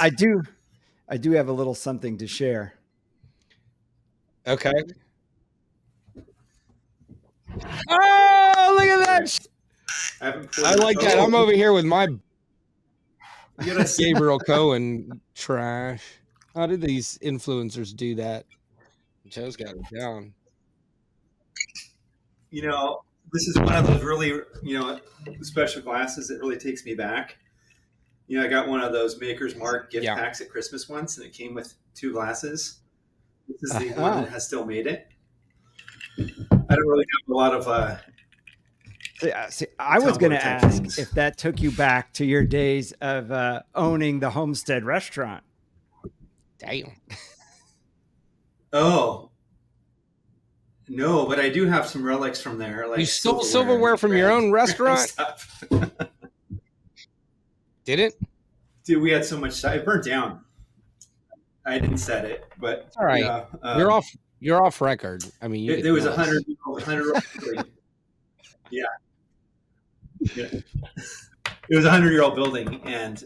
I do have a little something to share. Okay. Oh, look at that! I like that. I'm over here with my Gabriel Cohen trash. How did these influencers do that? Joe's got it down. You know, this is one of those really, special glasses that really takes me back. I got one of those Maker's Mark gift packs at Christmas once, and it came with 2 glasses. This is the one that has still made it. I don't really have a lot of. I was going to ask if that took you back to your days of owning the Homestead restaurant. Damn. Oh. No, but I do have some relics from there. Like you stole silverware from your own restaurant? Did it? Dude, we had so much stuff. It burnt down. I didn't set it, but all right. You're off record. I mean, there was 100. Yeah. It was a 100-year-old building, and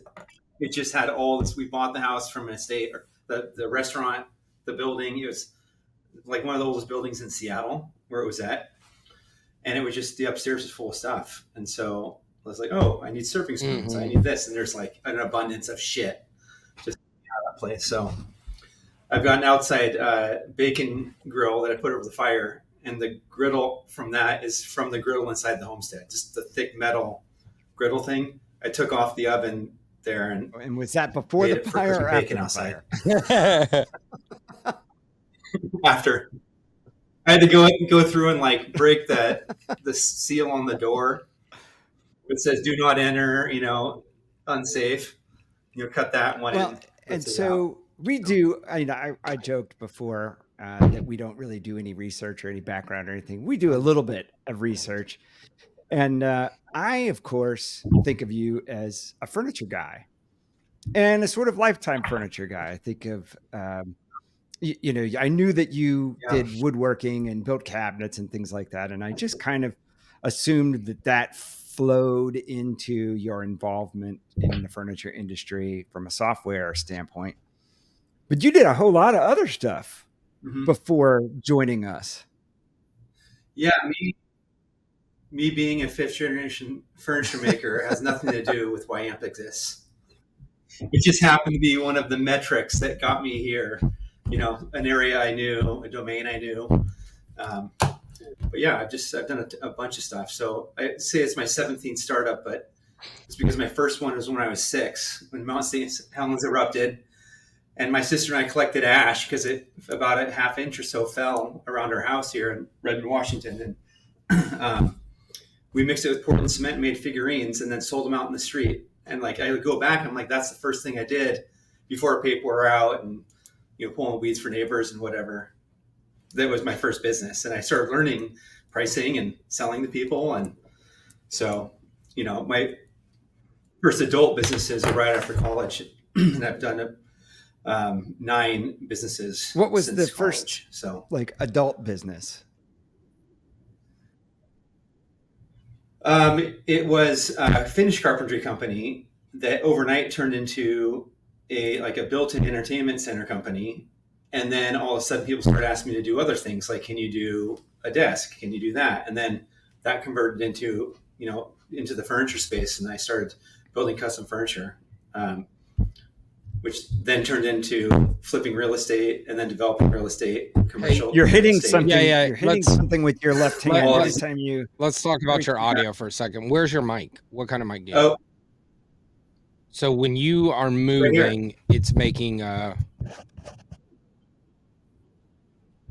it just had all this. We bought the house from an estate, or the restaurant, the building. It was like one of the oldest buildings in Seattle where it was at, and it was just the upstairs was full of stuff. And so I was like, oh, I need surfing spoons. I need this, and there's like an abundance of shit just out of that place. So I've got an outside bacon grill that I put over the fire, and the griddle from that is from the griddle inside the homestead, just the thick metal griddle thing. I took off the oven there, and was that before the fire or after the fire? After. I had to go through and like break the seal on the door. It says "Do not enter," unsafe. Cut that one in. And so we do. I joked before that we don't really do any research or any background or anything. We do a little bit of research, and I, of course, think of you as a furniture guy and a sort of lifetime furniture guy. I think of. I knew that you did woodworking and built cabinets and things like that. And I just kind of assumed that flowed into your involvement in the furniture industry from a software standpoint. But you did a whole lot of other stuff before joining us. Yeah, me being a 5th generation furniture maker has nothing to do with why AMP exists. It just happened to be one of the metrics that got me here. An area I knew, a domain I knew. But yeah, I've done a bunch of stuff. So I say it's my 17th startup, but it's because my first one was when I was 6, when Mount Saint Helens erupted. And my sister and I collected ash because it about a half inch or so fell around our house here in Redmond, Washington. And we mixed it with Portland cement, made figurines, and then sold them out in the street. And like I would go back, and I'm like, that's the first thing I did before people were out and pulling weeds for neighbors and whatever. That was my first business. And I started learning pricing and selling to people. And so, my first adult businesses are right after college. And I've done 9 businesses. What was the college, first adult business? It was a Finnish carpentry company that overnight turned into a built-in entertainment center company. And then all of a sudden people started asking me to do other things. Like, can you do a desk? Can you do that? And then that converted into the furniture space. And I started building custom furniture, which then turned into flipping real estate and then developing real estate, commercial. You're hitting something. Yeah. You're hitting something with your left hand every time you. Let's talk about your audio for a second. Where's your mic? What kind of mic do you have? So when you are moving, it's making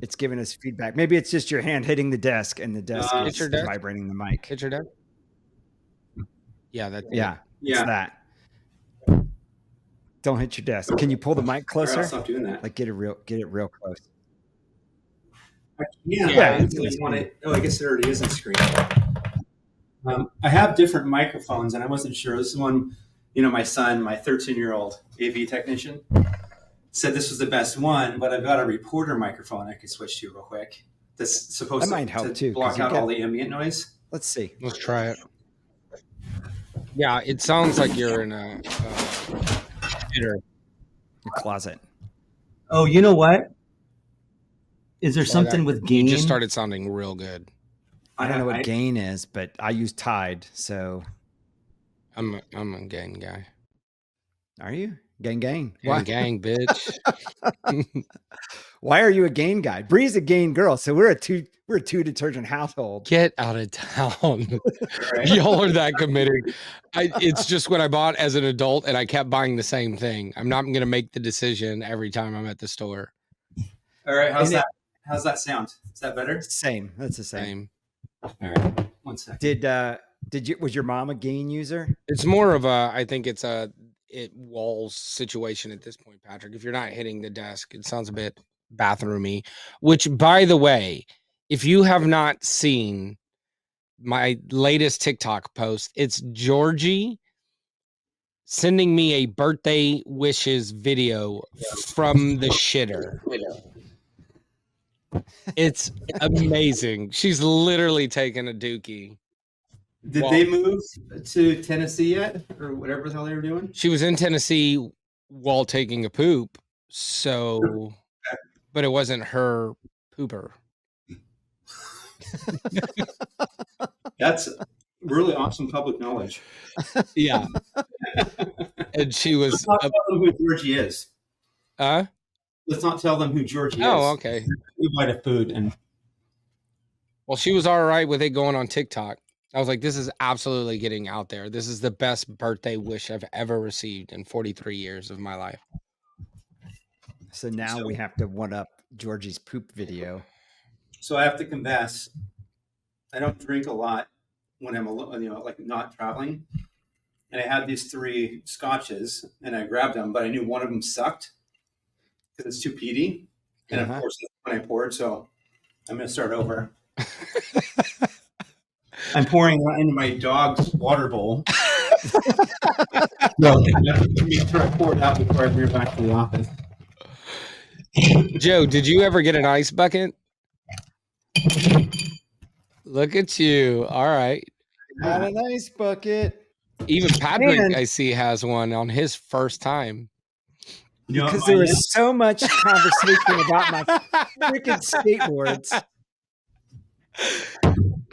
it's giving us feedback. Maybe it's just your hand hitting the desk and the desk is vibrating the mic. Hit your desk? Yeah, that's it's that. Don't hit your desk. Can you pull the mic closer? I'll stop doing that. Like get it real close. Yeah. I guess there already is a screen. I have different microphones, and I wasn't sure. This is one, my son, my 13-year-old AV technician, said this was the best one, but I've got a reporter microphone I could switch to real quick. That's supposed to block out all the ambient noise. Let's see. Let's try it. Yeah, it sounds like you're in a theater. Your closet. Oh, you know what? Is there Sorry, something with gain? You just started sounding real good. I don't know what gain is, but I use Tide, so I'm a gang guy. are you? Gang. Gang, bitch. Why are you a gain guy? Bree's a gain girl, so we're a two detergent household. Get out of town. Y'all are that committed. It's just what I bought as an adult, and I kept buying the same thing. I'm not going to make the decision every time I'm at the store. All right, how's that sound? Is that better? Same. That's the same. All right, 1 second. Was your mom a gain user? It's more of I think it's a walls situation at this point, Patrick. If you're not hitting the desk, it sounds a bit bathroomy, which, by the way, if you have not seen my latest TikTok post, it's Georgie sending me a birthday wishes video from the shitter. It's amazing. She's literally taking a dookie. Did they move to Tennessee yet, or whatever the hell they were doing? She was in Tennessee while taking a poop, so, but it wasn't her pooper. That's really awesome public knowledge. Yeah. And she was. Let's not tell them who Georgie is. Let's not tell them who Georgie is. Oh, okay. We might have food and. Well, she was all right with it going on TikTok. I was like, this is absolutely getting out there. This is the best birthday wish I've ever received in 43 years of my life. So now we have to one up Georgie's poop video. So I have to confess, I don't drink a lot when I'm like not traveling. And I had these 3 scotches and I grabbed them, but I knew one of them sucked because it's too peaty. And of course, that's when I poured. So I'm going to start over. I'm pouring into my dog's water bowl. No, make sure I pour it out before I bring it back to the office. Joe, did you ever get an ice bucket? Look at you. All right. Got an ice bucket. Even Patrick, I see, has one on his first time. Because there was so much conversation about my freaking skateboards.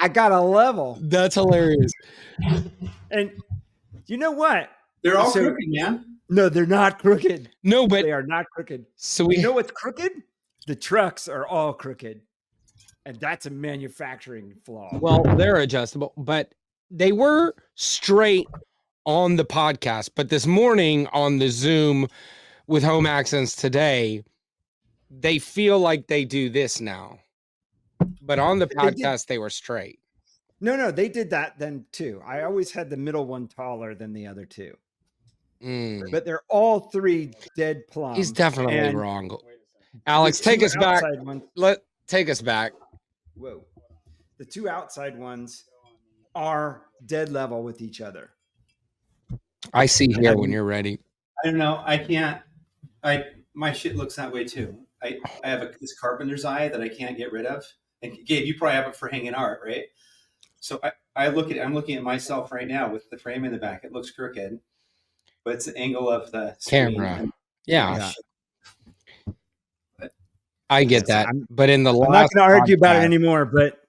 I got a level. That's hilarious. And you know what? They're all crooked, man. No, they're not crooked. No, but they are not crooked. So you know what's crooked? The trucks are all crooked. And that's a manufacturing flaw. Well, they're adjustable, but they were straight on the podcast. But this morning on the Zoom with Home Accents today, they feel like they do this now. But on the podcast, they were straight. No, they did that then too. I always had the middle one taller than the other 2. But they're all 3 dead plumb. He's definitely wrong. Alex, take us back. Take us back. Whoa. The 2 outside ones are dead level with each other. I see here when you're ready. I don't know. I can't. My shit looks that way too. I have this carpenter's eye that I can't get rid of. And Gabe, you probably have it for hanging art, right? So I'm looking at myself right now with the frame in the back. It looks crooked, but it's the angle of the camera. Yeah. I get that. But in the last, I'm not going to argue about it anymore, but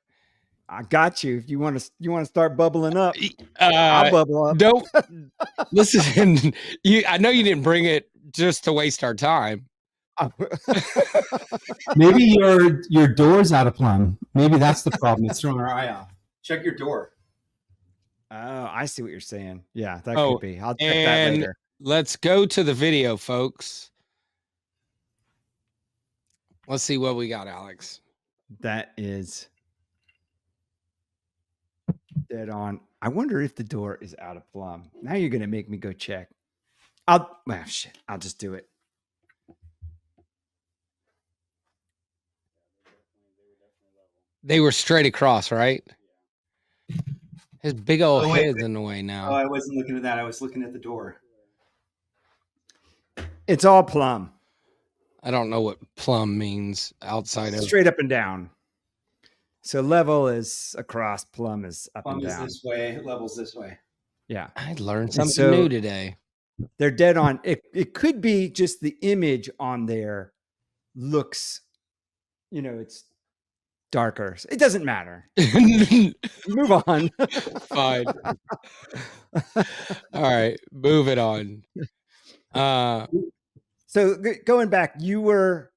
I got you. If you want to start bubbling up, I'll bubble up. Don't listen. I know you didn't bring it just to waste our time. Maybe your door's out of plumb. Maybe that's the problem. It's throwing our eye off. Check your door. Oh, I see what you're saying. Yeah, that could be. I'll check that later. Let's go to the video, folks. Let's see what we got, Alex. That is dead on. I wonder if the door is out of plumb. Now you're going to make me go check. I'll just do it. They were straight across, right? His big old head's in the way now. Oh, I wasn't looking at that. I was looking at the door. It's all plumb. I don't know what plumb means outside of straight up and down. So level is across, plumb is up and down. Plumb is this way, level's this way. Yeah. I learned something new today. They're dead on. It could be just the image on there looks, it's darker. It doesn't matter. Move on. Fine. All right, move it on. So going back, you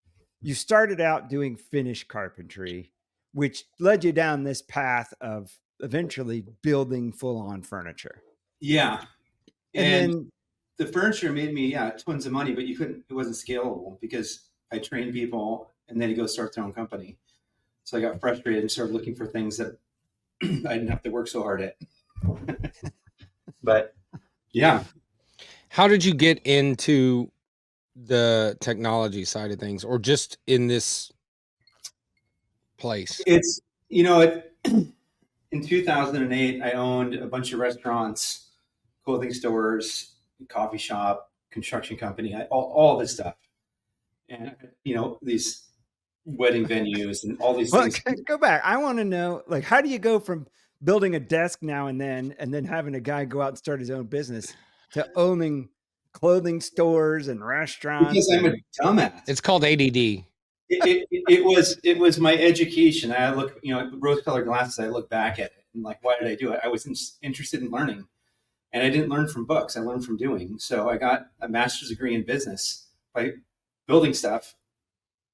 started out doing finish carpentry, which led you down this path of eventually building full-on furniture. Yeah. And then the furniture made me, tons of money, but it wasn't scalable because I trained people and then you go start their own company. So I got frustrated and started looking for things that I didn't have to work so hard at. But yeah. How did you get into the technology side of things, or just in this place? It's, in 2008, I owned a bunch of restaurants, clothing stores, coffee shop, construction company, all this stuff. And, these wedding venues and all these things. Go back. I want to know, like, how do you go from building a desk now and then having a guy go out and start his own business to owning clothing stores and restaurants? Because I'm a dumbass. It's called ADD. It was my education. I look, rose-colored glasses. I look back at it and like, why did I do it? I was interested in learning, and I didn't learn from books. I learned from doing. So I got a master's degree in business by building stuff,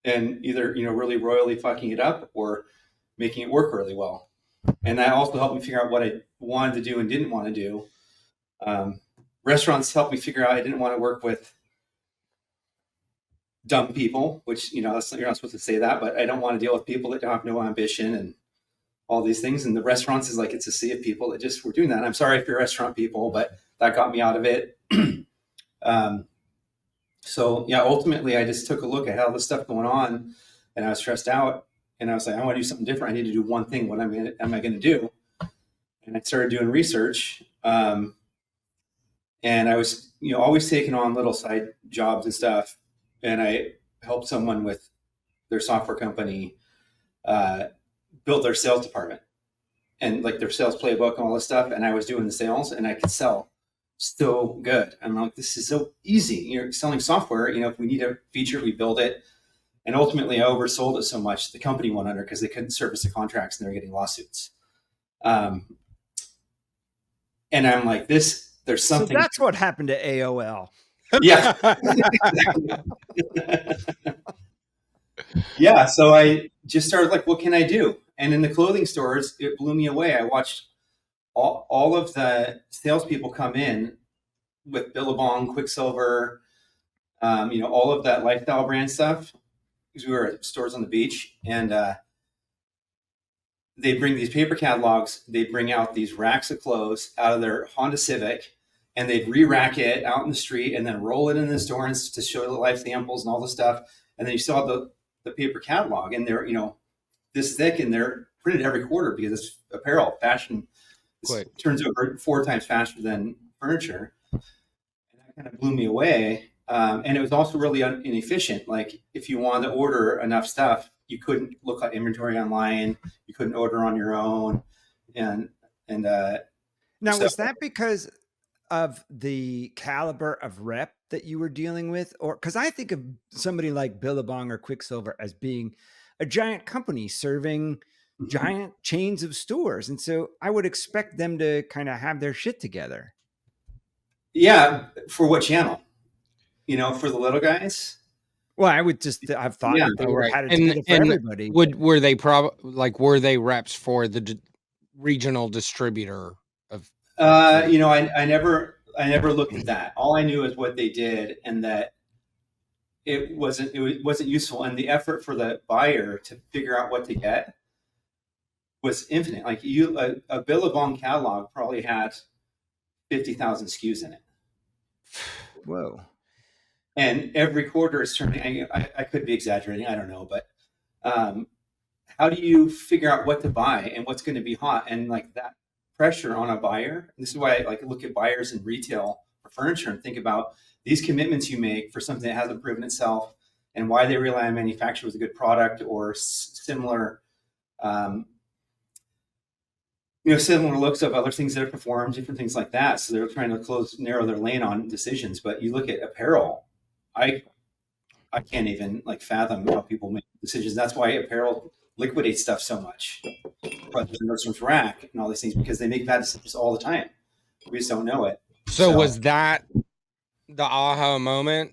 and either really royally fucking it up or making it work really well. And that also helped me figure out what I wanted to do and didn't want to do. Restaurants helped me figure out I didn't want to work with dumb people, which, you're not supposed to say that, but I don't want to deal with people that have no ambition and all these things. And the restaurants is like, it's a sea of people that just were doing that. And I'm sorry if you're restaurant people, but that got me out of it. So yeah, ultimately I just took a look at all this stuff going on and I was stressed out and I was like, I want to do something different. I need to do one thing. What am I going to do? And I started doing research. And I was, always taking on little side jobs and stuff. And I helped someone with their software company build their sales department and like their sales playbook and all this stuff. And I was doing the sales and I could sell so good. I'm like, this is so easy. You're selling software. If we need a feature, we build it. And ultimately I oversold it so much the company went under because they couldn't service the contracts and they were getting lawsuits. And I'm like, there's something. So that's what happened to AOL. Yeah. Yeah. So I just started like, what can I do? And in the clothing stores, it blew me away. I watched all of the salespeople come in with Billabong, Quicksilver, all of that lifestyle brand stuff, because we were at stores on the beach, and they bring these paper catalogs. They bring out these racks of clothes out of their Honda Civic, and they'd re-rack it out in the street and then roll it in the store to show the life samples and all the stuff. And then you saw the paper catalog, and they're, this thick, and they're printed every quarter because it's apparel, fashion. It turns over 4 times faster than furniture. And that kind of blew me away. And it was also really inefficient. Like if you wanted to order enough stuff, you couldn't look at inventory online. You couldn't order on your own. Now, was that because of the caliber of rep that you were dealing with? Or because I think of somebody like Billabong or Quicksilver as being a giant company serving giant chains of stores. And so I would expect them to kind of have their shit together. Yeah. For what channel? For the little guys? Well, I've thought that they would have had it together for everybody. Were they reps for the regional distributor of? I never looked at that. All I knew is what they did, and that it wasn't useful. And the effort for the buyer to figure out what to get was infinite. Like a Billabong catalog probably had 50,000 SKUs in it. Whoa. And every quarter is turning, I could be exaggerating, I don't know, but how do you figure out what to buy and what's going to be hot? And like that pressure on a buyer. And this is why I like look at buyers in retail for furniture and think about these commitments you make for something that hasn't proven itself and why they rely on manufacturer with a good product or similar similar looks of other things that are performed, different things like that. So they're trying to narrow their lane on decisions. But you look at apparel, I can't even like fathom how people make decisions. That's why apparel liquidates stuff so much. Brothers and Nordstrom's Rack and all these things, because they make bad decisions all the time. We just don't know it. So was that the aha moment?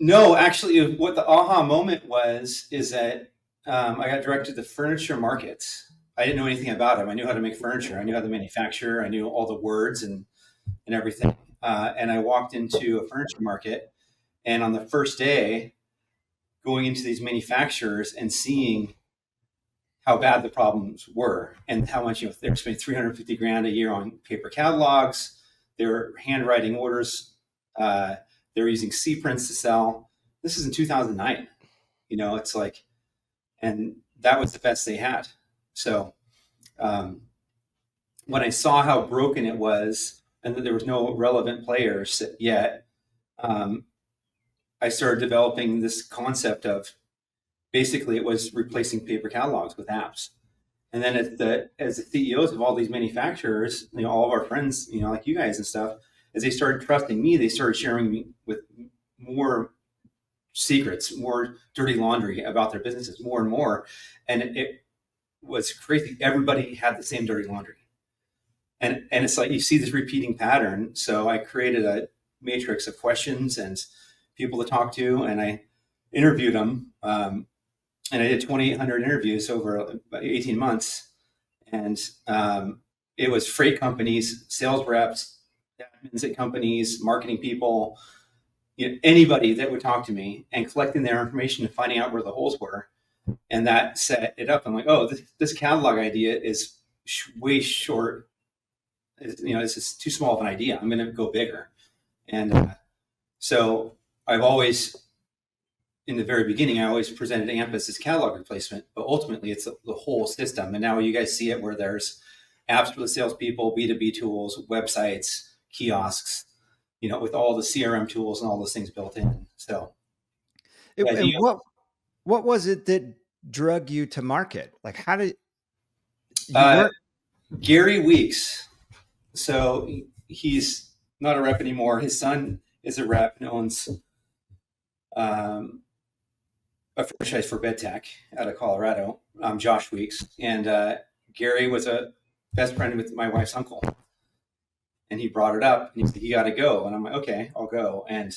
No, actually, what the aha moment was is that I got directed to furniture markets. I didn't know anything about them. I knew how to make furniture. I knew how to manufacture. I knew all the words and everything. And I walked into a furniture market, and on the first day, going into these manufacturers and seeing how bad the problems were and how much, they were spending 350 grand a year on paper catalogs. They were handwriting orders. They were using C prints to sell. This is in 2009. It's like, and that was the best they had. So when I saw how broken it was and that there was no relevant players yet, I started developing this concept of, basically it was replacing paper catalogs with apps. And then as the CEOs of all these manufacturers, all of our friends, like you guys and stuff, as they started trusting me, they started sharing me with more secrets, more dirty laundry about their businesses, more and more. And it was crazy. Everybody had the same dirty laundry. And it's like you see this repeating pattern. So I created a matrix of questions and people to talk to, and I interviewed them. And I did 2,800 interviews over about 18 months. And it was freight companies, sales reps, admins at companies, marketing people, anybody that would talk to me, and collecting their information and finding out where the holes were. And that set it up. I'm like, oh, this catalog idea is way short. This is too small of an idea. I'm going to go bigger. And so I've always, in the very beginning, I always presented AMP as this catalog replacement, but ultimately it's the whole system. And now you guys see it where there's apps for the salespeople, B2B tools, websites, kiosks, with all the CRM tools and all those things built in. So, and what was it that drug you to market? Like, how did you Gary Weeks? So he's not a rep anymore. His son is a rep and owns a franchise for BedTech out of Colorado, Josh Weeks. And Gary was a best friend with my wife's uncle. And he brought it up and he said, you got to go. And I'm like, okay, I'll go. And,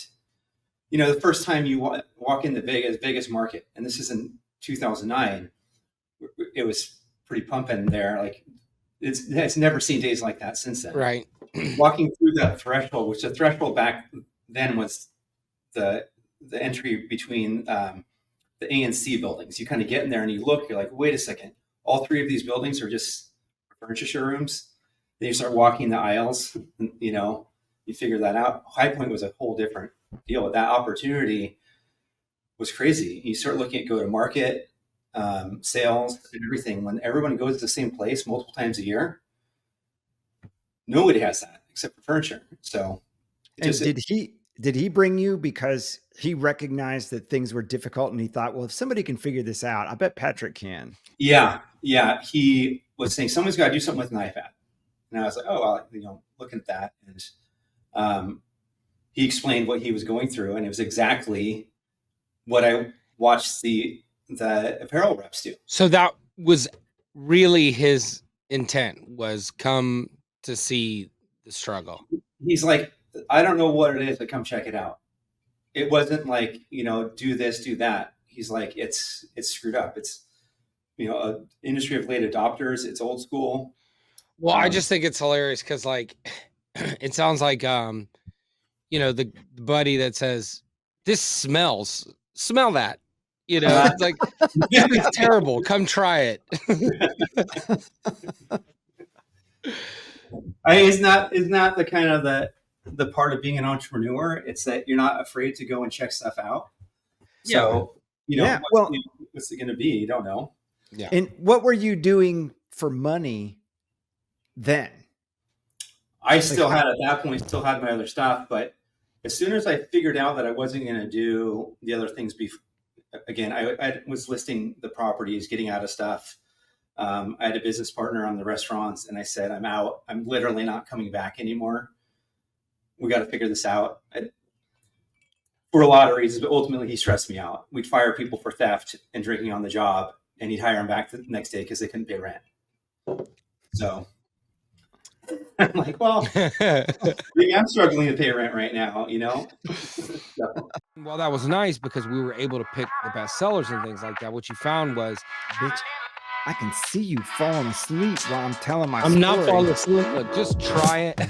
the first time you walk in the Vegas market, and this is in 2009, it was pretty pumping there. Like it's never seen days like that since then. Right. Walking through that threshold, which the threshold back then was the entry between the A and C buildings. You kind of get in there and you look, you're like, wait a second, all three of these buildings are just furniture showrooms. Then you start walking the aisles, and, you figure that out. High Point was a whole different deal. That opportunity was crazy. You start looking at go-to-market, sales, and everything. When everyone goes to the same place multiple times a year, nobody has that except for furniture. So, did he bring you because he recognized that things were difficult and he thought, well, if somebody can figure this out, I bet Patrick can. Yeah. He was saying someone's got to do something with an iPad. And I was like, oh, well, looking at that. And he explained what he was going through, and it was exactly what I watched the apparel reps do. So that was really his intent, was come to see the struggle. He's like, I don't know what it is, but come check it out. It wasn't like, do this, do that. He's like, it's screwed up. It's, an industry of late adopters. It's old school. Well, I just think it's hilarious because, like, it sounds like, the buddy that says, this smell that, it's like, it's terrible. Come try it. It's not the kind of the part of being an entrepreneur. It's that you're not afraid to go and check stuff out. So, what's it going to be? You don't know. Yeah. And what were you doing for money then? I still had my other stuff, but as soon as I figured out that I wasn't going to do the other things again, I was listing the properties, getting out of stuff, I had a business partner on the restaurants, and I said, I'm out. I'm literally not coming back anymore. We got to figure this out. For a lot of reasons, but ultimately he stressed me out. We'd fire people for theft and drinking on the job, and he'd hire them back the next day because they couldn't pay rent. So I'm like, well, maybe I'm struggling to pay rent right now, you know? So, Well, that was nice because we were able to pick the best sellers and things like that. What you found was, Bitch, I can see you falling asleep while I'm telling my I'm story. not falling asleep. Look, just try it.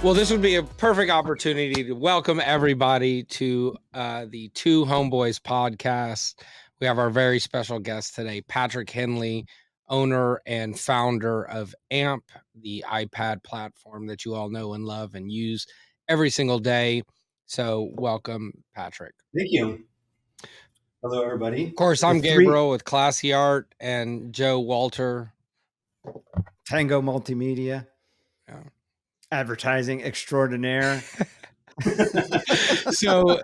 Well, this would be a perfect opportunity to welcome everybody to the Two Homeboys podcast. We have our very special guest today, Patrick Henley, owner and founder of AMP, the iPad platform that you all know and love and use every single day. So welcome, Patrick. thank you. Hello, everybody. Of course, I'm Gabriel with Classy Art and Joe Walter. Tango Multimedia. Yeah. Advertising extraordinaire. So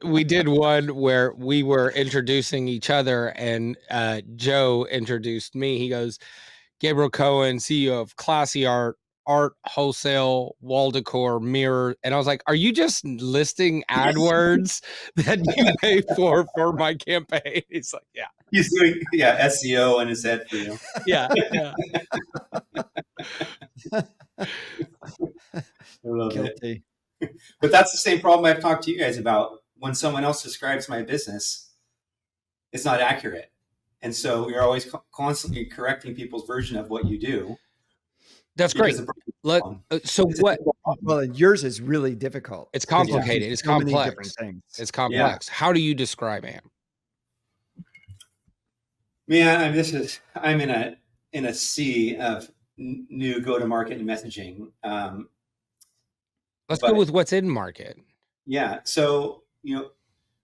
we did one where we were introducing each other, and Joe introduced me. He goes, Gabriel Cohen, CEO of Classy Art, art wholesale, wall decor, mirror. And I was like, are you just listing AdWords that you pay for my campaign? He's like, yeah. He's doing SEO in his head for you. Yeah. I love Guilty. it. But that's the same problem I've talked to you guys about. When someone else describes my business, it's not accurate. And so you're always constantly correcting people's version of what you do. That's great. So what? Well, yours is really difficult. It's complicated. It's complex. Different things. It's complex. Yeah. How do you describe AMP? Man, I'm in a sea of new go-to-market and messaging. Let's go with what's in market. Yeah. So,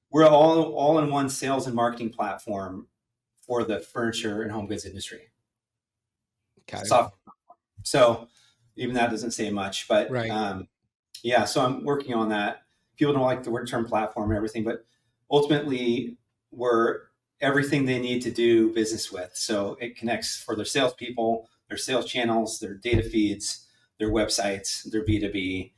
we're all in one sales and marketing platform for the furniture and home goods industry. Okay. So even that doesn't say much, but right. So I'm working on that. People don't like the word term platform and everything, but ultimately we're everything they need to do business with. So it connects for their salespeople, their sales channels, their data feeds, their websites, their B2B,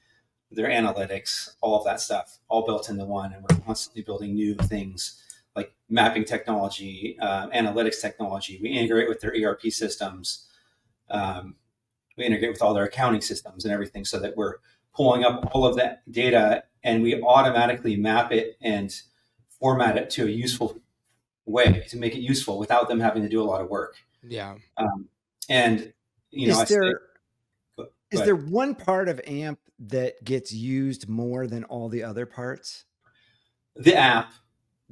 their analytics, all of that stuff, all built into one. And we're constantly building new things like mapping technology, analytics technology. We integrate with their ERP systems. We integrate with all their accounting systems and everything so that we're pulling up all of that data and we automatically map it and format it to a useful way to make it useful without them having to do a lot of work. Yeah. And, is there one part of AMP that gets used more than all the other parts? The app.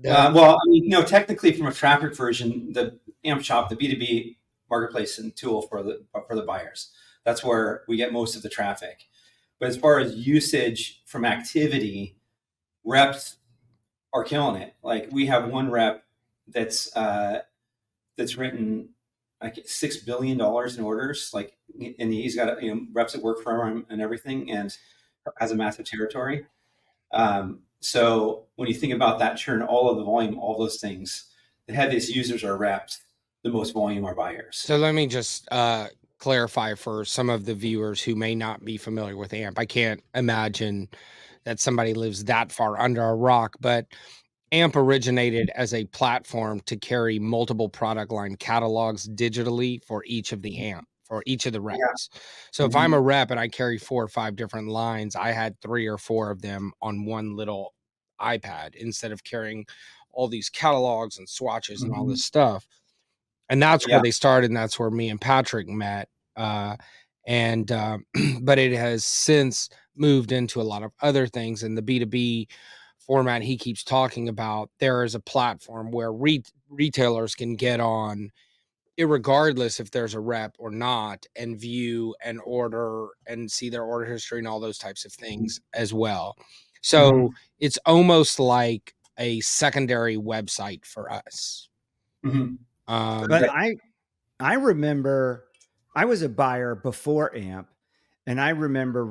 Technically from a traffic version, the AMP shop, the B2B marketplace and tool for the buyers. That's where we get most of the traffic. But as far as usage from activity, reps are killing it. Like we have one rep that's written like $6 billion in orders. Like, and he's got reps that work for him and everything, and has a massive territory. So when you think about that churn, all of the volume, all those things, the heaviest users are reps. The most volume are buyers. So let me just clarify for some of the viewers who may not be familiar with AMP. I can't imagine that somebody lives that far under a rock, but AMP originated as a platform to carry multiple product line catalogs digitally for each of the reps. Yeah. So if I'm a rep and I carry 4 or 5 different lines, I had 3 or 4 of them on one little iPad instead of carrying all these catalogs and swatches and all this stuff. And that's where they started, and that's where me and Patrick met. But it has since moved into a lot of other things. And the B2B format he keeps talking about, there is a platform where retailers can get on, irregardless if there's a rep or not, and view and order and see their order history and all those types of things as well. So it's almost like a secondary website for us. But I remember I was a buyer before AMP, And I remember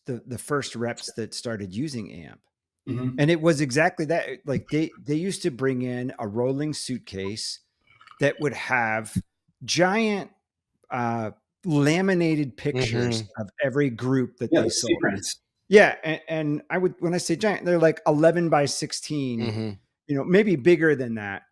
the first reps that started using AMP. Mhm. And it was exactly that. Like they used to bring in a rolling suitcase that would have giant laminated pictures of every group that Yeah, they the sea sold. prints. Yeah, and I would, when I say giant, they're like 11 by 16, maybe bigger than that.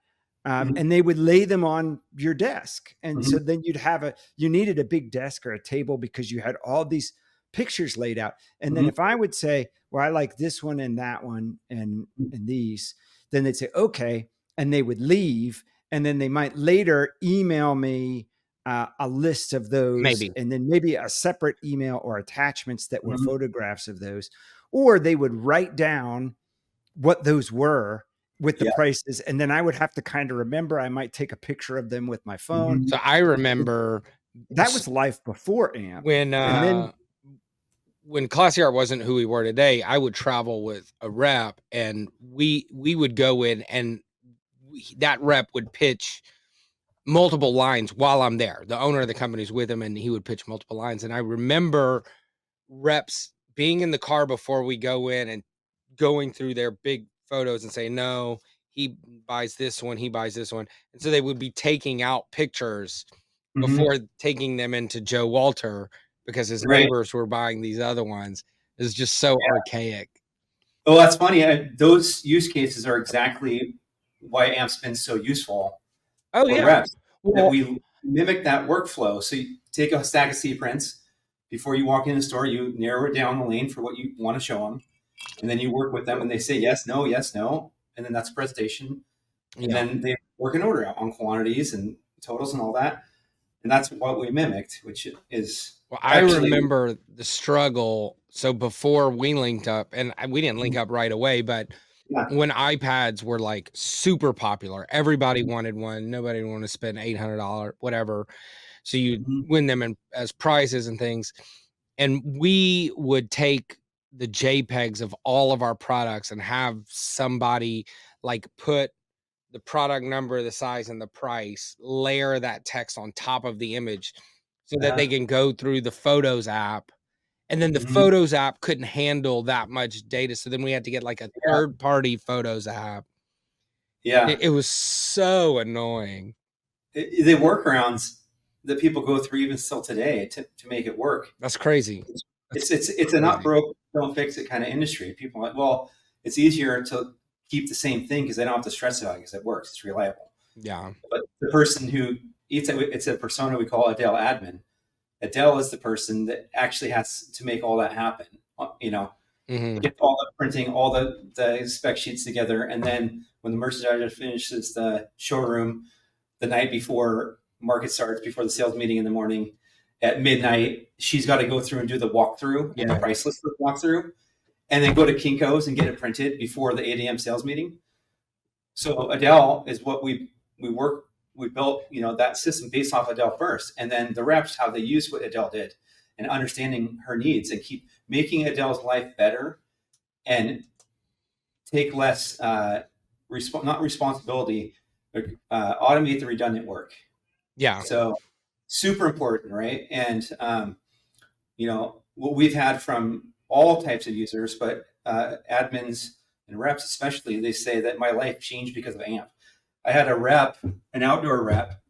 And they would lay them on your desk. And so then you needed a big desk or a table because you had all these pictures laid out. And then if I would say, well, I like this one and that one and these, then they'd say, okay. And they would leave. And then they might later email me a list of those, Maybe. and then maybe a separate email or attachments that were photographs of those, or they would write down what those were with the prices. And then I would have to kind of remember, I might take a picture of them with my phone. So I remember that was life before AMP. When Classy Art wasn't who we were today, I would travel with a rep, and we would go in, and that rep would pitch multiple lines while I'm there. The owner of the company's with him, and he would pitch multiple lines. And I remember reps being in the car before we go in and going through their big photos and say, no, he buys this one, he buys this one. And so they would be taking out pictures before taking them into Joe Walter because his neighbors were buying these other ones. It's just so archaic. Oh, that's funny. Those use cases are exactly why AMP's been so useful. Oh, yeah. Reps, that we mimic that workflow. So you take a stack of C prints. Before you walk in the store, you narrow it down the lane for what you want to show them. And then you work with them and they say yes, no. And then that's a presentation. And then they work an order out on quantities and totals and all that. And that's what we mimicked, which is... Well, I remember the struggle. So before we linked up, and we didn't link up right away, but when iPads were like super popular, everybody wanted one. Nobody wanted to spend $800, whatever. So you win them as prizes and things. And we would take the JPEGs of all of our products and have somebody like put the product number, the size, and the price, layer that text on top of the image so that they can go through the Photos app. And then the Photos app couldn't handle that much data. So then we had to get like a third-party Photos app. Yeah. It was so annoying. The workarounds that people go through even still today to make it work. That's crazy. It's a not broke, don't fix it kind of industry. People are like, well, it's easier to keep the same thing because they don't have to stress about it because it works. It's reliable. Yeah. But the person who it's a persona we call Adele admin. Adele is the person that actually has to make all that happen. Get all the printing, all the spec sheets together, and then when the merchandiser finishes the showroom the night before market starts, before the sales meeting in the morning, at midnight, she's got to go through and do the walkthrough and the price list walkthrough, and then go to Kinko's and get it printed before the 8 a.m. sales meeting. So Adele is what we built, that system based off Adele first, and then the reps, how they use what Adele did and understanding her needs and keep making Adele's life better and take less, not responsibility, but automate the redundant work. Yeah. So super important, right? And, what we've had from all types of users, but admins and reps especially, they say that my life changed because of AMP. I had a rep, an outdoor rep,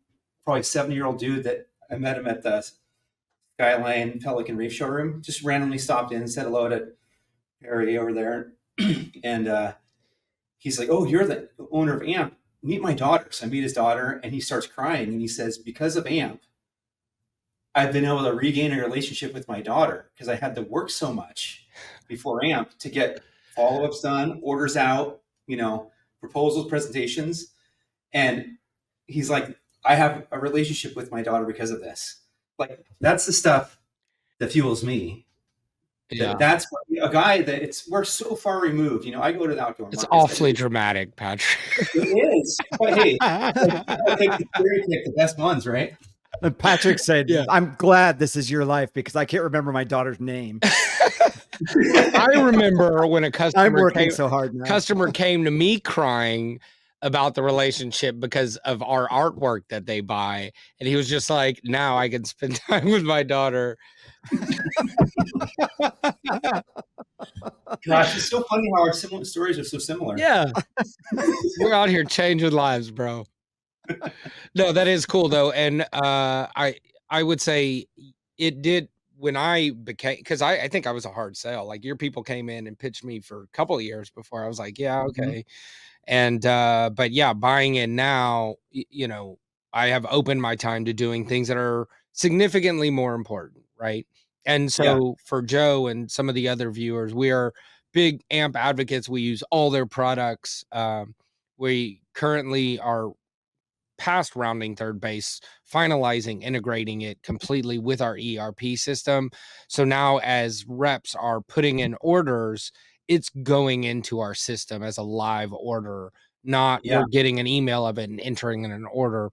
probably 70-year-old dude that I met him at the Skyline Pelican Reef showroom, just randomly stopped in and said hello to Harry over there. And he's like, oh, you're the owner of AMP. Meet my daughter. So I meet his daughter and he starts crying and he says, because of AMP, I've been able to regain a relationship with my daughter because I had to work so much before AMP to get follow-ups done, orders out, proposals, presentations. And he's like, I have a relationship with my daughter because of this. Like, that's the stuff that fuels me. Yeah. That's a guy that we're so far removed. I go to the outdoor markets. It's awfully dramatic, Patrick. It is. But hey, I take the best ones, right? And Patrick said, I'm glad this is your life because I can't remember my daughter's name. I remember when a customer I'm working so hard now. Customer came to me crying about the relationship because of our artwork that they buy. And he was just like, now I can spend time with my daughter. Gosh, it's so funny how our similar stories are so similar. Yeah. We're out here changing lives, bro. No, that is cool though. And I would say it did when I became, because I think I was a hard sell. Like your people came in and pitched me for a couple of years before I was like, yeah, okay. And but yeah, buying in now, you know, I have opened my time to doing things that are significantly more important, right? And so for Joe and some of the other viewers, we are big AMP advocates. We use all their products. We currently are past rounding third base, finalizing, integrating it completely with our ERP system. So now as reps are putting in orders, it's going into our system as a live order, not we're getting an email of it and entering in an order.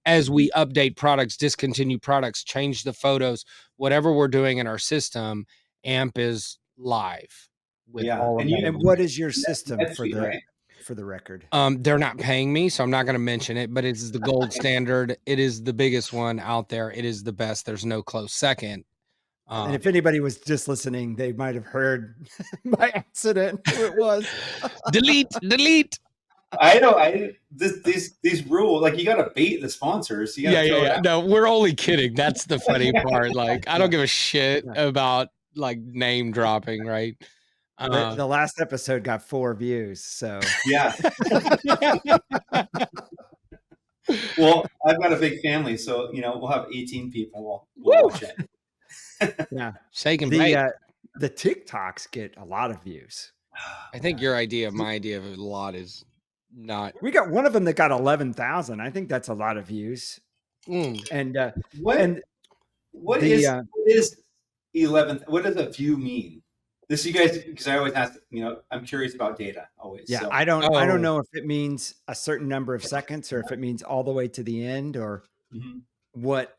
As we update products, discontinue products, change the photos, whatever we're doing in our system, AMP is live with all of that. And what is your system for the right? for the record? They're not paying me, so I'm not going to mention it, but it's the gold standard. It is the biggest one out there. It is the best. There's no close second. And if anybody was just listening, they might have heard by accident who it was. delete. I know. These rules, like you got to bait the sponsors. You Yeah. No, we're only kidding. That's the funny part. Like, I don't give a shit about like name dropping, right? The last episode got 4 views, so yeah. Well, I've got a big family, so we'll have 18 people. We'll watch it. Yeah, shake and bake. The TikToks get a lot of views. I think my idea of a lot is not. We got one of them that got 11,000. I think that's a lot of views. And what is 11? What does a view mean? This, you guys, because I always ask, I'm curious about data always. Yeah, so. I don't know if it means a certain number of seconds or if it means all the way to the end or what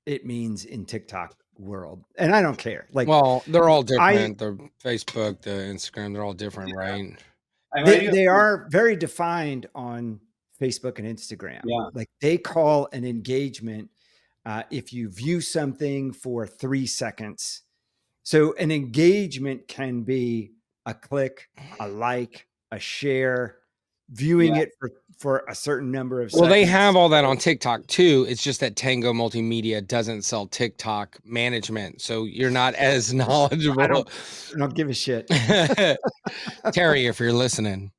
it means in TikTok world. And I don't care. Like, well, they're all different. The Facebook, the Instagram, they're all different, right? They are very defined on Facebook and Instagram. Yeah. Like they call an engagement if you view something for 3 seconds. So an engagement can be a click, a like, a share, viewing it for a certain number of seconds. Well, they have all that on TikTok too. It's just that Tango Multimedia doesn't sell TikTok management. So you're not as knowledgeable. I don't give a shit. Terry, if you're listening.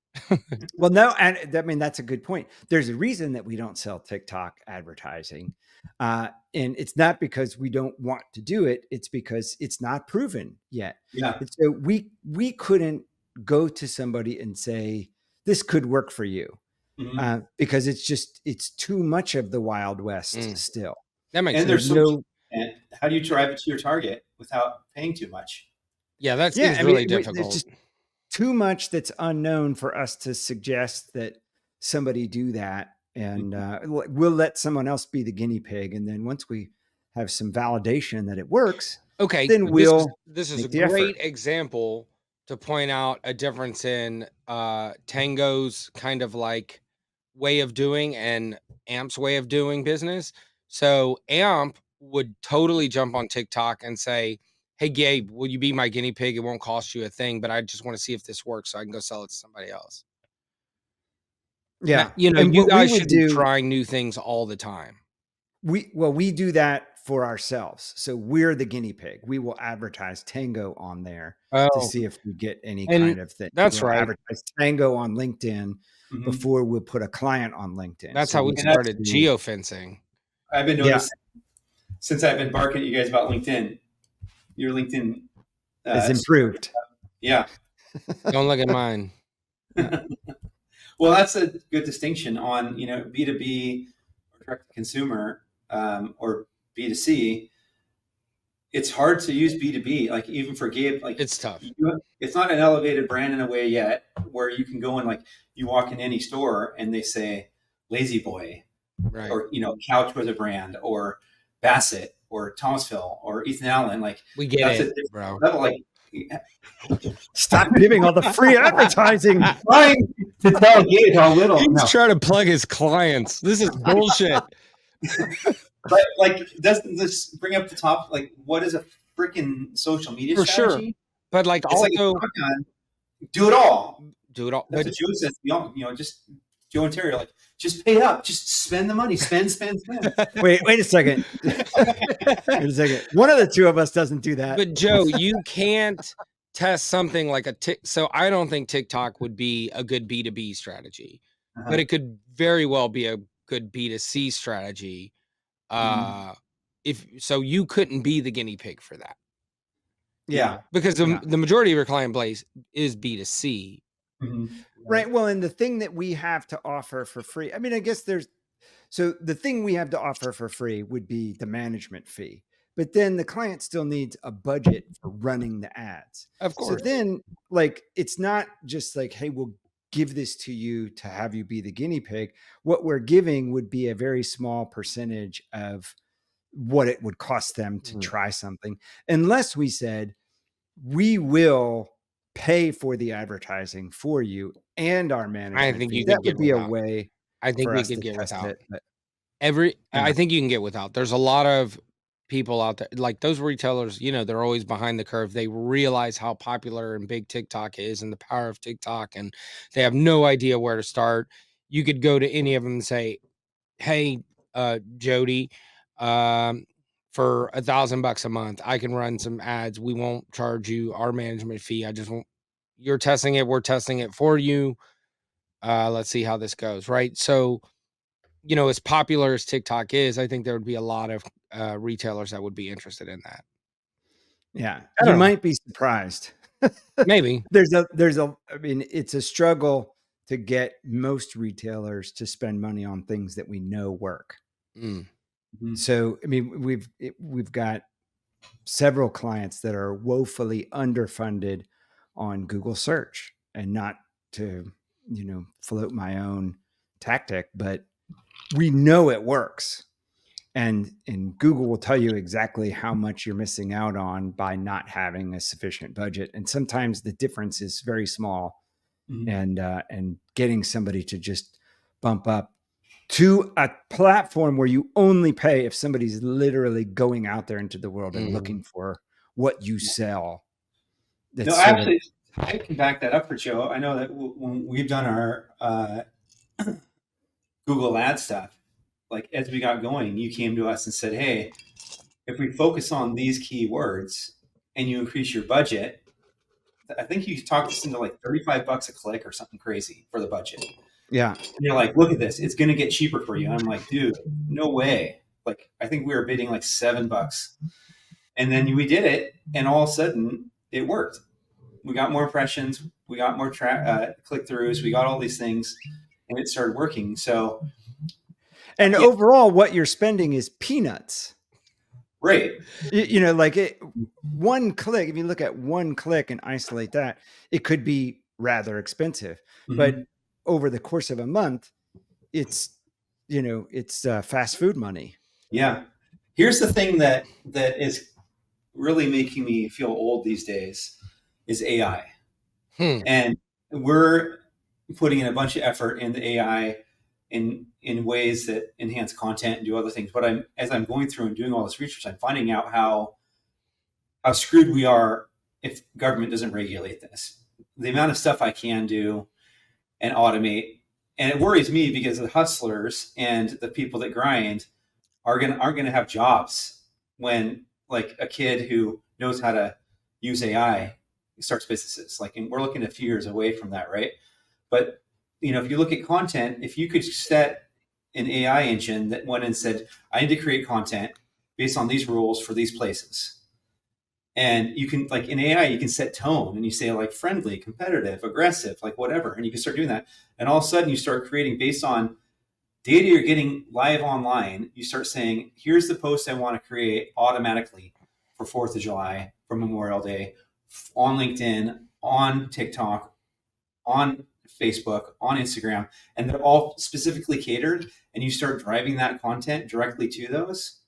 Well, no, and I mean, that's a good point. There's a reason that we don't sell TikTok advertising. And it's not because we don't want to do it. It's because it's not proven yet. Yeah. And so we couldn't go to somebody and say, this could work for you. Because it's too much of the Wild West still. That makes sense. There's no, and how do you drive it to your target without paying too much? Yeah, that's really difficult. There's just too much that's unknown for us to suggest that somebody do that. And we'll let someone else be the guinea pig. And then once we have some validation that it works, okay, then this is a great example to point out a difference in Tango's kind of like way of doing and AMP's way of doing business. So AMP would totally jump on TikTok and say, hey, Gabe, will you be my guinea pig? It won't cost you a thing, but I just want to see if this works so I can go sell it to somebody else. Yeah. You guys should be trying new things all the time. We do that for ourselves. So we're the guinea pig. We will advertise Tango on there to see if we get any kind of thing. That's right. Advertise Tango on LinkedIn before we put a client on LinkedIn. That's how we started geofencing. I've been noticing since I've been barking at you guys about LinkedIn. Your LinkedIn has improved. Yeah. Don't look at mine. Well, that's a good distinction on, B2B or direct to consumer or B2C. It's hard to use B2B, like even for Gabe, like it's tough. It's not an elevated brand in a way yet where you can go and like you walk in any store and they say Lazy Boy, right? Or, Couch was a brand, or Bassett or Thomasville or Ethan Allen. Like we get that's it, a bro. Level. Like Stop giving all the free advertising. trying to tell Gabe how little. He's No, trying to plug his clients. This is bullshit. but like, doesn't this bring up the top? Like, what is a freaking social media For sure. strategy? But like, It's also like a shotgun. Do it all. do it all. That's But what Joe says. Just Joe and Terry are like, just pay up, just spend the money, spend. Wait a second. Wait a second. One of the two of us doesn't do that. But Joe, you can't test something like a tick. So I don't think TikTok would be a good B2B strategy, but it could very well be a good B2C strategy. If so, you couldn't be the guinea pig for that. Yeah. Because the majority of your client base is B2C. Right. Well, and the thing that we have to offer for free, I mean, I guess so the thing we have to offer for free would be the management fee, but then the client still needs a budget for running the ads. Of course. So then like, it's not just like, hey, we'll give this to you to have you be the guinea pig. What we're giving would be a very small percentage of what it would cost them to try something, unless we said, we will pay for the advertising for you and our management I think fee. you That could get would be without. a way. I think for we us could to get test without. it, but I think you can get without. There's a lot of people out there, like those retailers, they're always behind the curve. They realize how popular and big TikTok is and the power of TikTok, and they have no idea where to start. You could go to any of them and say, hey, Jody, for $1,000 a month, I can run some ads. We won't charge you our management fee. I just won't. You're testing it. We're testing it for you. Let's see how this goes. Right. So, as popular as TikTok is, I think there would be a lot of retailers that would be interested in that. Yeah, you might be surprised. Maybe I mean, it's a struggle to get most retailers to spend money on things that we know work. So, I mean, we've got several clients that are woefully underfunded on Google search, and not to, float my own tactic, but we know it works. And Google will tell you exactly how much you're missing out on by not having a sufficient budget. And sometimes the difference is very small. And getting somebody to just bump up to a platform where you only pay if somebody's literally going out there into the world and looking for what you sell. No, actually, I can back that up for Joe. I know that when we've done our Google ad stuff, like as we got going, you came to us and said, hey, if we focus on these keywords and you increase your budget, I think you talked us into like $35 a click or something crazy for the budget. Yeah. And you're like, look at this. It's going to get cheaper for you. And I'm like, dude, no way. Like, I think we were bidding like $7. And then we did it. And all of a sudden it worked. We got more impressions. We got more click-throughs. We got all these things and it started working. So, and overall what you're spending is peanuts. Right. Like one click, if you look at one click and isolate that, it could be rather expensive, but over the course of a month, it's fast food money. Yeah. Here's the thing that is really making me feel old these days is AI. And we're putting in a bunch of effort into AI in ways that enhance content and do other things. But as I'm going through and doing all this research, I'm finding out how screwed we are if government doesn't regulate this. The amount of stuff I can do and automate, and it worries me because the hustlers and the people that grind aren't gonna have jobs when like a kid who knows how to use AI starts businesses. Like, and we're looking a few years away from that, right? But if you look at content, if you could set an AI engine that went and said, I need to create content based on these rules for these places. And you can, like in AI, you can set tone and you say like friendly, competitive, aggressive, like whatever. And you can start doing that. And all of a sudden you start creating based on data you're getting live online. You start saying, here's the post I want to create automatically for 4th of July, for Memorial Day, on LinkedIn, on TikTok, on Facebook, on Instagram, and they're all specifically catered, and you start driving that content directly to those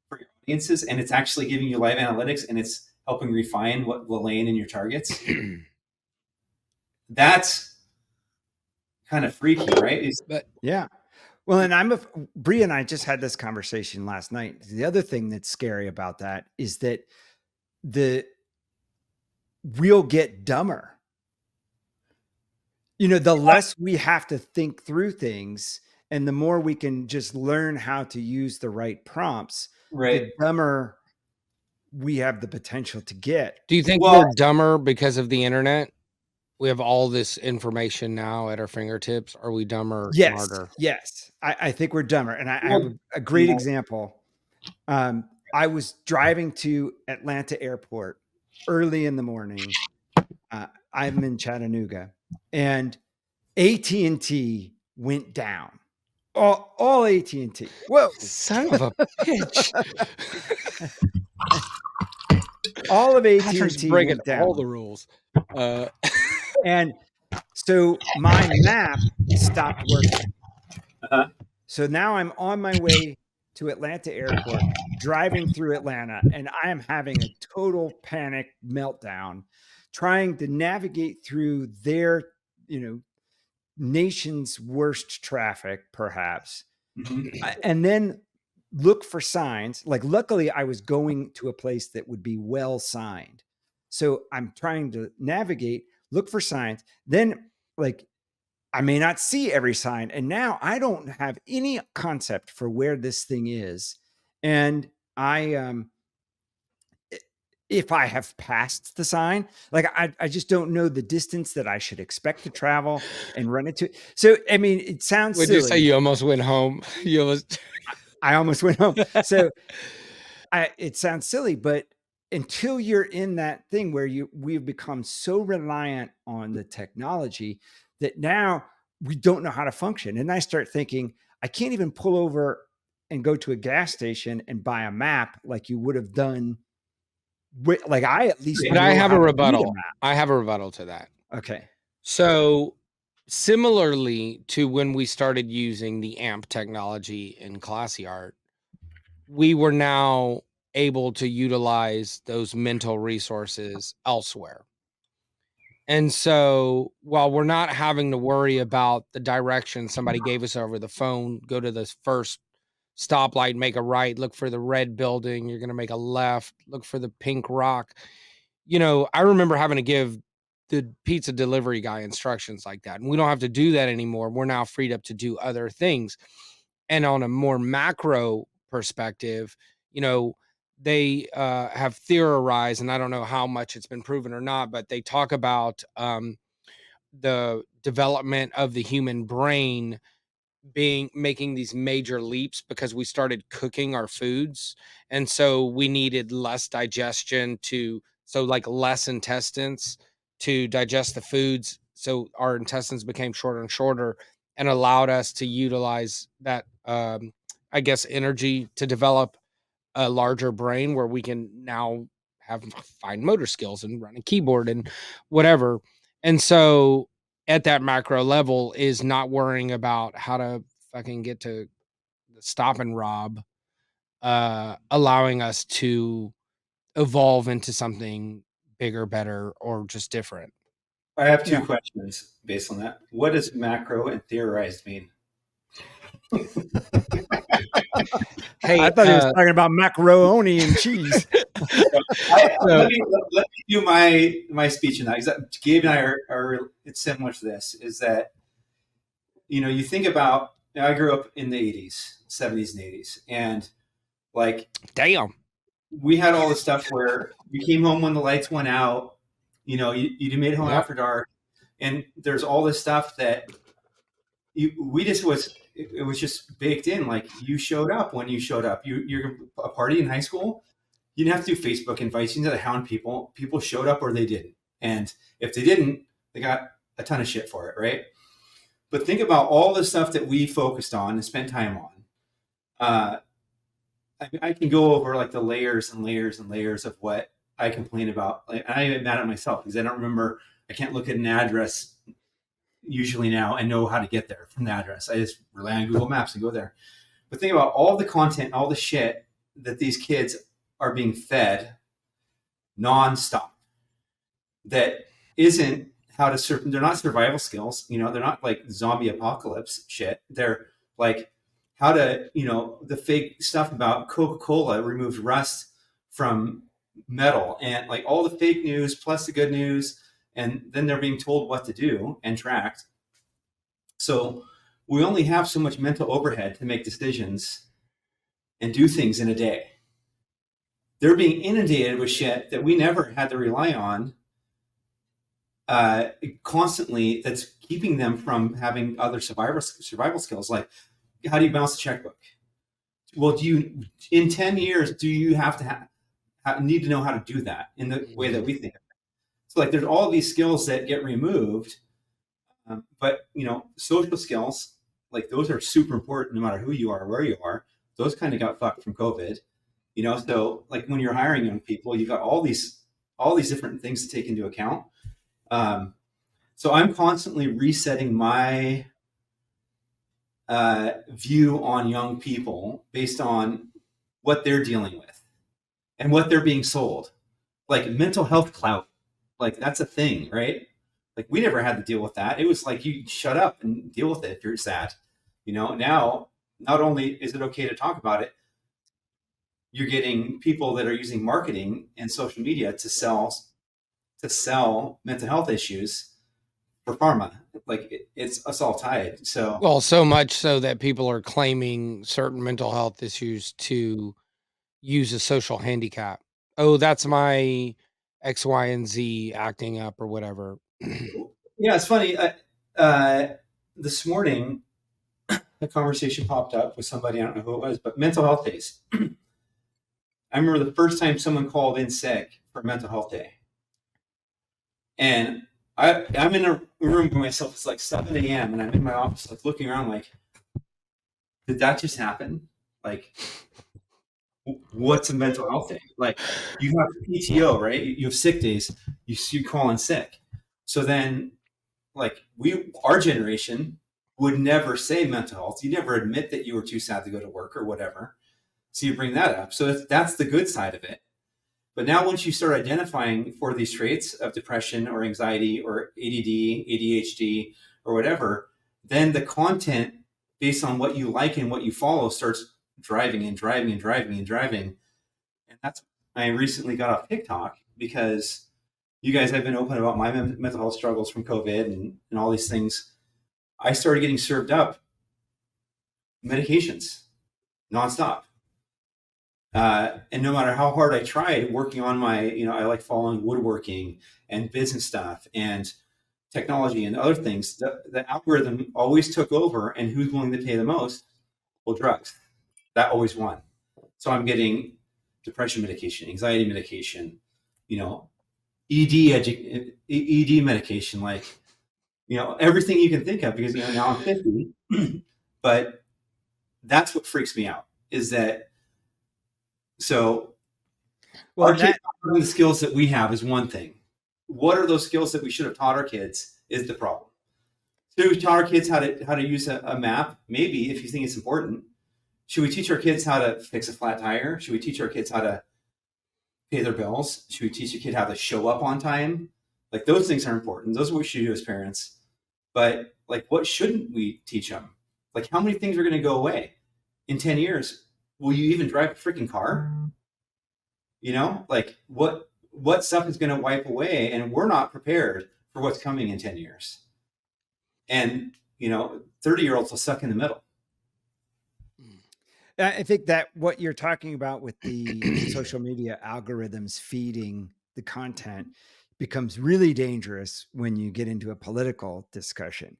for your audiences, and it's actually giving you live analytics, and it's helping refine what the lane in your targets. That's kind of freaky, right? But Yeah. Well, and Bree and I just had this conversation last night. The other thing that's scary about that is that we'll get dumber. The less we have to think through things and the more we can just learn how to use the right prompts, Right. the dumber we have the potential to get. do you think we're dumber because of the internet? We have all this information now at our fingertips. Are we dumber or smarter? Yes. I think we're dumber. And I have a great example. I was driving to Atlanta Airport early in the morning. I'm in Chattanooga, and AT&T went down. All AT&T. Whoa. Son of a bitch. All of Patrick's AT&T breaking went down. all the rules. And so my map stopped working. Uh-huh. So now I'm on my way to Atlanta Airport, driving through Atlanta, and I am having a total panic meltdown, trying to navigate through their, nation's worst traffic, perhaps, and then look for signs. Like, luckily, I was going to a place that would be well signed. So I'm trying to navigate, look for signs. Then, like, I may not see every sign. And now I don't have any concept for where this thing is. And if I have passed the sign, like I just don't know the distance that I should expect to travel and run into. So, I mean, it sounds Would silly. you say you almost went home? I almost went home. So it sounds silly, but until you're in that thing where we've become so reliant on the technology that now we don't know how to function. And I start thinking, I can't even pull over and go to a gas station and buy a map like you would have done. Like, I at least. But I have a rebuttal. I have a rebuttal to that. Okay. So similarly to when we started using the AMP technology in Classy Art, we were now able to utilize those mental resources elsewhere. And so while we're not having to worry about the direction somebody gave us over the phone, go to the first stoplight, make a right, look for the red building, you're going to make a left, look for the pink rock. I remember having to give the pizza delivery guy instructions like that. And we don't have to do that anymore. We're now freed up to do other things. And on a more macro perspective, they have theorized, and I don't know how much it's been proven or not, but they talk about the development of the human brain making these major leaps because we started cooking our foods. And so we needed less digestion like less intestines to digest the foods. So our intestines became shorter and shorter and allowed us to utilize that, energy to develop a larger brain where we can now have fine motor skills and run a keyboard and whatever. And so at that macro level is not worrying about how to fucking get to the stop and rob, allowing us to evolve into something bigger, better, or just different. I have two questions based on that. What does macro and theorized mean? Hey, I thought he was talking about macaroni and cheese. Let me do my speech in that. Gabe and I are it's similar to this. Is that you think about. I grew up in the 80s, 70s, and 80s, and like, damn, we had all this stuff where you came home when the lights went out. You made it home after dark, and there's all this stuff that it was just baked in. Like, you showed up when you showed up. You're a party in high school. You didn't have to do Facebook invites. You didn't have to hound people. People showed up or they didn't. And if they didn't, they got a ton of shit for it, right? But think about all the stuff that we focused on and spent time on. I can go over like the layers and layers and layers of what I complain about. Like, I get mad at myself because I don't remember. I can't look at an address usually now and know how to get there from the address. I just rely on Google Maps and go there. But think about all the content, all the shit that these kids are being fed nonstop. That isn't how to they're not survival skills, they're not like zombie apocalypse shit. They're like how to, the fake stuff about Coca-Cola removed rust from metal, and like all the fake news plus the good news, and then they're being told what to do and tracked. So we only have so much mental overhead to make decisions and do things in a day. They're being inundated with shit that we never had to rely on constantly, that's keeping them from having other survival skills. Like, how do you balance a checkbook? Well, in 10 years, do you have to need to know how to do that in the way that we think of it? So like, there's all these skills that get removed, but social skills, like those are super important no matter who you are, where you are. Those kind of got fucked from COVID, so like when you're hiring young people, you've got all these different things to take into account. So I'm constantly resetting my view on young people based on what they're dealing with and what they're being sold. Like mental health clout, like that's a thing, right? Like we never had to deal with that. It was like, you shut up and deal with it if you're sad. Now, not only is it okay to talk about it, you're getting people that are using marketing and social media to sell mental health issues for pharma. Like it's all tied. So, Well, so much so that people are claiming certain mental health issues to use a social handicap. Oh, that's my X, Y, and Z acting up or whatever. yeah, it's funny. This morning, a conversation popped up with somebody, I don't know who it was, but mental health days. I remember the first time someone called in sick for mental health day. And I'm in a room by myself. It's like 7 a.m. and I'm in my office, like looking around, like, did that just happen? Like, what's a mental health day? Like, you have PTO, right? You have sick days. You call in sick. So then, like, our generation would never say mental health. You never admit that you were too sad to go to work or whatever. So you bring that up. So that's the good side of it. But now once you start identifying for these traits of depression or anxiety or ADD, ADHD, or whatever, then the content based on what you like and what you follow starts driving. And that's, I recently got off TikTok because you guys have been open about my mental health struggles from COVID and all these things. I started getting served up medications nonstop. And no matter how hard I tried working on my, I like following woodworking and business stuff and technology and other things, the algorithm always took over, and who's willing to pay the most? Well, drugs. That always won. So I'm getting depression medication, anxiety medication, ED medication, like, everything you can think of, because, now I'm 50, but that's what freaks me out is that, so our kids having the skills that we have is one thing. What are those skills that we should have taught our kids is the problem. Should we taught our kids how to use a map? Maybe, if you think it's important. Should we teach our kids how to fix a flat tire? Should we teach our kids how to pay their bills? Should we teach a kid how to show up on time? Like, those things are important. Those are what we should do as parents. But like, what shouldn't we teach them? Like, how many things are going to go away in 10 years? Will you even drive a freaking car? Like, what stuff is going to wipe away, and we're not prepared for what's coming in 10 years. And, 30-year-olds will suck in the middle. I think that what you're talking about with the social media algorithms feeding the content becomes really dangerous when you get into a political discussion,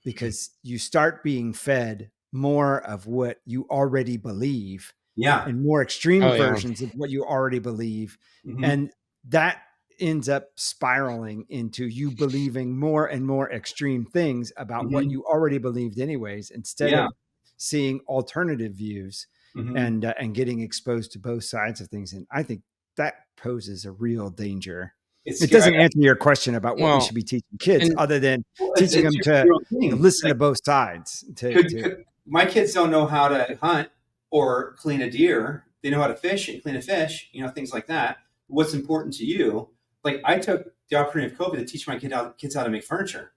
because you start being fed more of what you already believe, and more extreme versions of what you already believe. Mm-hmm. And that ends up spiraling into you believing more and more extreme things about what you already believed anyways, instead of seeing alternative views and getting exposed to both sides of things. And I think that poses a real danger. It doesn't answer your question about what we should be teaching kids, other than teaching them to listen to both sides. My kids don't know how to hunt or clean a deer. They know how to fish and clean a fish, things like that. what's important to you. Like I took the opportunity of COVID to teach my kids how to make furniture.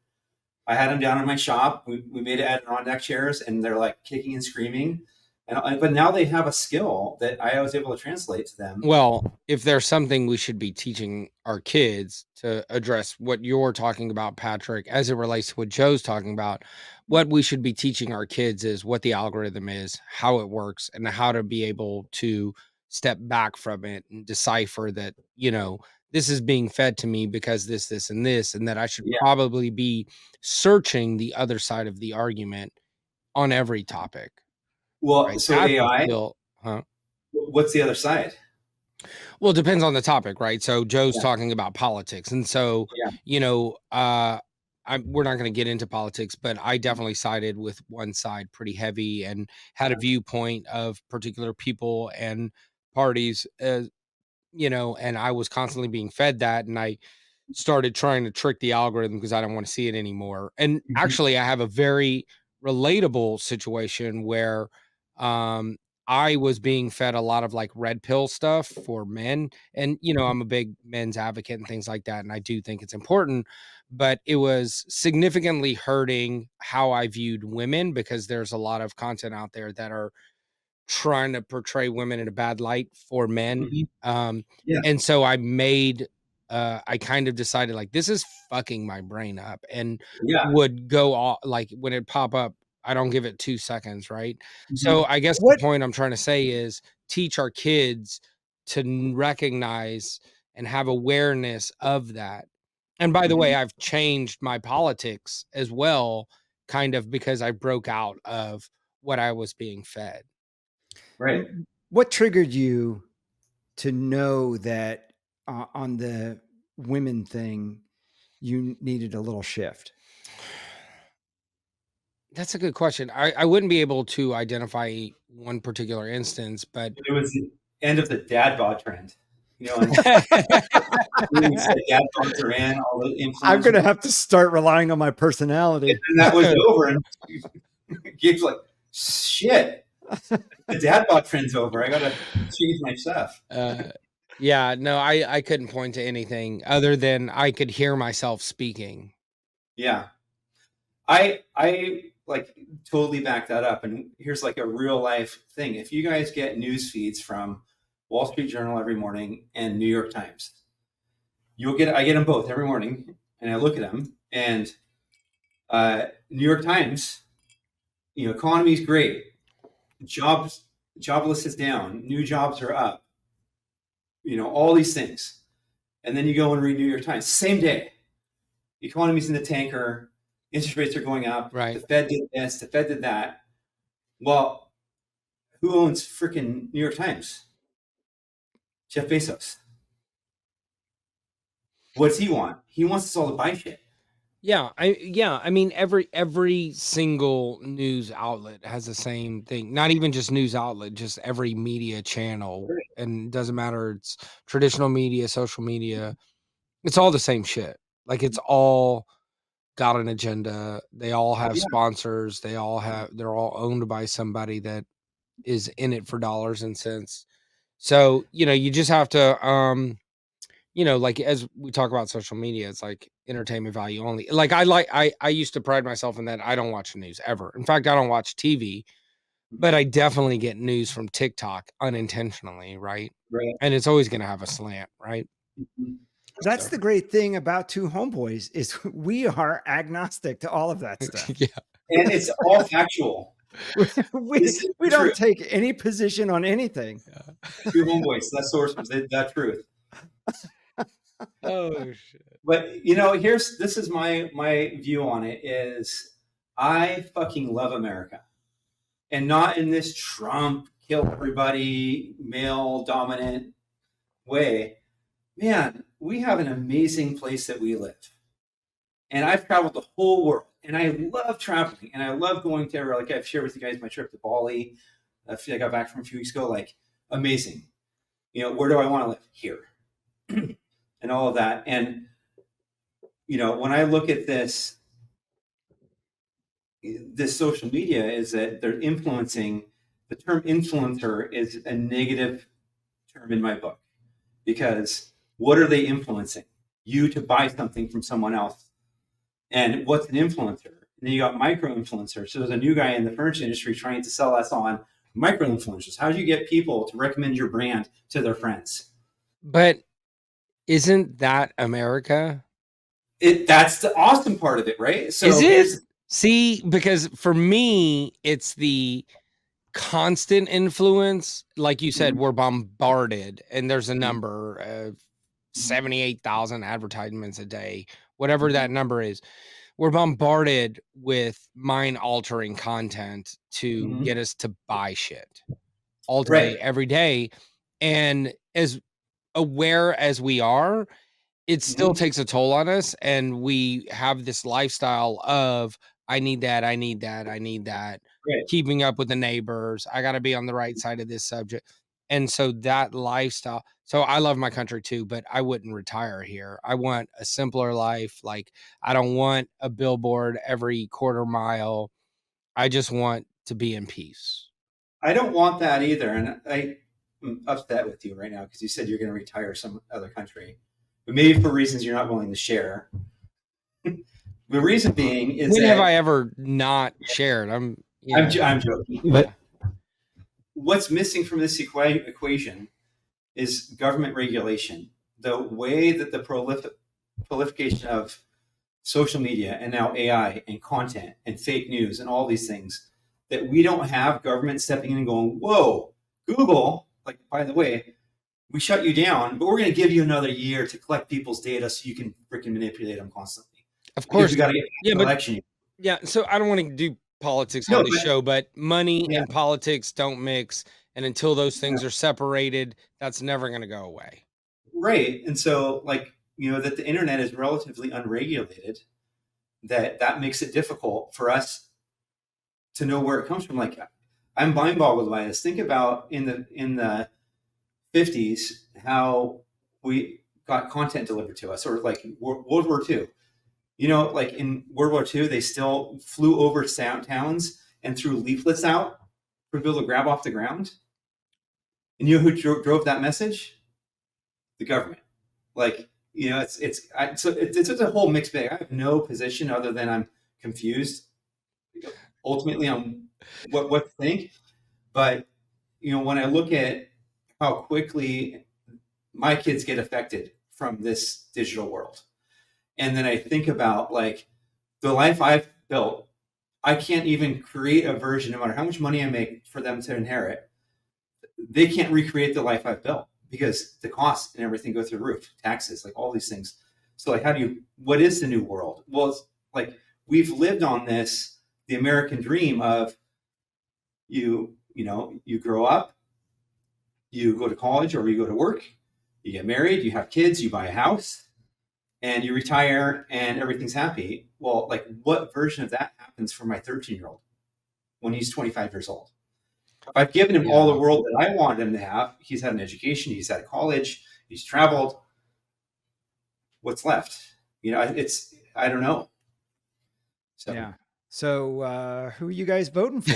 I had them down in my shop. We made Adirondack chairs, and they're like kicking and screaming. But now they have a skill that I was able to translate to them. Well, if there's something we should be teaching our kids to address what you're talking about, Patrick, as it relates to what Joe's talking about, what we should be teaching our kids is what the algorithm is, how it works, and how to be able to step back from it and decipher that, this is being fed to me because this, and this, and that I should Yeah. probably be searching the other side of the argument on every topic. Well, Right? so That's AI, still, huh? what's the other side? Well, it depends on the topic, right? So Joe's Yeah. talking about politics. And so, Yeah. we're not going to get into politics, but I definitely sided with one side pretty heavy and had a viewpoint of particular people and parties, and I was constantly being fed that. And I started trying to trick the algorithm because I don't want to see it anymore. And Mhm. actually, I have a very relatable situation where I was being fed a lot of like red pill stuff for men. And, I'm a big men's advocate and things like that. And I do think it's important, but it was significantly hurting how I viewed women because there's a lot of content out there that are trying to portray women in a bad light for men. Mhm. Yeah. And so I kind of decided like this is fucking my brain up and Yeah. would go off like when it pop up, I don't give it 2 seconds, right? So Mhm. I guess the What point I'm trying to say is teach our kids to recognize and have awareness of that. And by the way, Mhm. I've changed my politics as well, kind of because I broke out of what I was being fed. Right. what triggered you to know that on the women thing you needed a little shift? That's a good question. I wouldn't be able to identify one particular instance, but It was the end of the dad bod trend. And we said dad bods are in, all the I'm influencers, gonna have to start relying on my personality. and that was over. And Gabe's like, shit, the dad bod trend's over. I gotta change my stuff. uh, yeah, no, I couldn't point to anything other than I could hear myself speaking. Yeah. I like totally back that up. And here's like a real life thing. If you guys get news feeds from Wall Street Journal every morning and New York Times, I get them both every morning, and I look at them. And New York Times, economy's great, jobless is down, new jobs are up, all these things. And then you go and read New York Times, same day, the economy's in the tanker, interest rates are going up, Right. the Fed did this, the Fed did that. Well, who owns freaking New York Times? Jeff Bezos. What's he want? He wants us all to buy shit. Yeah, I mean every single news outlet has the same thing. Not even just news outlet, just every media channel. Right. And it doesn't matter it's traditional media, social media. It's all the same shit. Like it's all got an agenda. They all have Yeah. sponsors. They're all owned by somebody that is in it for dollars and cents. So, you just have to like as we talk about social media, it's like entertainment value only. Like I used to pride myself in that I don't watch the news ever. In fact, I don't watch TV, but I definitely get news from TikTok unintentionally, right? Right. And it's always going to have a slant, right? Mhm. That's So, the great thing about two homeboys is we are agnostic to all of that stuff. yeah. And it's all factual. we This is we true. don't take any position on anything. Two homeboys, that's sources, that truth. Oh shit. But this is my view on it is I fucking love America. And not in this Trump kill everybody, male dominant way. Man, we have an amazing place that we live. And I've traveled the whole world. And I love traveling. And I love going to everywhere. Like I've shared with you guys my trip to Bali. I got back from a few weeks ago. Like, amazing. Where do I want to live? Here. And all of that. And, when I look at this social media is that they're influencing. The term influencer is a negative term in my book. because what are they influencing? You to buy something from someone else. And what's an influencer? And then you got micro influencers. So there's a new guy in the furniture industry trying to sell us on micro influencers. How do you get people to recommend your brand to their friends? But isn't that America? That's the awesome part of it, right? So Is it? See, because for me, it's the constant influence. Like you said, we're bombarded, and there's a number of 78,000 advertisements a day, whatever that number is. We're bombarded with mind-altering content to get us to buy shit all day, every day. And as aware as we are, it still takes a toll on us. And we have this lifestyle of, I need that, I need that, I need that, keeping up with the neighbors. I got to be on the right side of this subject. And so that lifestyle, so I love my country too, but I wouldn't retire here. I want a simpler life. Like, I don't want a billboard every quarter mile. I just want to be in peace. I don't want that either. And I'm upset with you right now because you said you're going to retire some other country, but maybe for reasons you're not willing to share. The reason being is when have I ever not shared? I'm joking. But what's missing from this equation is government regulation. The way that the proliferation of social media and now AI and content and fake news and all these things, that we don't have government stepping in and going, whoa, Google, like, by the way, we shut you down, but we're going to give you another year to collect people's data so you can freaking manipulate them constantly. Of course. We got to get an election. Yeah. So I don't want to do politics on the show, but money and politics don't mix. And until those things are separated, that's never going to go away. Right. And so, like, that the internet is relatively unregulated, that makes it difficult for us to know where it comes from. Like, I'm mind boggled by this. Think about in the 50s, how we got content delivered to us, or like World War II. Like in World War II, they still flew over towns and threw leaflets out for people to grab off the ground. And you know who drove that message? The government. Like, it's a whole mixed bag. I have no position other than I'm confused ultimately on what to think. But, when I look at how quickly my kids get affected from this digital world, and then I think about, like, the life I've built, I can't even create a version, no matter how much money I make for them to inherit. They can't recreate the life I've built because the costs and everything go through the roof, taxes, like all these things. So, like, what is the new world? Well, it's like, we've lived on this, the American dream of you grow up, you go to college or you go to work, you get married, you have kids, you buy a house, and you retire and everything's happy. Well, like, what version of that happens for my 13-year-old when he's 25 years old? If I've given him all the world that I wanted him to have, he's had an education, he's had college, he's traveled, what's left? I don't know. So, yeah. So who are you guys voting for?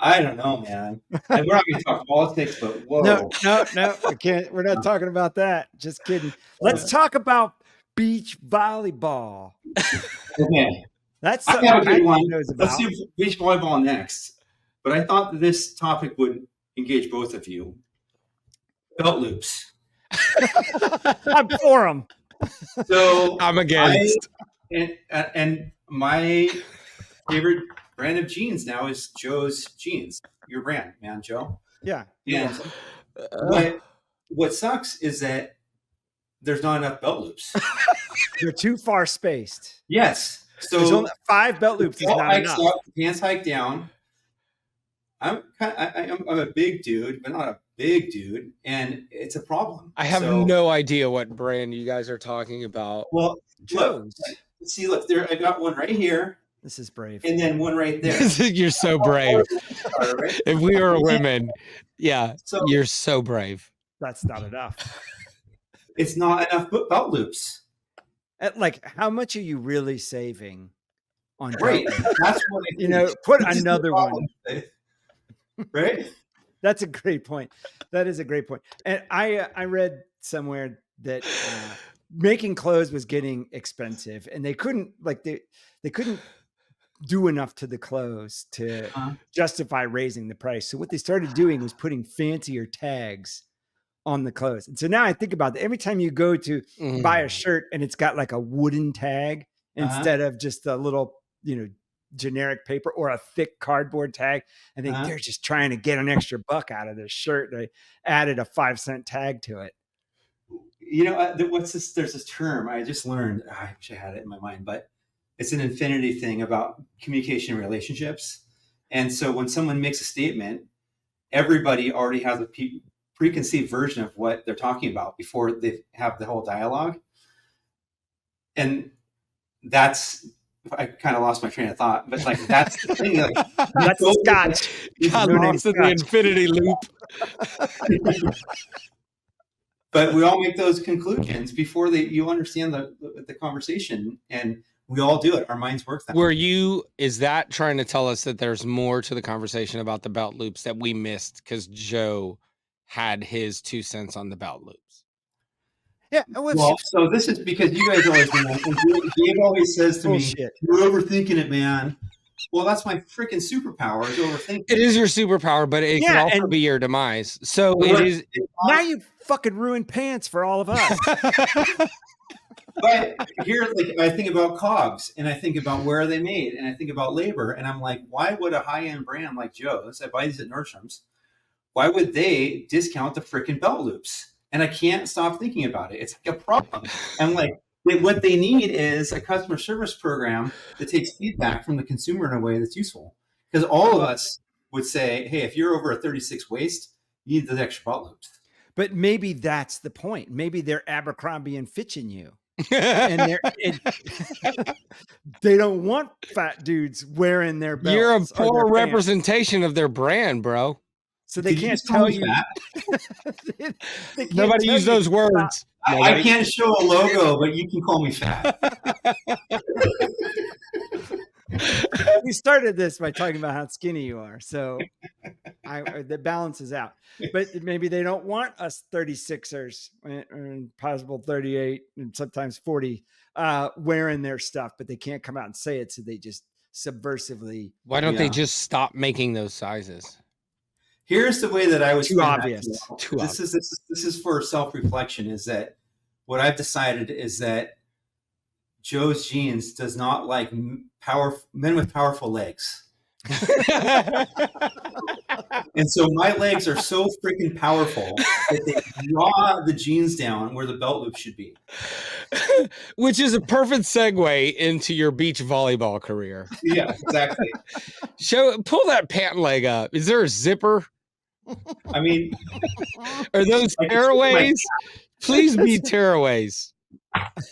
I don't know, man. And we're not going to talk politics, but whoa. No, we can't. We're not talking about that. Just kidding. Let's talk about beach volleyball. Okay. That's I have a good one. Let's do beach volleyball next. But I thought that this topic would engage both of you. Belt loops. I'm for them. So I'm against. And my favorite brand of jeans now is Joe's jeans. Your brand, man, Joe. Yeah. And what sucks is that there's not enough belt loops. They're too far spaced. Yes. So there's only 5 belt loops is not enough. Up, pants hike down. I'm a big dude, but not a big dude, and it's a problem. I have no idea what brand you guys are talking about. Well, look, there. I got one right here. This is brave. And then one right there. You're so brave. If we were women, you're so brave. That's not enough. It's not enough belt loops. Like, how much are you really saving on right? That's what put another one. right? That's a great point. That is a great point. And I read somewhere that making clothes was getting expensive, and they couldn't they couldn't do enough to the clothes to justify raising the price. So what they started doing was putting fancier tags on the clothes. And so now I think about that. Every time you go to buy a shirt and it's got like a wooden tag instead of just a little, generic paper or a thick cardboard tag, I think they're just trying to get an extra buck out of this shirt. They added a 5-cent tag to it. What's this? There's this term I just learned. I wish I had it in my mind, but it's an infinity thing about communication relationships. And so when someone makes a statement, everybody already has a preconceived version of what they're talking about before they have the whole dialogue. And I kind of lost my train of thought, but like that's the thing. Like, that's Scotch. Got lost in the infinity loop. But we all make those conclusions before you understand the conversation, and we all do it. Our minds work that way. Is that trying to tell us that there's more to the conversation about the belt loops that we missed because Joe had his 2 cents on the belt loops? Yeah. Well, so this is because you guys always know. Dave always says to me, "You're overthinking it, man." Well, that's my freaking superpower is overthinking. It is your superpower, but it can also be your demise. So it is. Now you fucking ruined pants for all of us. But here, like, I think about cogs, and I think about where are they made, and I think about labor, and I'm like, why would a high-end brand like Joe's, I buy these at Nordstrom's, why would they discount the freaking belt loops? And I can't stop thinking about it. It's like a problem. And like, what they need is a customer service program that takes feedback from the consumer in a way that's useful. Because all of us would say, hey, if you're over a 36 waist, you need those extra belt loops. But maybe that's the point. Maybe they're Abercrombie and Fitching you. And they don't want fat dudes wearing their belts. You're a poor representation of their brand, bro. So they can't tell you. Nobody use those words. I can't show a logo, but you can call me fat. We started this by talking about how skinny you are. So the balance is out. But maybe they don't want us 36ers and possible 38 and sometimes 40 wearing their stuff, but they can't come out and say it. So they just subversively. Why don't they just stop making those sizes? Here's the way that I was too obvious. This is for self-reflection. Is that what I've decided is that Joe's Jeans does not like men with powerful legs. And so my legs are so freaking powerful that they draw the jeans down where the belt loop should be. Which is a perfect segue into your beach volleyball career. Yeah, exactly. Pull that pant leg up. Is there a zipper? I mean, are those tearaways? Please be tearaways.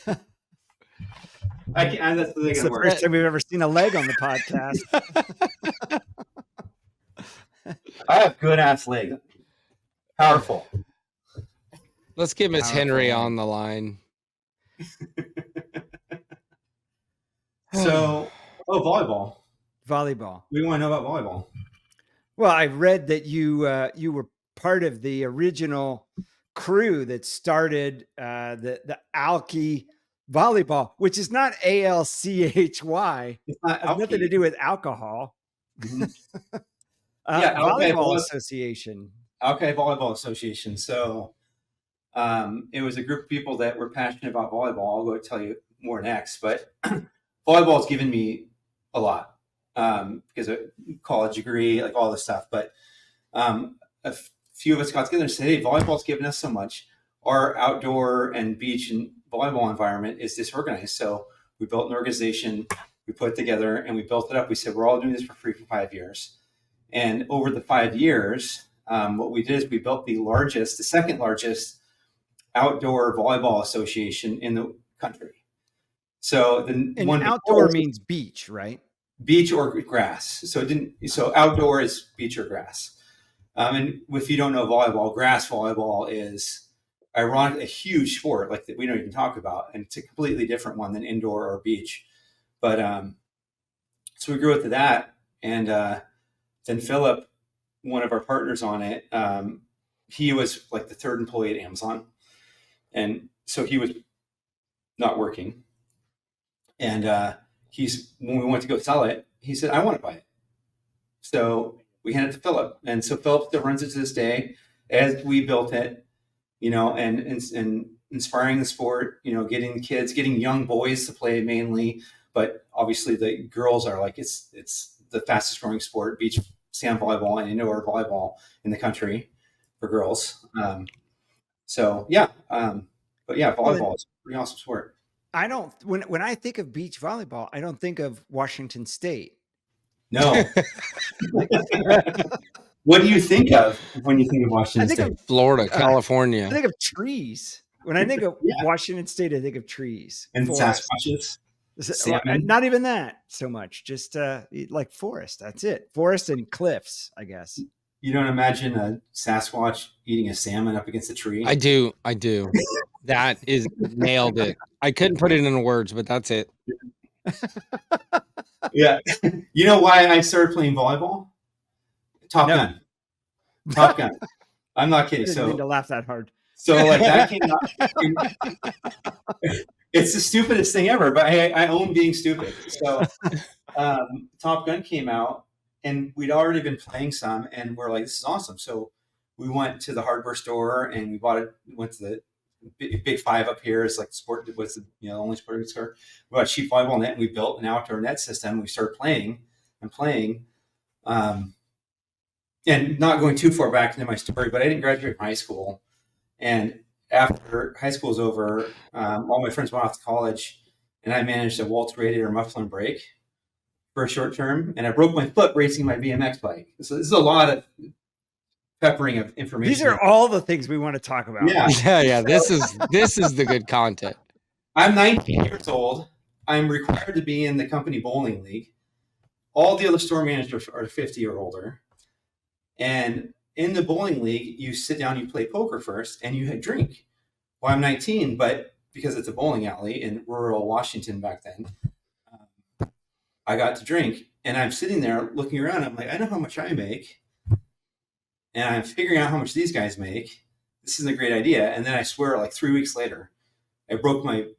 That's the first time we've ever seen a leg on the podcast. I have good ass legs. Powerful. Let's get Miss Henry on the line. So, volleyball. Volleyball. We want to know about volleyball. Well, I read that you were part of the original crew that started the Alki volleyball, which is not ALCHY. It's not has nothing to do with alcohol. Mm-hmm. Volleyball Association. Okay, Volleyball Association. So it was a group of people that were passionate about volleyball. I'll go tell you more next, but volleyball has given me a lot. Because of college degree, like all this stuff. But a few of us got together and said, hey, volleyball's given us so much. Our outdoor and beach and volleyball environment is disorganized. So we built an organization, we put it together, and we built it up. We said, we're all doing this for free for 5 years. And over the 5 years, what we did is we built the second largest outdoor volleyball association in the country. So outdoor means beach, right? Beach or grass. So outdoor is beach or grass. And if you don't know volleyball, grass volleyball is ironically a huge sport like that we don't even talk about. And it's a completely different one than indoor or beach. But so we grew into that. And then Philip one of our partners on it, he was like the third employee at Amazon. And so he was not working. And when we went to go sell it, he said, I want to buy it. So we handed it to Philip. And so Philip still runs it to this day as we built it, and inspiring the sport, getting kids, getting young boys to play mainly. But obviously the girls are like, it's the fastest growing sport, beach sand volleyball and indoor volleyball in the country for girls. But yeah, volleyball is a pretty awesome sport. I don't, when I think of beach volleyball, I don't think of Washington State. No. What do you think of when you think of Washington State? Of Florida, California. I think of trees. When I think of Washington State, I think of trees. And Sasquatches. Not even that so much. Just like forest. That's it. Forest and cliffs, I guess. You don't imagine a Sasquatch eating a salmon up against a tree? I do. That is nailed it. I couldn't put it into words, but that's it. Yeah. You know why I started playing volleyball? Top Gun. I'm not kidding. I didn't mean to laugh that hard. So like that came out. It's the stupidest thing ever, but I own being stupid. So Top Gun came out, and we'd already been playing some, and we're like, this is awesome. So we went to the hardware store and we bought it. Went to the Big Five up here. It's like sport was the only sporting store. We bought a cheap volleyball net, and we built an outdoor net system. We started playing, and not going too far back into my story, but I didn't graduate from high school. And after high school was over, all my friends went off to college, and I managed a Waltz radiator muffler and brake for a short term. And I broke my foot racing my BMX bike. So this is a lot of peppering of information. These are all the things we want to talk about. Yeah. This is the good content. I'm 19 years old. I'm required to be in the company bowling league. All the other store managers are 50 or older. And in the bowling league, you sit down, you play poker first, and you drink. Well, I'm 19, but because it's a bowling alley in rural Washington back then, I got to drink. And I'm sitting there looking around. I'm like, I know how much I make. And I'm figuring out how much these guys make. This isn't a great idea. And then I swear, like 3 weeks later, I broke my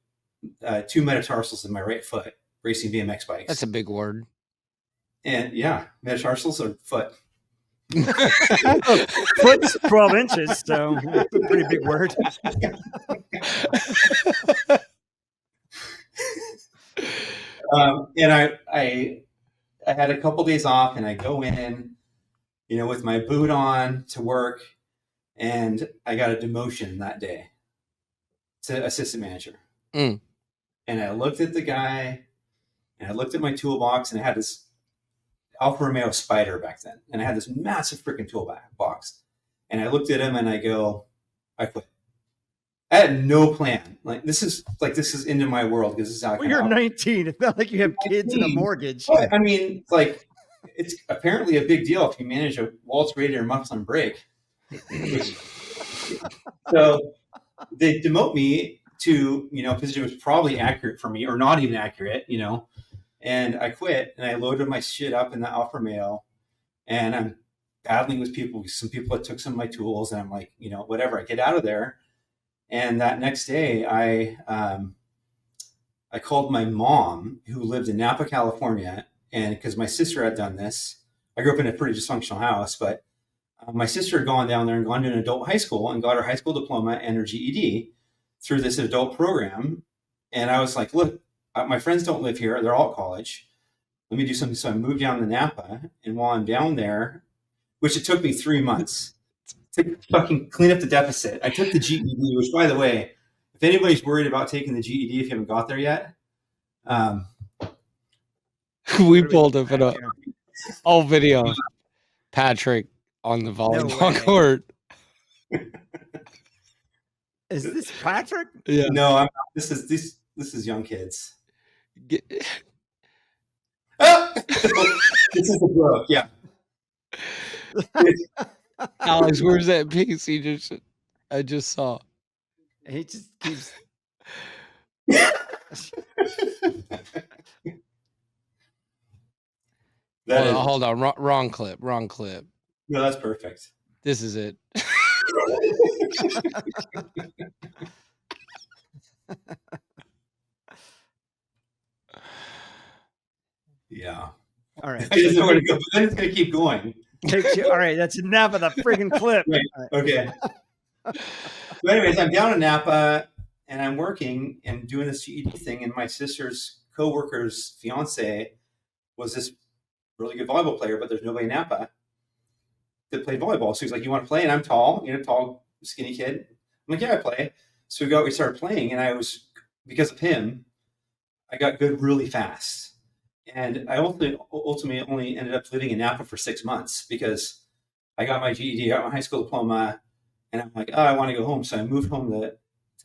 2 metatarsals in my right foot racing BMX bikes. That's a big word. And yeah, metatarsals are foot. Foot's 12 inches, so that's a pretty big word. And I had a couple days off, and I go in, with my boot on to work, and I got a demotion that day to assistant manager. And I looked at the guy, and I looked at my toolbox, and I had this Alfa Romeo Spider back then, and I had this massive freaking toolbox. And I looked at him, and I go, I quit. I had no plan. This is into my world, because this is how. Well, you're 19. It's not like you have kids and a mortgage. But, I mean, it's apparently a big deal if you manage a Waltz radiator muffler and brake. So they demote me to a position that was probably accurate for me, or not even accurate, And I quit, and I loaded my shit up in the Alfa Romeo, and I'm battling with people. Some people that took some of my tools, and I'm like, whatever. I get out of there, and that next day, I called my mom, who lived in Napa, California, and because my sister had done this. I grew up in a pretty dysfunctional house, but my sister had gone down there and gone to an adult high school and got her high school diploma and her GED through this adult program. And I was like, look, my friends don't live here. They're all at college. Let me do something. So I moved down to Napa. And while I'm down there, which it took me 3 months to fucking clean up the deficit, I took the GED, which, by the way, if anybody's worried about taking the GED if you haven't got there yet, we pulled up an old video of Patrick on the volleyball court. Is this Patrick? Yeah. No, this is young kids. This is a joke, yeah. Alex, where's that piece I just saw? He just keeps. Hold on, wrong clip. No, that's perfect. This is it. Yeah. All right. I just know where to go, but then it's going to keep going. Takes you. All right. That's enough of the friggin' clip. Right. All right. Okay. So anyways, I'm down in Napa and I'm working and doing this GED thing, and my sister's coworker's fiance was this really good volleyball player, but there's nobody in Napa that played volleyball. So he's like, "You want to play?" And I'm tall, tall, skinny kid. I'm like, "Yeah, I play." So we started playing, and because of him, I got good really fast. And I ultimately only ended up living in Napa for 6 months because I got my GED, got my high school diploma, and I'm like, oh, I want to go home. So I moved home to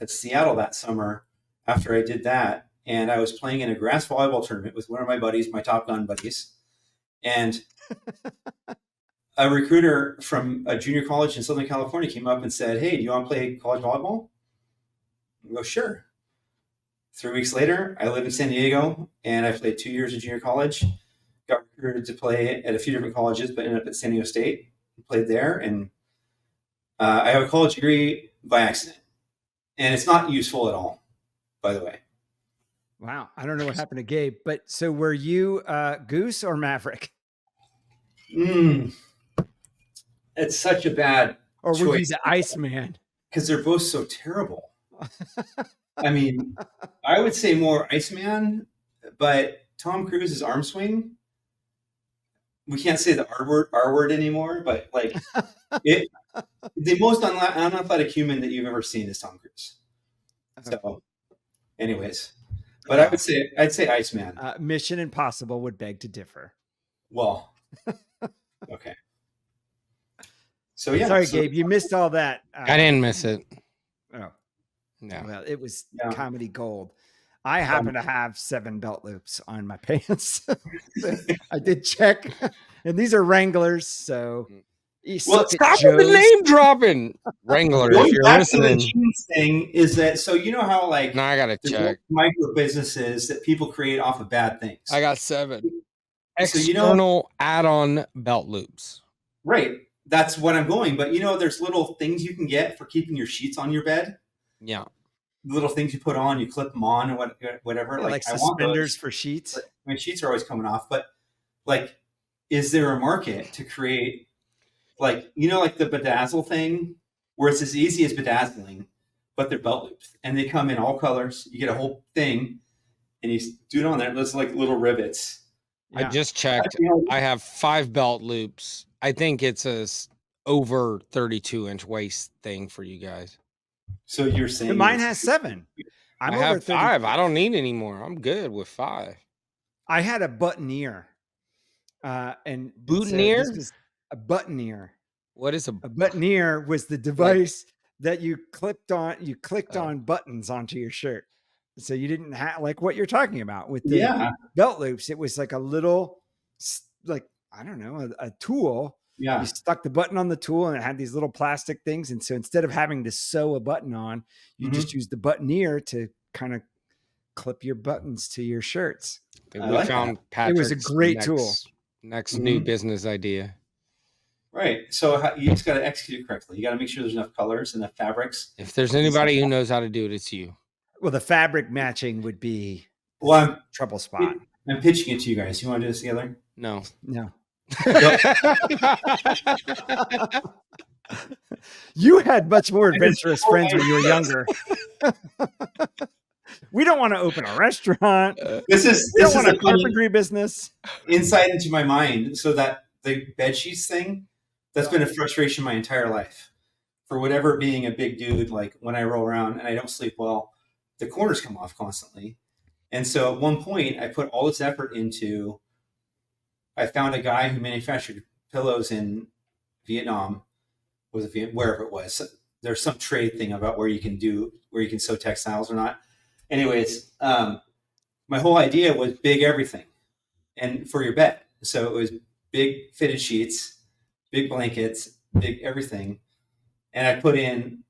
Seattle that summer after I did that. And I was playing in a grass volleyball tournament with one of my buddies, my Top Gun buddies. And a recruiter from a junior college in Southern California came up and said, "Hey, do you want to play college volleyball?" I go, "Sure." 3 weeks later, I live in San Diego, and I played 2 years of junior college. Got recruited to play at a few different colleges, but ended up at San Diego State. Played there, and I have a college degree by accident, and it's not useful at all, by the way. Wow. I don't know what happened to Gabe, but so were you Goose or Maverick? It's such a bad Or choice. were you the Iceman? Because they're both so terrible. I mean, I would say more Iceman, but Tom Cruise's arm swing, we can't say the R word anymore, but like the most unathletic human that you've ever seen is Tom Cruise. So anyways, but yeah. I'd say Iceman. Mission Impossible would beg to differ. Well, okay. So yeah. Sorry, Gabe, you missed all that. I didn't miss it. Oh. No. Well, it was comedy gold. I happen to have 7 belt loops on my pants. I did check, and these are Wranglers. So, well, stop with the name dropping. Wrangler, if you're listening. The jeans thing is that so you know how like now I gotta check micro businesses that people create off of bad things. I got 7 external add-on belt loops. Right, that's what I'm going. But there's little things you can get for keeping your sheets on your bed. Yeah. Little things you put on, you clip them on, or whatever. Yeah, like suspenders for sheets. My sheets are always coming off, but like, is there a market to create, like like the bedazzle thing, where it's as easy as bedazzling, but they're belt loops and they come in all colors. You get a whole thing, and you do it on there. There's like little rivets. Yeah. I just checked. I have 5 belt loops. I think it's a over 32-inch waist thing for you guys. So you're saying but mine has 7. I have 5. I don't need any more. I'm good with 5. I had a buttoneer. And boutonniere? This was a buttoneer. What is a buttoneer? Was the device that you clicked on buttons onto your shirt. So you didn't have like what you're talking about with the belt loops. It was like a little, like, I don't know, a tool. Yeah. You stuck the button on the tool and it had these little plastic things. And so instead of having to sew a button on, you just use the buttoneer to kind of clip your buttons to your shirts. We found Patrick's it was a great tool. Next new business idea. Right. So you just got to execute it correctly. You got to make sure there's enough colors, enough fabrics. If there's anybody who knows how to do it, it's you. Well, the fabric matching would be trouble spot. I'm pitching it to you guys. You want to do this together? No. You had much more adventurous friends when you were younger. We don't want to open a restaurant. This is a carpentry business. Insight into my mind. So that the bed sheets thing, that's been a frustration my entire life. For whatever, being a big dude, like when I roll around and I don't sleep well, the corners come off constantly. And so at one point I put all this effort into, I found a guy who manufactured pillows in Vietnam, wherever it was. There's some trade thing about where you can sew textiles or not. Anyways, my whole idea was big everything, and for your bed. So it was big fitted sheets, big blankets, big everything. And I put in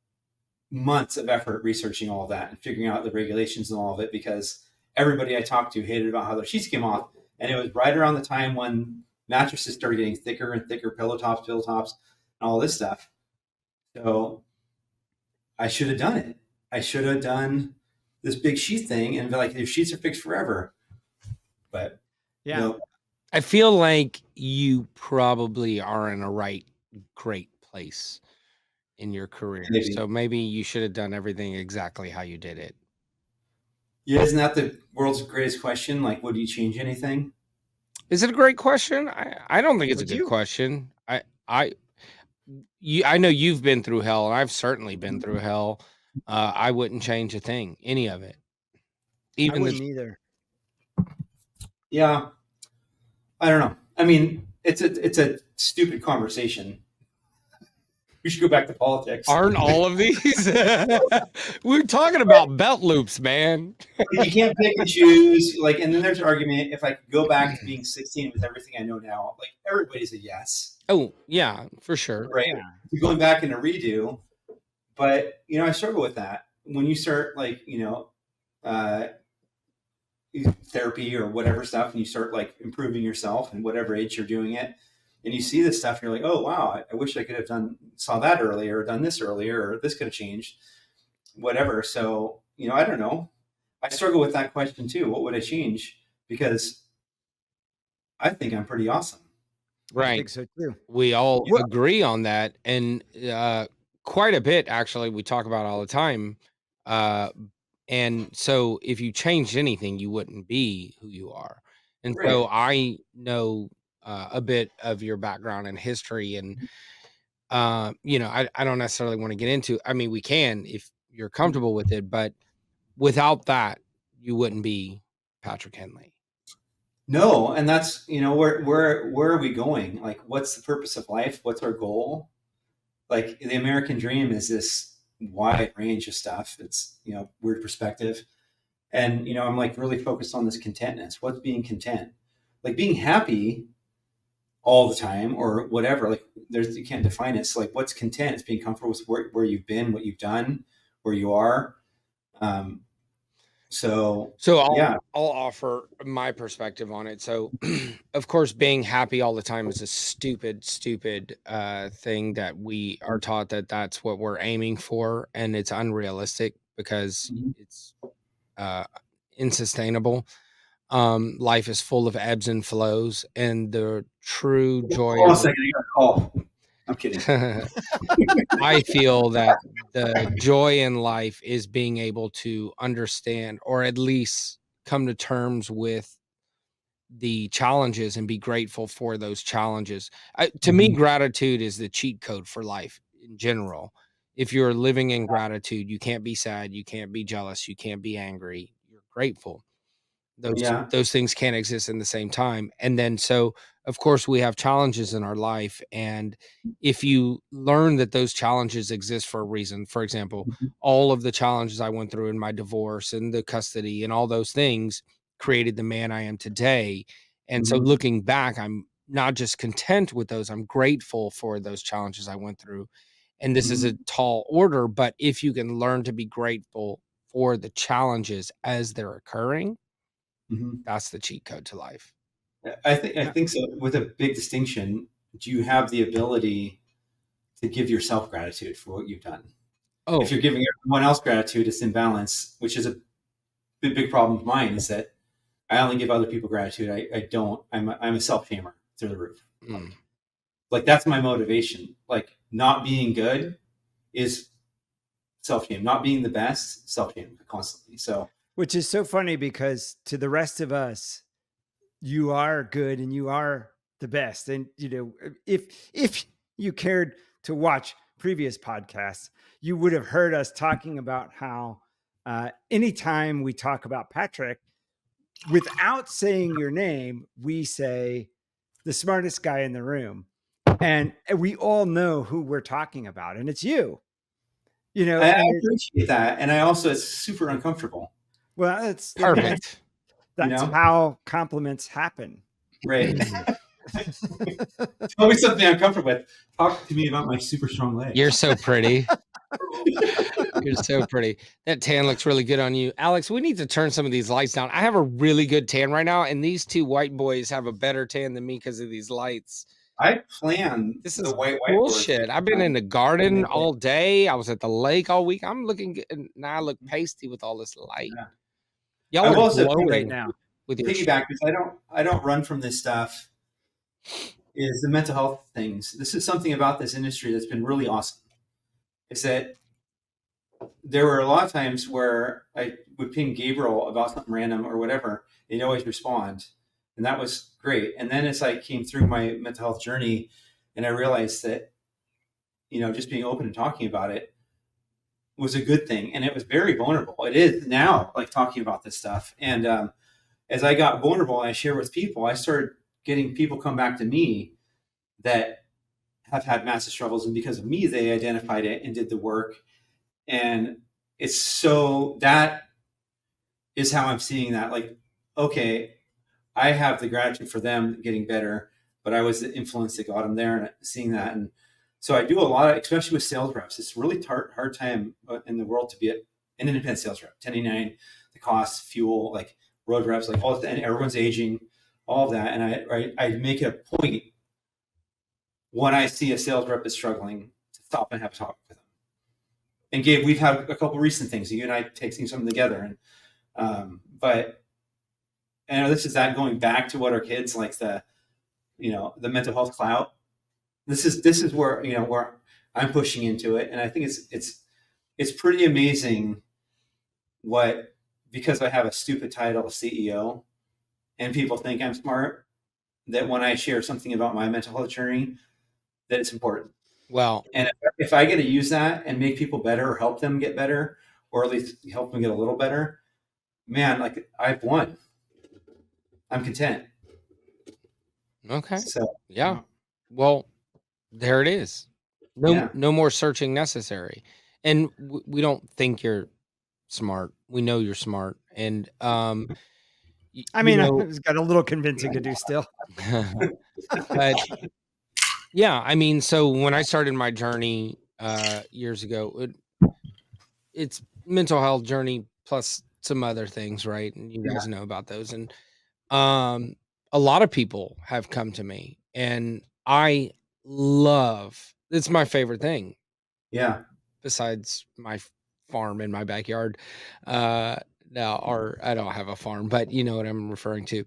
months of effort researching all of that and figuring out the regulations and all of it, because everybody I talked to hated about how their sheets came off. And it was right around the time when mattresses started getting thicker and thicker, pillow tops, and all this stuff. So I should have done it. I should have done this big sheet thing and be like, your sheets are fixed forever. But Yeah. no, I feel like you probably are in a great place in your career. Maybe. So maybe you should have done everything exactly how you did it. Yeah, isn't that the world's greatest question? Like, would you change anything? Is it a great question? I don't think it's Would a good you? question. I know you've been through hell, and I've certainly been through hell. I wouldn't change a thing, any of it. I Even wouldn't either. Yeah, I don't know. I mean, it's a stupid conversation. We should go back to politics. aren't all of these? We're talking about belt loops, man. You can't pick and choose. Like, and then there's an argument. If I could go back to being 16 with everything I know now, like everybody's a yes, Oh, yeah, for sure. right? Yeah. Going back in a redo, but I struggle with that when you start like therapy or whatever stuff, and you start like improving yourself and whatever age you're doing it, and you see this stuff, and you're like, oh wow, I wish I could have saw that earlier, or done this earlier, or this could have changed, whatever. So I don't know. I struggle with that question too. What would I change? Because I think I'm pretty awesome. I Right. think so too. We all agree on that, and quite a bit actually. We talk about all the time. And so if you changed anything, you wouldn't be who you are. And so I know a bit of your background and history, and I don't necessarily want to get into. I mean, we can if you're comfortable with it, but without that, you wouldn't be Patrick Henley. No, and that's where are we going? Like, what's the purpose of life? What's our goal? Like, the American dream is this wide range of stuff. It's weird perspective, and I'm like really focused on this contentness. What's being content? Like being happy all the time or whatever. Like you can't define it. So like, what's content? It's being comfortable with where you've been, what you've done, where you are. So I'll offer my perspective on it. So, of course, being happy all the time is a stupid thing that we are taught that's what we're aiming for, and it's unrealistic because it's insustainable. Life is full of ebbs and flows, and the true joy. Hold on a second, I got a call. I'm kidding. I feel that the joy in life is being able to understand, or at least come to terms with, the challenges and be grateful for those challenges. To me, gratitude is the cheat code for life in general. If you're living in gratitude, you can't be sad, you can't be jealous, you can't be angry. You're grateful. Those things can't exist in the same time. And then so of course we have challenges in our life, and if you learn that those challenges exist for a reason, for example, all of the challenges I went through in my divorce and the custody and all those things created the man I am today. And so looking back, I'm not just content with those, I'm grateful for those challenges I went through. And this is a tall order, but if you can learn to be grateful for the challenges as they're occurring, that's the cheat code to life. I think so. With a big distinction, do you have the ability to give yourself gratitude for what you've done? Oh, if you're giving everyone else gratitude, it's imbalance, which is a big problem of mine. Is that I only give other people gratitude. I don't. I'm a self-shamer through the roof. Like that's my motivation. Like not being good is self-shame. Not being the best, self-shame constantly. So. Which is so funny because to the rest of us, you are good and you are the best. And, if you cared to watch previous podcasts, you would have heard us talking about how anytime we talk about Patrick, without saying your name, we say the smartest guy in the room. And we all know who we're talking about. And it's you. I appreciate that. And I also, it's super uncomfortable. Well, it's perfect. That's how compliments happen. Right. Tell me something I'm comfortable with. Talk to me about my super strong legs. You're so pretty. You're so pretty. That tan looks really good on you. Alex, we need to turn some of these lights down. I have a really good tan right now, and these two white boys have a better tan than me because of these lights. I plan This the is whiteboards. bullshit. I've been in the garden all day. I was at the lake all week. I'm looking good. And now I look pasty with all this light. Yeah. Y'all I are will also glowing right now. with your piggyback because I don't run from this stuff. Is the mental health things. This is something about this industry that's been really awesome. Is that there were a lot of times where I would ping Gabriel about something random or whatever, and he'd always respond. And that was great. And then as I came through my mental health journey and I realized that, just being open and talking about it was a good thing. And it was very vulnerable. It is now, like, talking about this stuff. And as I got vulnerable and I share with people, I started getting people come back to me that have had massive struggles. And because of me, they identified it and did the work. And it's so, that is how I'm seeing that. Like, okay, I have the gratitude for them getting better, but I was the influence that got them there and seeing that. And so I do a lot of, especially with sales reps, it's a really hard time in the world to be an independent sales rep, 1099, the costs, fuel, like road reps, like all of that, and everyone's aging, all of that. And I make it a point when I see a sales rep is struggling to stop and have a talk with them. And Gabe, we've had a couple recent things. You and I tasting something together, and but this is that going back to what our kids like the mental health clout. This is where where I'm pushing into it, and I think it's pretty amazing what, because I have a stupid title of CEO, and people think I'm smart, that when I share something about my mental health journey, that it's important. Well, and if I get to use that and make people better or help them get better, or at least help them get a little better, man, like, I've won. I'm content. okay. So Yeah. Well, there it is. No more searching necessary. And we don't think you're smart. We know you're smart. And I mean, it's got a little convincing to do still. But yeah, I mean, so when I started my journey years ago, it's mental health journey plus some other things, right? And you guys know about those. And a lot of people have come to me, and I love, it's my favorite thing. Yeah. Besides my farm in my backyard. Now, or I don't have a farm, but you know what I'm referring to.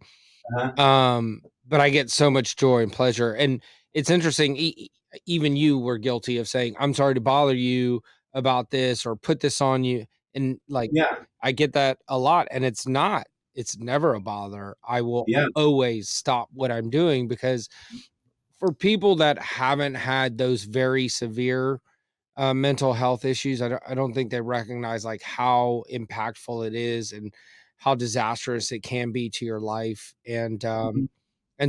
But I get so much joy and pleasure. And it's interesting. Even you were guilty of saying, I'm sorry to bother you about this or put this on you. And like, I get that a lot, and it's never a bother. I will always stop what I'm doing, because for people that haven't had those very severe mental health issues, I don't think they recognize like how impactful it is and how disastrous it can be to your life. And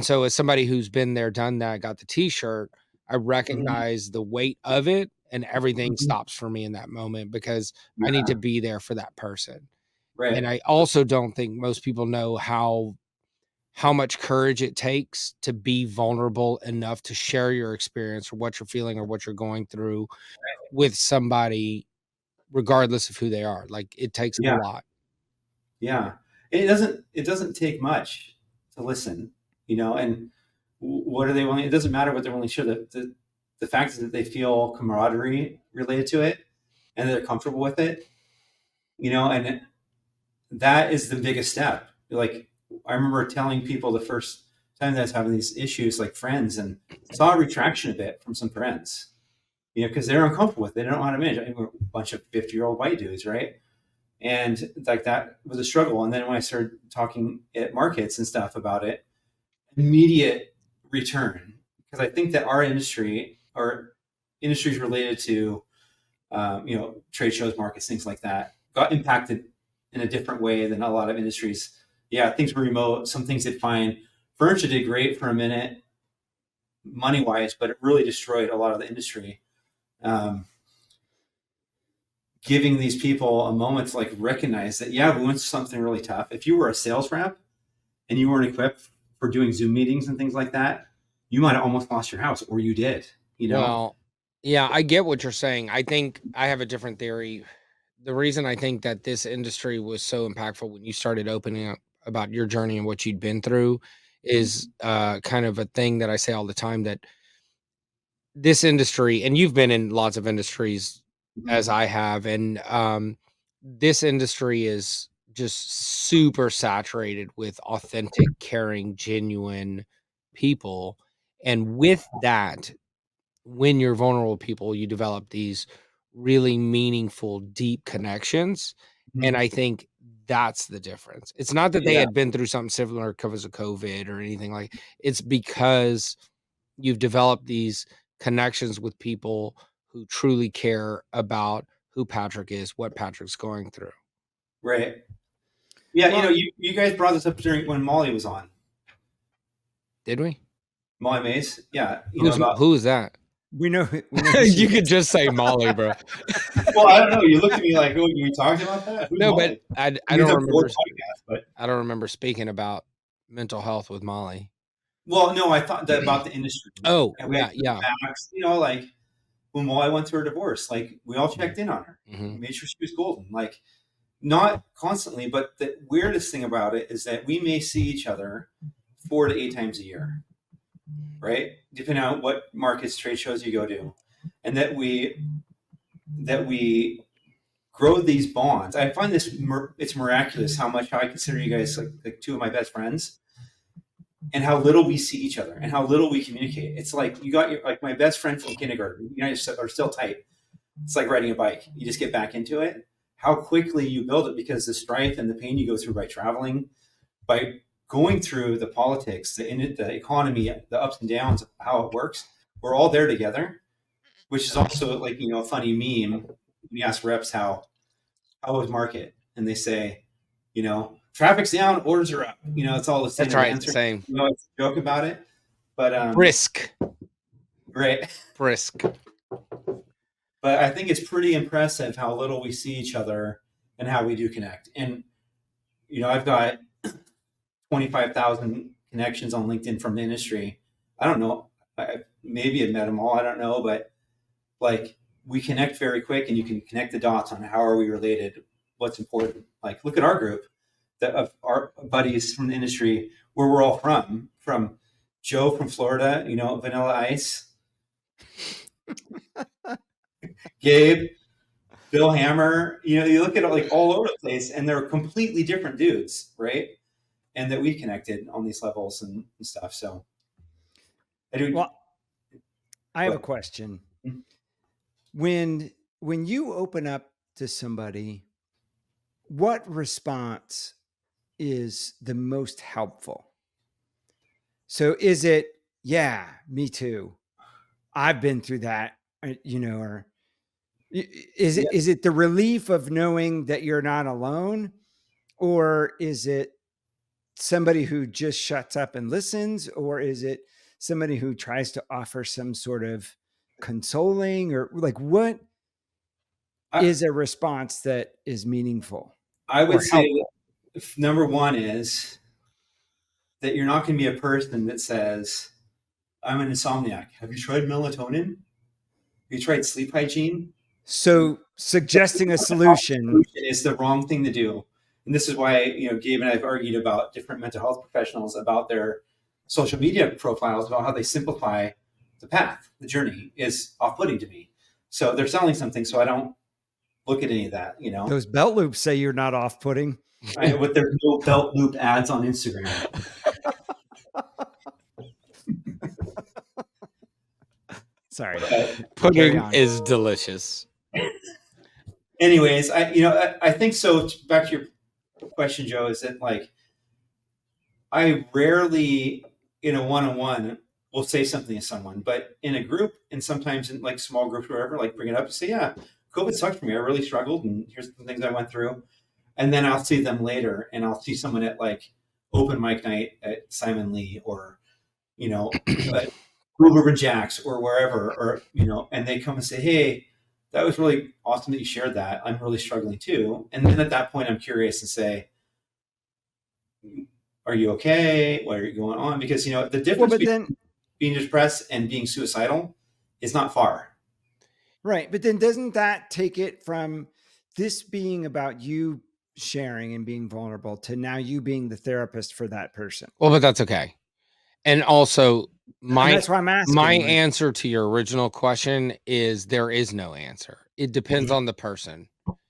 so as somebody who's been there, done that, got the t-shirt, I recognize the weight of it, and everything stops for me in that moment, because I need to be there for that person. Right. And I also don't think most people know how much courage it takes to be vulnerable enough to share your experience or what you're feeling or what you're going through with somebody, regardless of who they are. Like, it takes a lot. Yeah. And it doesn't take much to listen, and what are they willing? It doesn't matter what they're willing to share. The fact is that they feel camaraderie related to it, and they're comfortable with it, and that is the biggest step. Like, I remember telling people the first time that I was having these issues, like friends, and saw a retraction a bit from some friends, because they're uncomfortable with it. They don't know how to manage it. We're a bunch of 50-year-old white dudes, right? And like, that was a struggle. And then when I started talking at markets and stuff about it, immediate return, because I think that our industry, or industries related to, trade shows, markets, things like that, got impacted in a different way than a lot of industries. Yeah, things were remote. Some things did fine. Furniture did great for a minute, money wise, but it really destroyed a lot of the industry. Giving these people a moment to like recognize that, we went through something really tough. If you were a sales rep and you weren't equipped for doing Zoom meetings and things like that, you might have almost lost your house, or you did, Well, yeah, I get what you're saying. I think I have a different theory. the reason I think that this industry was so impactful when you started opening up about your journey and what you'd been through is kind of a thing that I say all the time, that this industry, and you've been in lots of industries as I have, and this industry is just super saturated with authentic, caring, genuine people. And with that, when you're vulnerable people, you develop these really meaningful, deep connections. And Mhm. I think that's the difference. It's not that they Yeah. had been through something similar because of COVID or anything like. It's because you've developed these connections with people who truly care about who Patrick is, what Patrick's going through. Right. Yeah. Well, You guys brought this up during when Molly was on. Did we? Molly Mays. Yeah. About. Who is that? we know who she You could is. just say Molly, bro. Well, I don't know. You looked at me like, oh, we talked about that? Who's No, but Molly? I It's don't a remember. whole podcast, but. I don't remember speaking about mental health with Molly. Well, no, I thought that about the industry. Oh, And we yeah, had yeah. facts, like when Molly went through her divorce, like we all checked in on her, Mhm. made sure she was golden. Like not constantly, but the weirdest thing about it is that we may see each other 4 to 8 times a year, right? Depending on what markets, trade shows you go to, and that we grow these bonds. I find this it's miraculous how I consider you guys like two of my best friends, and how little we see each other and how little we communicate. It's like you got like my best friend from kindergarten. You guys are still tight. It's like riding a bike. You just get back into it. How quickly you build it because the strife and the pain you go through by traveling, by going through the politics, the economy, the ups and downs of how it works. We're all there together, which is also like a funny meme. We ask reps how is market, and they say, traffic's down, orders are up. It's all the That's standard right. answer. Same. It's a joke about it, but Brisk. right. Brisk. But I think it's pretty impressive how little we see each other and how we do connect. And I've got 25,000 connections on LinkedIn from the industry. I don't know. Maybe I've met them all. I don't know, but like we connect very quick, and you can connect the dots on how are we related, what's important. Like look at our group of our buddies from the industry, where we're all from Joe from Florida, Vanilla Ice, Gabe, Bill Hammer. You look at it like all over the place, and they're completely different dudes, right? And that we connected on these levels and stuff. So I do. Well, I have a question. When you open up to somebody, what response is the most helpful? So is it, yeah, me too, I've been through that, or is it the relief of knowing that you're not alone, or is it somebody who just shuts up and listens, or is it somebody who tries to offer some sort of consoling, or like what is a response that is meaningful? I would say number one is that you're not going to be a person that says, I'm an insomniac. Have you tried melatonin? Have you tried sleep hygiene? So suggesting a solution is the wrong thing to do. And this is why, Gabe and I have argued about different mental health professionals about their social media profiles, about how they simplify the path. The journey is off-putting to me. So they're selling something, so I don't look at any of that, Those belt loops say you're not off-putting. With their no belt loop ads on Instagram. Sorry. Pudding is delicious. Anyways, I think so. Back to your question, Joe, is that like I rarely in a one-on-one will say something to someone, but in a group and sometimes in like small groups or whatever, like bring it up and say, yeah, COVID sucked for me. I really struggled, and here's the things I went through. And then I'll see them later, and I'll see someone at like open mic night at Simon Lee or, Blue Jacks or wherever, or, and they come and say, hey, that was really awesome that you shared that. I'm really struggling too. And then at that point, I'm curious and say, are you okay? What are you going on? Because, the difference between being depressed and being suicidal is not far. Right. But then doesn't that take it from this being about you sharing and being vulnerable to now you being the therapist for that person. Well, but that's okay. And also, And my that's why I'm my asking, like, answer to your original question is there is no answer. It depends on the person,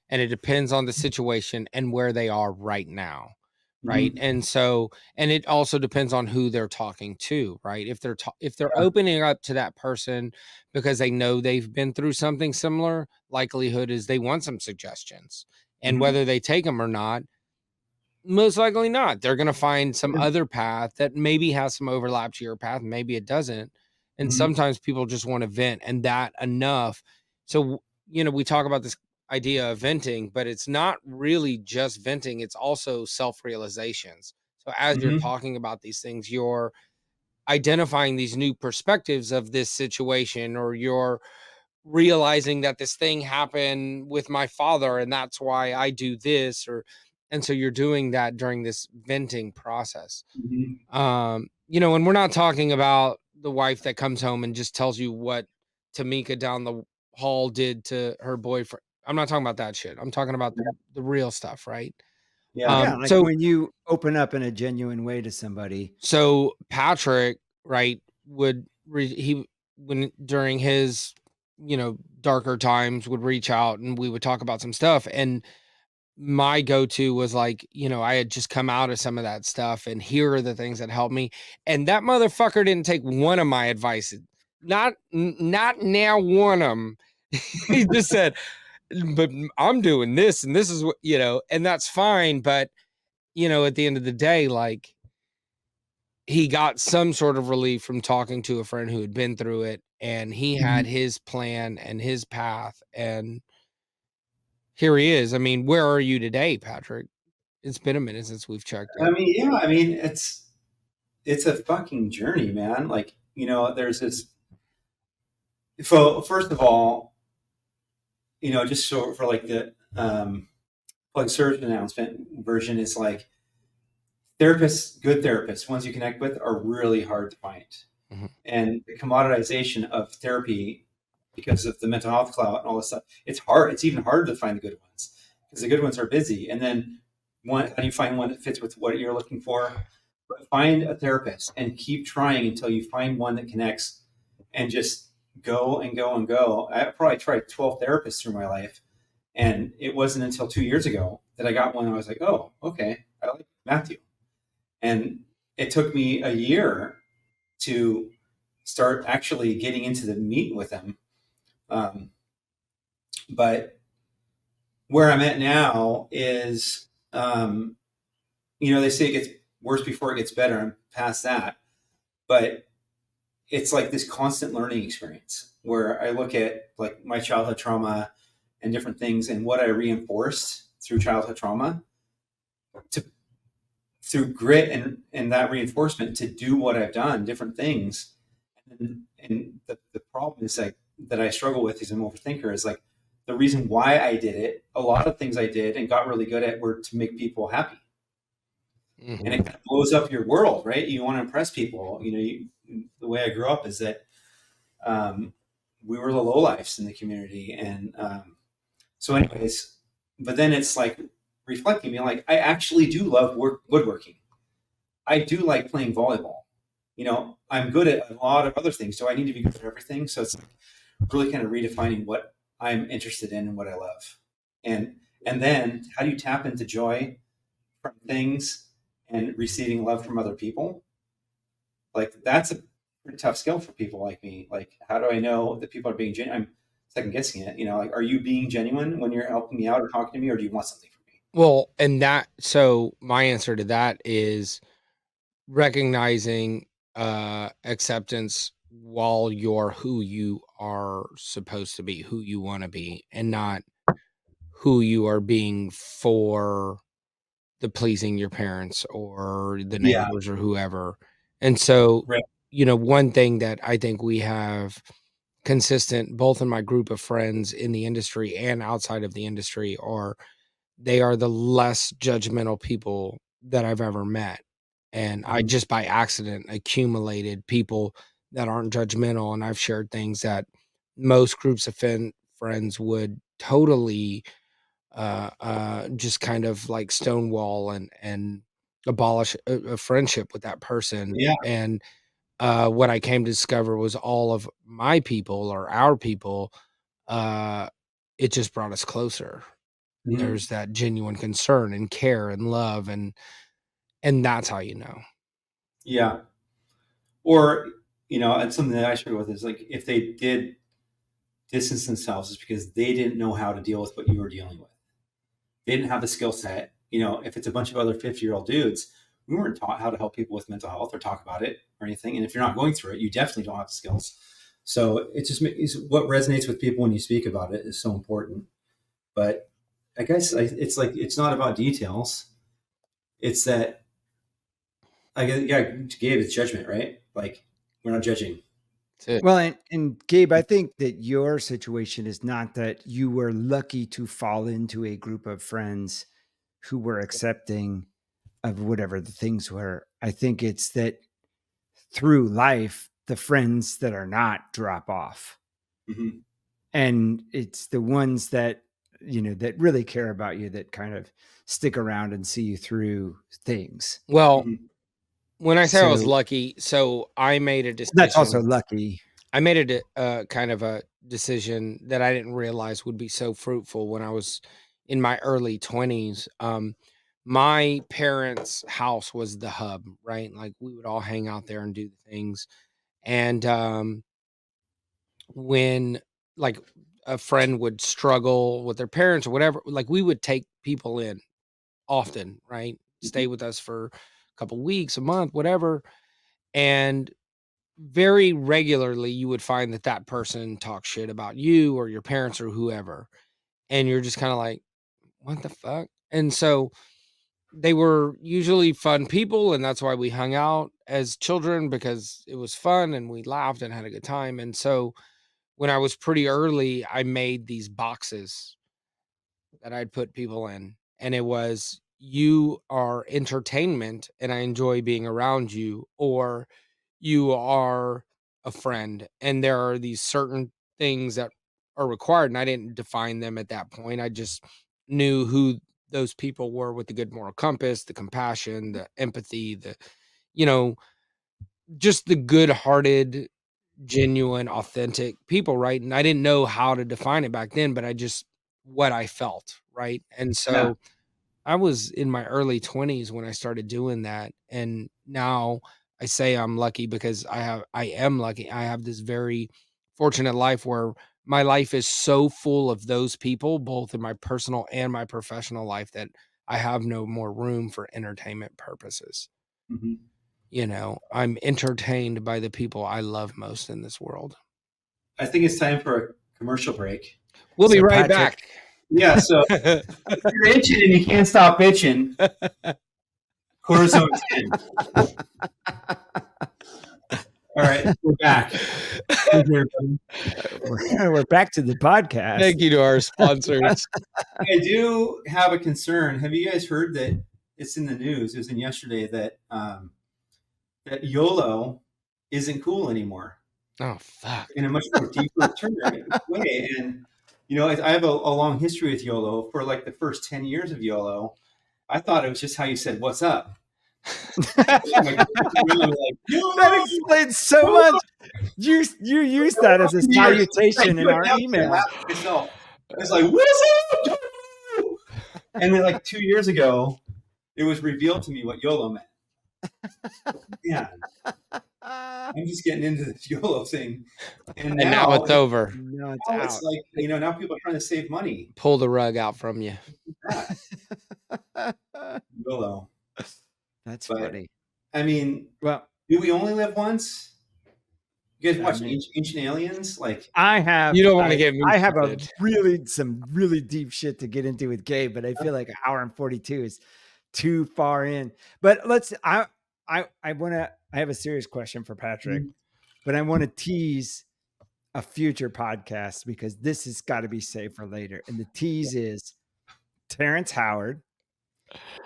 and it depends on the situation and where they are right now, right? Mhm. And so, and it also depends on who they're talking to, right? If they're Yeah. opening up to that person because they know they've been through something similar, likelihood is they want some suggestions. And Mhm. whether they take them or not, most likely not. They're gonna find some Yeah. other path that maybe has some overlap to your path, maybe it doesn't. And Mhm. sometimes people just want to vent, and that enough. So, we talk about this idea of venting, but it's not really just venting, it's also self-realizations. So as you're Mhm. talking about these things, you're identifying these new perspectives of this situation, or you're realizing that this thing happened with my father and that's why I do this, or and so you're doing that during this venting process. Mhm. And we're not talking about the wife that comes home and just tells you what Tamika down the hall did to her boyfriend. I'm not talking about that shit. I'm talking about Yeah. the real stuff, right? Yeah. yeah, like So when you open up in a genuine way to somebody. so Patrick, right, he when during his darker times would reach out and we would talk about some stuff, and my go-to was like, I had just come out of some of that stuff and here are the things that helped me. And that motherfucker didn't take one of my advice. Not now one of them. He just said, but I'm doing this and this is what, and that's fine. But, at the end of the day, like he got some sort of relief from talking to a friend who had been through it, and he had Mhm. his plan and his path. And here he is. I mean, where are you today, Patrick? It's been a minute since we've checked I in. mean, yeah. I mean, it's a fucking journey, man. Like, there's this. So first of all, just so for like the like surgeon announcement version is like good therapists, ones you connect with, are really hard to find. Mhm. And the commoditization of therapy because of the mental health clout and all this stuff, it's hard. It's even harder to find the good ones because the good ones are busy. And then how do you find one that fits with what you're looking for? But find a therapist and keep trying until you find one that connects, and just go and go and go. I probably tried 12 therapists through my life. And it wasn't until 2 years ago that I got one. And I was like, oh, okay, I like Matthew. And it took me a year to start actually getting into the meat with him. Um, but where I'm at now is, they say it gets worse before it gets better. I'm past that. But it's like this constant learning experience where I look at like my childhood trauma and different things and what I reinforced through childhood trauma to through grit and that reinforcement to do what I've done, different things. And the problem is like that I struggle with as an overthinker is like the reason why I did it, a lot of things I did and got really good at were to make people happy. And it Mhm. kind of blows up your world, right? You want to impress people. The way I grew up is that um, we were the lowlifes in the community. And so anyways, but then it's like reflecting, being like, I actually do love woodworking. I do like playing volleyball. I'm good at a lot of other things. Do I need to be good at everything? So it's like really kind of redefining what I'm interested in and what I love. And then how do you tap into joy from things and receiving love from other people? Like that's a pretty tough skill for people like me. Like, how do I know that people are being genuine? I'm second guessing it. Like, are you being genuine when you're helping me out or talking to me, or do you want something from me? Well, and so my answer to that is recognizing acceptance while you're who you are supposed to be, who you want to be, and not who you are being for the pleasing your parents or the Yeah, neighbors or whoever. And so, right. one thing that I think we have consistent both in my group of friends in the industry and outside of the industry are they are the less judgmental people that I've ever met. And I Mhm. just by accident accumulated people that aren't judgmental. And I've shared things that most groups of friends would totally just kind of like stonewall and abolish a friendship with that person. Yeah. And what I came to discover was all of my people or our people, uh, it just brought us closer. Mhm. There's that genuine concern and care and love, and that's how you know. Yeah. Or, and something that I struggle with is like if they did distance themselves, is because they didn't know how to deal with what you were dealing with. They didn't have the skill set. If it's a bunch of other 50-year-old dudes, we weren't taught how to help people with mental health or talk about it or anything. And if you're not going through it, you definitely don't have the skills. So it's what resonates with people when you speak about it is so important. But I guess it's like it's not about details. It's that I guess, yeah, Gabe, it's judgment, right? Like we're not judging. That's it. Well, and Gabe, I think that your situation is not that you were lucky to fall into a group of friends who were accepting of whatever the things were. I think it's that through life, the friends that are not drop off. Mm-hmm. And it's the ones that, that really care about you that kind of stick around and see you through things. Well, Mm-hmm. when I say I was So lucky, so I made a that's also decision. lucky. I made kind of a decision that I didn't realize would be so fruitful when I was in my early 20s. My parents' house was the hub, right? Like we would all hang out there and do the things. And when like a friend would struggle with their parents or whatever, like we would take people in often, right? Mm-hmm. Stay with us for a couple weeks, a month, whatever. And very regularly you would find that that person talks shit about you or your parents or whoever, and you're just kind of like, what the fuck? And so they were usually fun people, and that's why we hung out as children, because it was fun and we laughed and had a good time. And so when I was pretty early, I made these boxes that I'd put people in, and it was, you are entertainment and I enjoy being around you, or you are a friend. And there are these certain things that are required, and I didn't define them at that point. I just knew who those people were with the good moral compass, the compassion, the empathy, the, you know, just the good-hearted, genuine, authentic people, right? And I didn't know how to define it back then, but I just, what I felt, right? And Yeah. so I was in my early 20s when I started doing that, and now I say I'm lucky because I am lucky. I have this very fortunate life where my life is so full of those people, both in my personal and my professional life, that I have no more room for entertainment purposes. Mm-hmm. I'm entertained by the people I love most in this world. I think it's time for a commercial break. We'll be So right Patrick, back. Yeah. So if you're itching and you can't stop itching, Cortisone 10. All right, we're back. Thank you, everybody. we're back to the podcast. Thank you to our sponsors. I do have a concern. Have you guys heard that it's in the news? It was in yesterday that that YOLO isn't cool anymore Oh, fuck. in a much more deeper way. And I have a long history with YOLO. For like the first 10 years of YOLO, I thought it was just how you said "What's up." That explains so much. You use that as a salutation in our email. Myself. It's like, "What's up?" And then like 2 years ago, it was revealed to me what YOLO meant. Man, I'm just getting into this YOLO thing, and now it's over. No, it's now out. it's like now people are trying to save money. Pull the rug out from you. YOLO. That's But, funny. I mean, Well, do we only live once? You guys I watch mean- Ancient Aliens? Like, I have. You don't want to get me I have started. some really deep shit to get into with Gabe, but I feel like an hour and 42 is too far in. But I have a serious question for Patrick, but I want to tease a future podcast because this has got to be saved for later. And the tease is Terrence Howard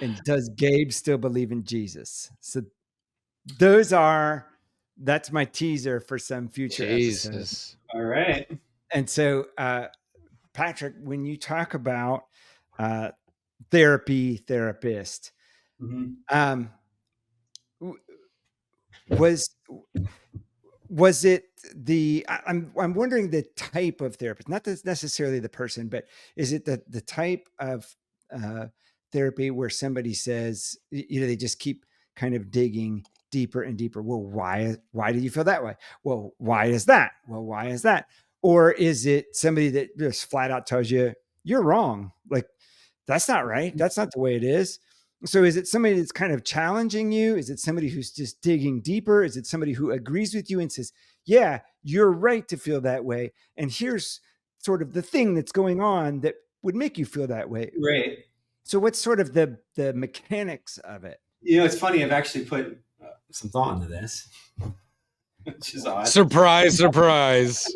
and does Gabe still believe in Jesus? So that's my teaser for some future episode. Jesus. all right. And so, Patrick, when you talk about therapy therapist. Mm-hmm. Was was it I'm wondering the type of therapist, not necessarily the person, but is it the type of uh, therapy where somebody says, they just keep kind of digging deeper and deeper. Well, why do you feel that way? Well, why is that? Well, why is that? Or is it somebody that just flat out tells you you're wrong? Like, that's not right. That's not the way it is. So is it somebody that's kind of challenging you? Is it somebody who's just digging deeper? Is it somebody who agrees with you and says, yeah, you're right to feel that way, and here's sort of the thing that's going on that would make you feel that way? Right. So what's sort of the mechanics of it? It's funny. I've actually put some thought into this, which is odd. Surprise, surprise.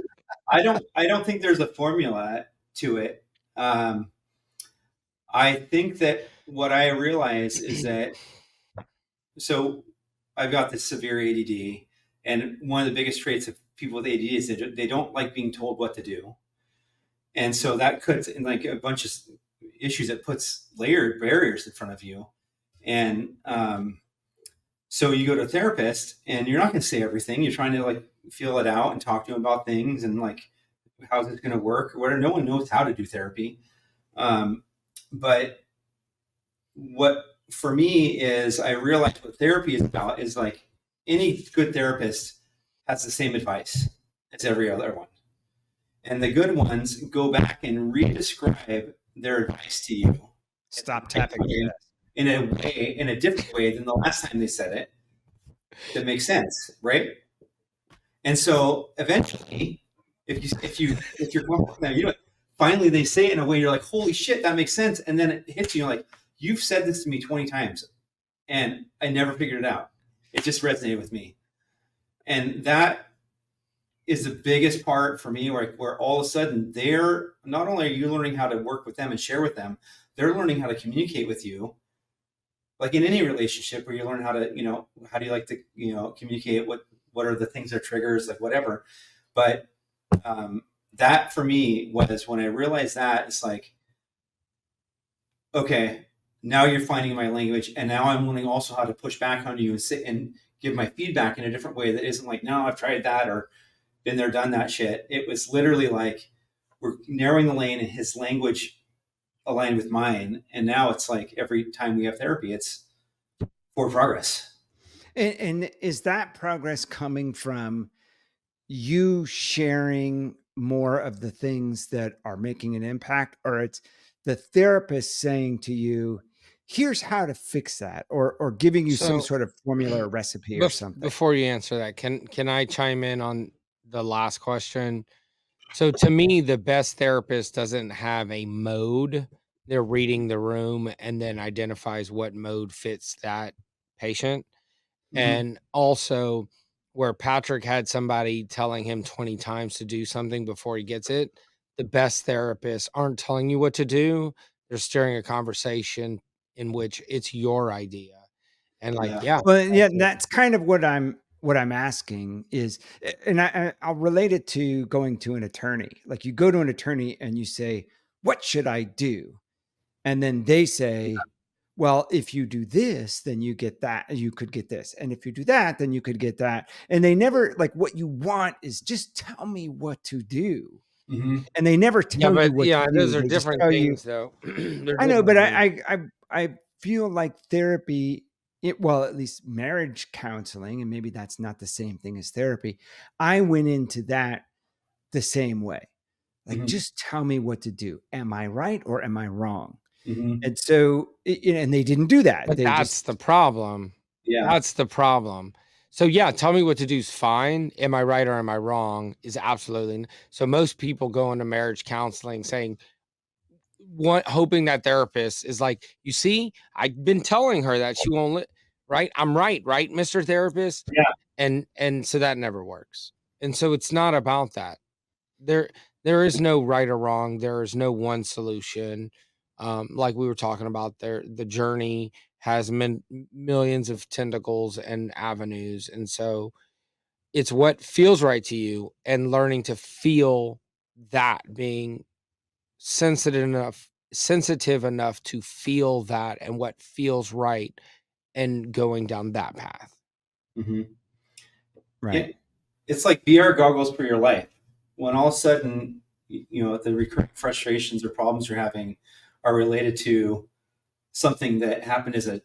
I don't think there's a formula to it. I think that what I realize is that, so I've got this severe ADD, and one of the biggest traits of people with ADD is that they don't like being told what to do. And so that cuts in like a bunch of issues that puts layered barriers in front of you. And so you go to a therapist and you're not going to say everything. You're trying to like feel it out and talk to them about things and like, how's it going to work or whatever. No one knows how to do therapy. But what for me is, I realized what therapy is about is like any good therapist has the same advice as every other one. And the good ones go back and re-describe their advice to you. Stop tapping in a different way than the last time they said it. That makes sense, right? And so eventually, if you're comfortable with that, finally they say it in a way you're like, holy shit, that makes sense. And then it hits you, you're like, you've said this to me 20 times and I never figured it out. It just resonated with me. And that is the biggest part for me, where all of a sudden they're not only are you learning how to work with them and share with them, they're learning how to communicate with you. Like in any relationship where you learn how to, how do you like to, communicate? What are the things that are triggers, like whatever. But that for me was when I realized that it's like, okay, now you're finding my language, and now I'm learning also how to push back on you and sit and give my feedback in a different way that isn't like, no, I've tried that or been there, done that shit. It was literally like we're narrowing the lane and his language aligned with mine. And now it's like every time we have therapy, it's forward progress. And is that progress coming from you sharing more of the things that are making an impact, or it's the therapist saying to you, here's how to fix that, or giving you some sort of formula or recipe or something? Before you answer that, can I chime in on the last question? So to me, the best therapist doesn't have a mode. They're reading the room and then identifies what mode fits that patient. Mm-hmm. And also, where Patrick had somebody telling him 20 times to do something before he gets it, the best therapists aren't telling you what to do. They're steering a conversation in which it's your idea. And like, Well, that's kind of what I'm asking is, and I'll relate it to going to an attorney. Like you go to an attorney and you say, what should I do? And then they say, well, if you do this, then you get that, you could get this. And if you do that, then you could get that. And they never, like, what you want is just tell me what to do. Mm-hmm. And they never tell you what to do. Those are They just different tell things, you, though. I know, but I feel like therapy, well, at least marriage counseling, and maybe that's not the same thing as therapy. I went into that the same way. Like, just tell me what to do. Am I right or am I wrong? Mm-hmm. And so, and they didn't do that. But They that's the problem. Yeah. That's the problem. So yeah, tell me what to do is fine. Am I right or am I wrong is absolutely. So most people go into marriage counseling saying, hoping that therapist is like, you see, I've been telling her that she won't right. I'm right, Mr. Therapist. Yeah. And so that never works. And so it's not about that. There is no right or wrong. There is no one solution. Like we were talking about there, the journey has millions of tentacles and avenues. And so it's what feels right to you and learning to feel that, being sensitive enough to feel that and what feels right and going down that path. Mm-hmm. Right. It's like VR goggles for your life. When all of a sudden, the recurring frustrations or problems you're having are related to something that happened as a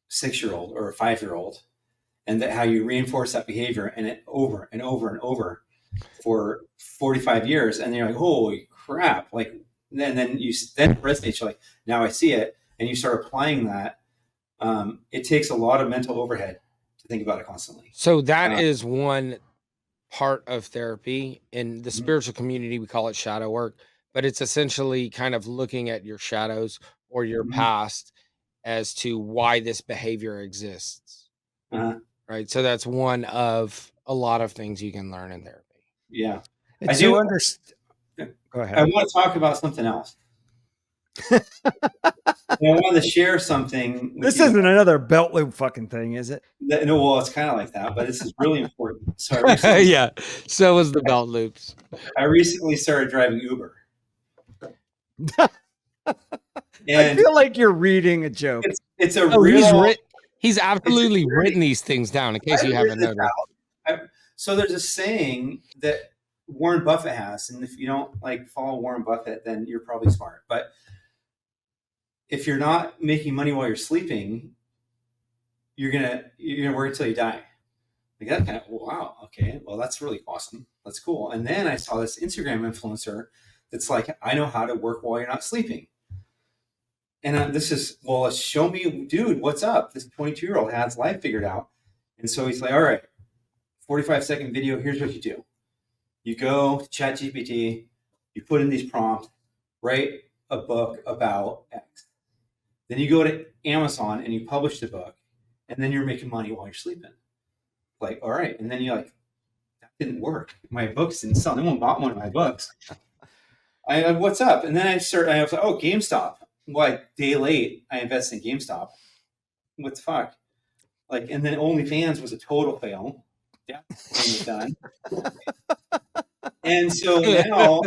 6-year-old or a 5-year-old, and that how you reinforce that behavior and it over and over and over for 45 years, and you're like, holy crap! Like, then it resonates. You're like, now I see it, and you start applying that. It takes a lot of mental overhead to think about it constantly. So that is one part of therapy. In the Mhm. spiritual community, we call it shadow work, but it's essentially kind of looking at your shadows or your Mhm. past as to why this behavior exists. Uh-huh. Right. So that's one of a lot of things you can learn in therapy. Yeah. And I so do. Go I ahead. want to talk about something else. I want to share something with This you. isn't another belt loop fucking thing, is it? No, well, it's kind of like that, but this is really important. So I recently, Yeah. So was the belt loops. I recently started driving Uber, I and feel like you're reading a joke. it's a Oh, real. he's absolutely really- written these things down in case I've you haven't written this noticed. out. So there's a saying that Warren Buffett has, and if you don't follow Warren Buffett, then you're probably smart. But if you're not making money while you're sleeping, you're gonna work until you die. Like that kind of, wow, okay, well that's really awesome, that's cool. And then I saw this Instagram influencer that's like, I know how to work while you're not sleeping. And this is, well, show me, dude, what's up? This 22-year-old has life figured out. And so he's like, all right, 45-second video, here's what you do. You go to ChatGPT, you put in these prompts, write a book about X. Then you go to Amazon and you publish the book, and then you're making money while you're sleeping. Like, all right. And then you're like, that didn't work. My books didn't sell. No one bought one of my books. What's up? And then I was like, oh, GameStop. Well, day late, I invested in GameStop. What the fuck? Like, and then OnlyFans was a total fail. Yeah, was done. And so now,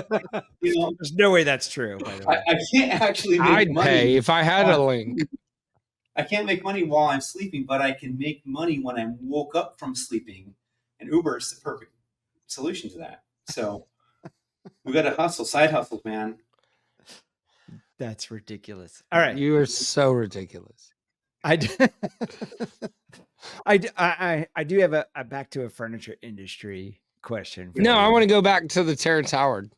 There's no way that's true, by the way. I can't actually make I'd money. pay if I had a link. I can't make money while I'm sleeping, but I can make money when I woke up from sleeping. And Uber is the perfect solution to that. So we got to hustle, side hustles, man. That's ridiculous. All right. You are so ridiculous. I do, I do have a back to a furniture industry question. No, I want to go back to the Terrence Howard.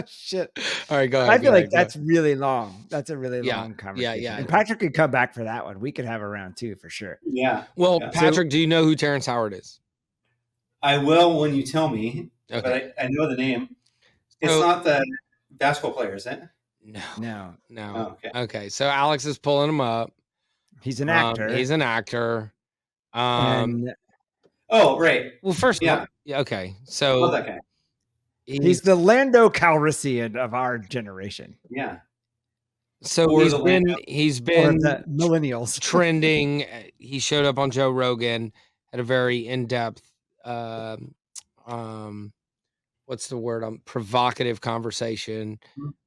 Shit. All right, go ahead. I feel like that's really long. That's a really Yeah, long conversation. yeah. And Patrick could come back for that one. We could have a round two for sure. Yeah. Well, Yeah. Patrick, do you know who Terrence Howard is? I will when you tell me, Okay. but I know the name. It's So- not the basketball player, is it? No. Oh, okay. Okay, so Alex is pulling him up. He's an actor. He's an actor. And Oh, right. Well, first, Yeah. okay. Love So that guy. he's the Lando Calrissian of our generation. Yeah. so Or he's the been Lando. he's Or been the millennials. trending. He showed up on Joe Rogan, had a very in-depth what's the word? Provocative conversation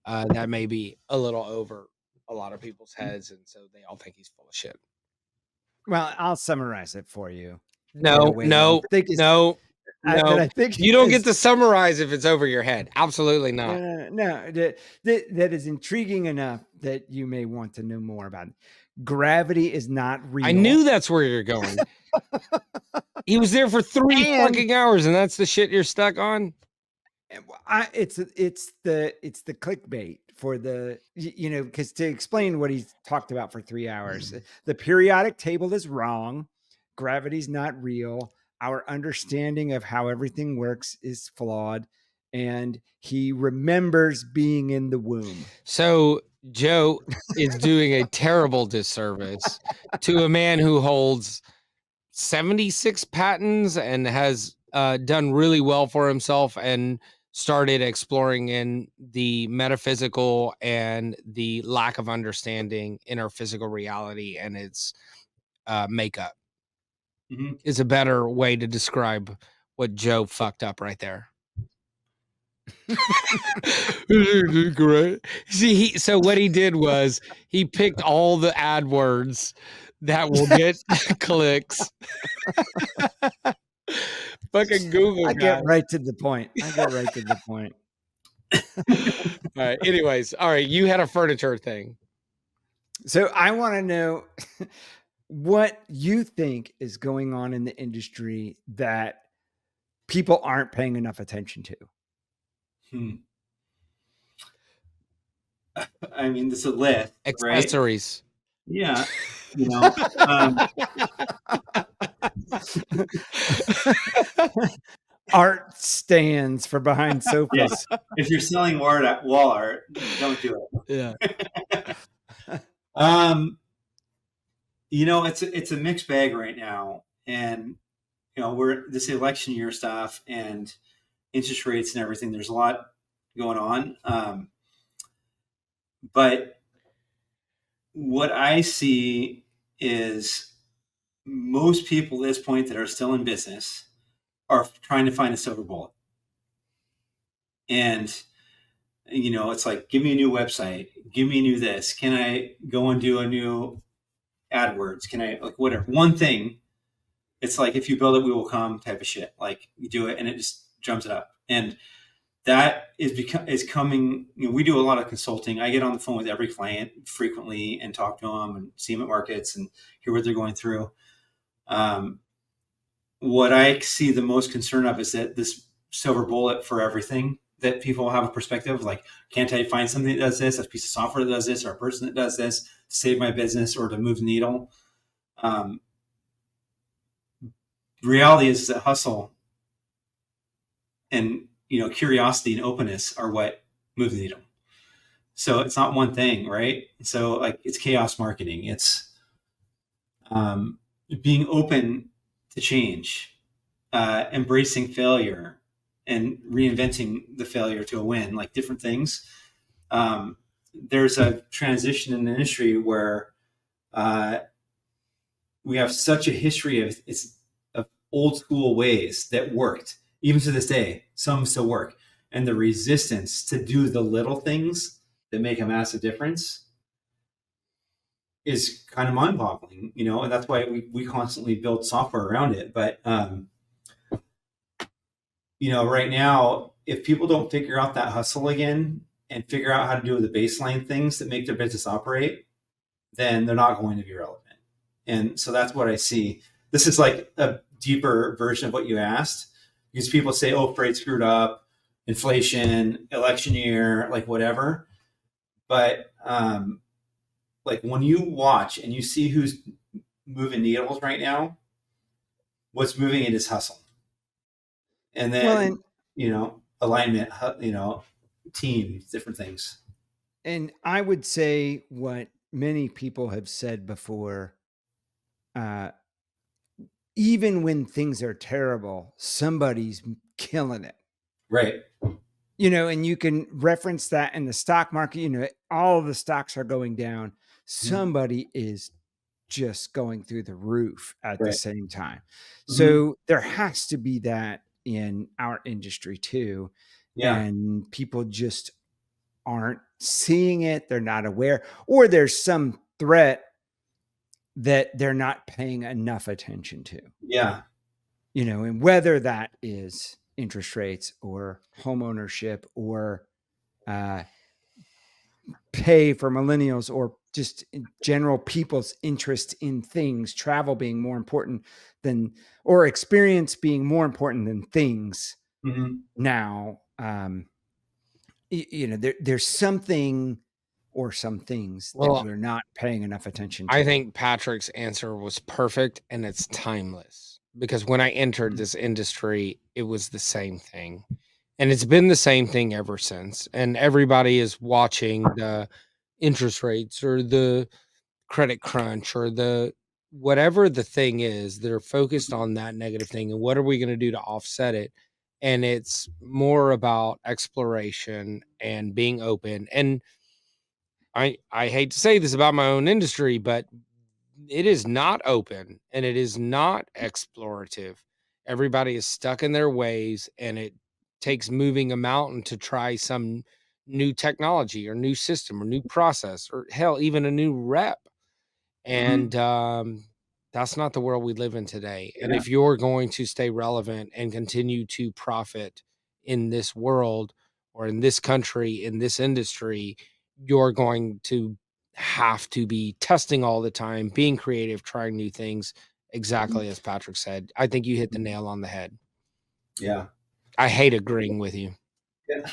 that may be a little over a lot of people's heads, and so they all think he's full of shit. Well, I'll summarize it for you. No. I think You don't get to summarize if it's over your head. Absolutely not. No, that is intriguing enough that you may want to know more about it. Gravity is not real. I knew that's where you're going. He was there for 3 fucking hours, and that's the shit you're stuck on. It's the clickbait for the, because to explain what he's talked about for 3 hours, the periodic table is wrong. Gravity's not real. Our understanding of how everything works is flawed. And he remembers being in the womb. So Joe is doing a terrible disservice to a man who holds 76 patents and has done really well for himself and started exploring in the metaphysical and the lack of understanding in our physical reality and its makeup. Mhm. Is a better way to describe what Joe fucked up right there. Great. See, so what he did was he picked all the AdWords that will get clicks. Fucking Google I guy. get right to the point. I get right to the point. All right. Anyways, all right. You had a furniture thing. So I want to know what you think is going on in the industry that people aren't paying enough attention to. I mean, this is a list, right? Accessories. Yeah. You know, Art stands for behind sofas. if you're selling wall art, don't do Yeah. it. You know, it's a mixed bag right now, and you know, we're this election year stuff and interest rates and everything. There's a lot going on, but what I see is most people at this point that are still in business are trying to find a silver bullet. And, you know, it's like, give me a new website, give me a new this. Can I go and do a new AdWords? Can I, like, whatever, one thing. It's like, if you build it, we will come type of shit. Like, you do it and it just drums it up. And that is coming. You know, we do a lot of consulting. I get on the phone with every client frequently and talk to them and see them at markets and hear what they're going through. What I see the most concern of is that this silver bullet for everything, that people have a perspective like, can't I find something that does this, a piece of software that does this, or a person that does this to save my business or to move the needle? Reality is that hustle and, you know, curiosity and openness are what move the needle. So it's not one thing, right? So like, it's chaos marketing. It's being open to change, embracing failure and reinventing the failure to a win, like different things. There's a transition in the industry where we have such a history of old school ways that worked. Even to this day, some still work. And the resistance to do the little things that make a massive difference is kind of mind-boggling, you know, and that's why we constantly build software around it. But, you know, right now, if people don't figure out that hustle again and figure out how to do the baseline things that make their business operate, then they're not going to be relevant. And so that's what I see. This is like a deeper version of what you asked, because people say, oh, freight screwed up, inflation, election year, like whatever. But like when you watch and you see who's moving needles right now, what's moving it is hustle. And then, you know, alignment, you know, team, different things. And I would say what many people have said before, even when things are terrible, somebody's killing it. Right. You know, and you can reference that in the stock market. You know, all of the stocks are going down. Somebody is just going through the roof at the same time. So there has to be that in our industry too. Yeah. And people just aren't seeing it. They're not aware, or there's some threat that they're not paying enough attention to. Yeah. You know, and whether that is interest rates or home ownership or pay for millennials, or just in general people's interest in things, travel being more important than, or experience being more important than things now. You know, there's something or some things that we're not paying enough attention to. I think Patrick's answer was perfect, and it's timeless, because when I entered this industry, it was the same thing, and it's been the same thing ever since. And everybody is watching the interest rates or the credit crunch or the whatever the thing is. They're focused on that negative thing, and what are we going to do to offset it? And it's more about exploration and being open. And I hate to say this about my own industry, but it is not open and it is not explorative. Everybody is stuck in their ways, and it takes moving a mountain to try some new technology or new system or new process, or hell, even a new rep. And that's not the world we live in today. And Yeah. if you're going to stay relevant and continue to profit in this world or in this country, in this industry, you're going to have to be testing all the time, being creative, trying new things. Exactly as Patrick said. I think you hit the nail on the head. Yeah. I hate agreeing with you. Yeah.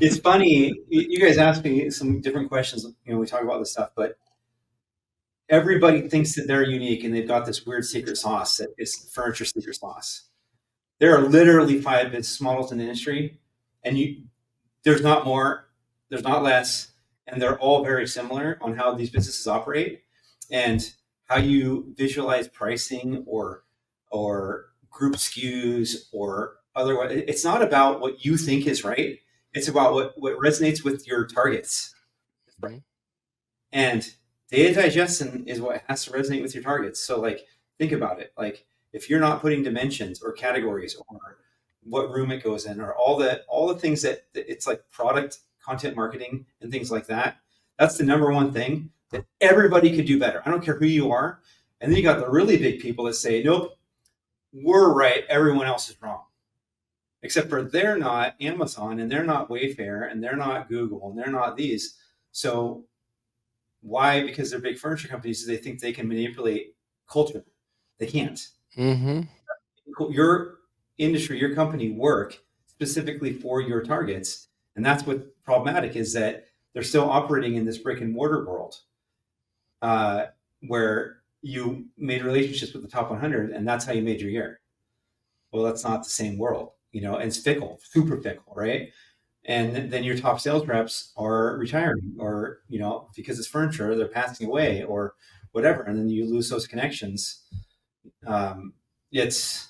It's funny. You guys ask me some different questions. We talk about this stuff, but everybody thinks that they're unique and they've got this weird secret sauce that is furniture secret sauce. There are literally 5 business models in the industry, and there's not more, there's not less, and they're all very similar on how these businesses operate and how you visualize pricing or group SKUs or otherwise. It's not about what you think is right. It's about what resonates with your targets. Mhm. And data digestion is what has to resonate with your targets. So like, think about it. Like if you're not putting dimensions or categories or what room it goes in or all the things that it's like product content marketing and things like that, that's the number one thing that everybody could do better. I don't care who you are. And then you got the really big people that say, nope, we're right, everyone else is wrong. Except for they're not Amazon and they're not Wayfair and they're not Google and they're not these. So why? Because they're big furniture companies, do they think they can manipulate culture? They can't. Mm-hmm. Your industry, your company work specifically for your targets. And that's what's problematic is that they're still operating in this brick and mortar world where you made relationships with the top 100 and that's how you made your year. Well, that's not the same world, and it's fickle, super fickle, right? And then your top sales reps are retiring or, because it's furniture, they're passing away or whatever. And then you lose those connections. It's.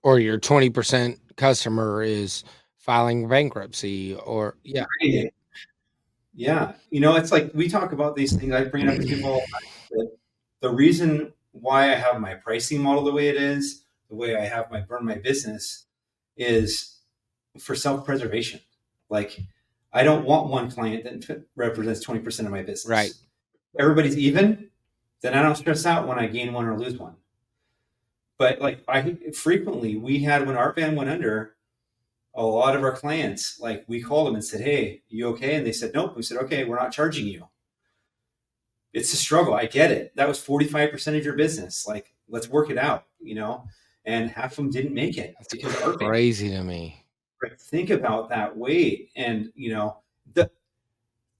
Or your 20% customer is filing bankruptcy or yeah. Yeah. It's like we talk about these things. I bring it up to people all the time. The reason why I have my pricing model the way it is, the way I have run my business is for self-preservation. Like I don't want one client that represents 20% of my business. Right. Everybody's even, then I don't stress out when I gain one or lose one. But like frequently we had when Art Van went under, a lot of our clients, like we called them and said, hey, you okay? And they said, nope. We said, okay, we're not charging you. It's a struggle. I get it. That was 45% of your business. Like, let's work it out, and half of them didn't make it. That's because crazy to me. Think about that weight and,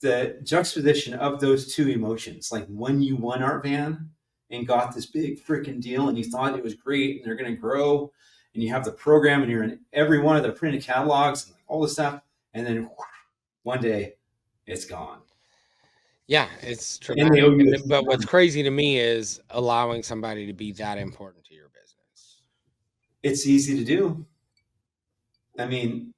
the juxtaposition of those two emotions. Like when you won Art Van and got this big freaking deal and you thought it was great and they're going to grow and you have the program and you're in every one of the printed catalogs and all this stuff. And then one day it's gone. Yeah, it's true. But what's crazy to me is allowing somebody to be that important to your business. It's easy to do. I mean,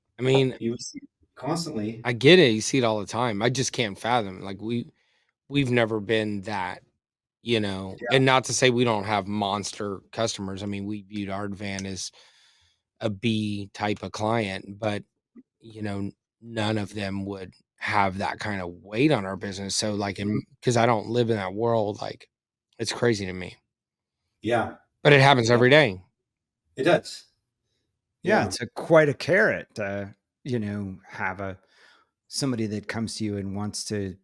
you see it constantly. I get it. You see it all the time. I just can't fathom. Like we've never been that, and not to say we don't have monster customers. I mean, we viewed Art Van as a B type of client, but none of them would have that kind of weight on our business. So like, because I don't live in that world, like it's crazy to me. Yeah. But it happens every day. It does. Yeah. It's quite a carrot to, have somebody that comes to you and wants to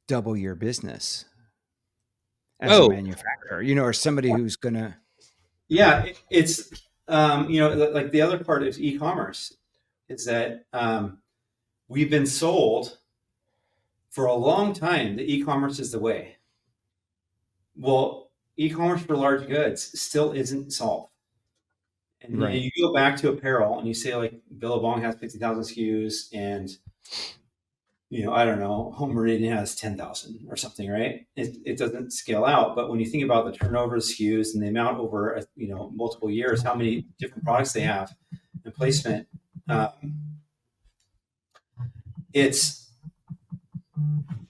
double your business as a manufacturer, or somebody who's gonna. Yeah, it's like the other part of e-commerce is that we've been sold for a long time that e-commerce is the way. Well, e-commerce for large goods still isn't solved. And Right. you go back to apparel and you say like Billabong has 50,000 SKUs and I don't know, Home Meridian has 10,000 or something, right? It doesn't scale out. But when you think about the turnover of SKUs and the amount over, multiple years, how many different products they have and placement, it's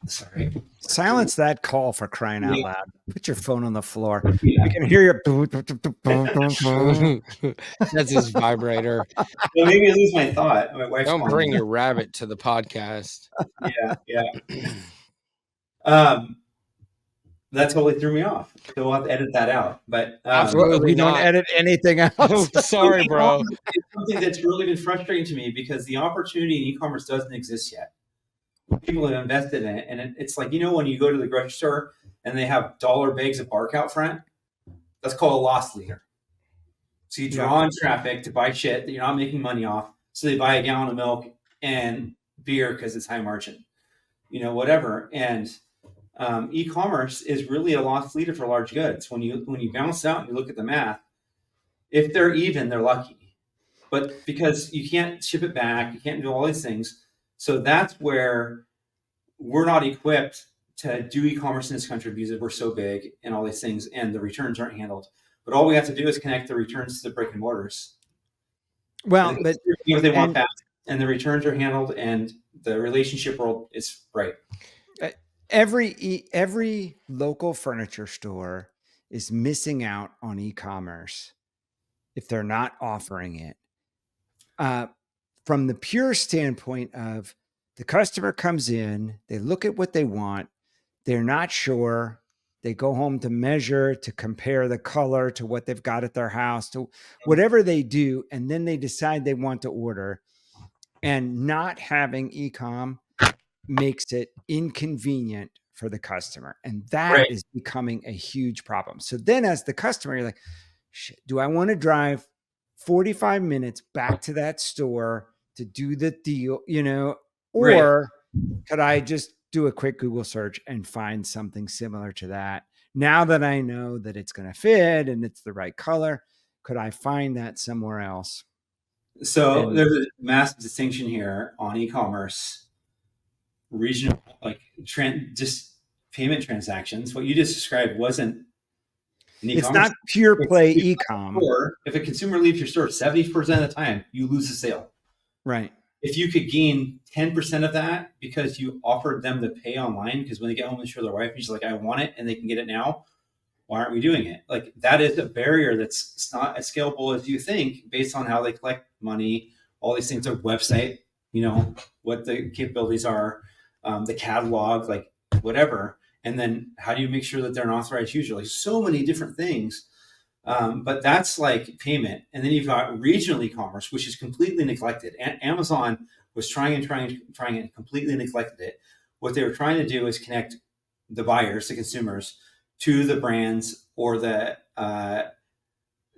Sorry. Silence that call for crying out Yeah. loud. Put your phone on the floor. Yeah. We can hear your. That's his vibrator. Well, maybe I lose my thought. My wife's Don't calling bring me. your rabbit to the podcast. Yeah. That totally threw me off. So we'll have to edit that out. But Absolutely We don't not. edit anything else. Sorry, bro. it's something that's really been frustrating to me because the opportunity in e-commerce doesn't exist yet. People have invested in it, and it's like, when you go to the grocery store and they have dollar bags of bark out front, that's called a loss leader. So you draw on traffic to buy shit that you're not making money off, so they buy a gallon of milk and beer because it's high margin, whatever. And e-commerce is really a loss leader for large goods. When you balance out and you look at the math, if they're even, they're lucky. But because you can't ship it back, you can't do all these things. So that's where we're not equipped to do e-commerce in this country because we're so big and all these things, and the returns aren't handled. But all we have to do is connect the returns to the brick and mortars. Well, but they want that, and the returns are handled, and the relationship world is right. Every local furniture store is missing out on e-commerce if they're not offering it. From the pure standpoint of the customer comes in, they look at what they want, they're not sure, they go home to measure, to compare the color to what they've got at their house, to whatever they do, and then they decide they want to order. And not having e-com makes it inconvenient for the customer. And that is becoming a huge problem. So then as the customer, you're like, shit, do I want to drive 45 minutes back to that store to do the deal, or could I just do a quick Google search and find something similar to that? Now that I know that it's going to fit and it's the right color, could I find that somewhere else? So there's a massive distinction here on e-commerce, regional, just payment transactions. What you just described wasn't an e-commerce. It's not pure play e-com. Or if a consumer leaves your store 70% of the time, you lose the sale. Right. If you could gain 10% of that because you offered them to pay online, because when they get home and show their wife, she's like, I want it and they can get it now. Why aren't we doing it? Like, that is a barrier that's not as scalable as you think based on how they collect money, all these things, their website, what the capabilities are, the catalog, like whatever. And then how do you make sure that they're an authorized user? Like, so many different things. But that's like payment. And then you've got regional e-commerce, which is completely neglected. Amazon was trying and completely neglected it. What they were trying to do is connect the buyers, the consumers, to the brands or the,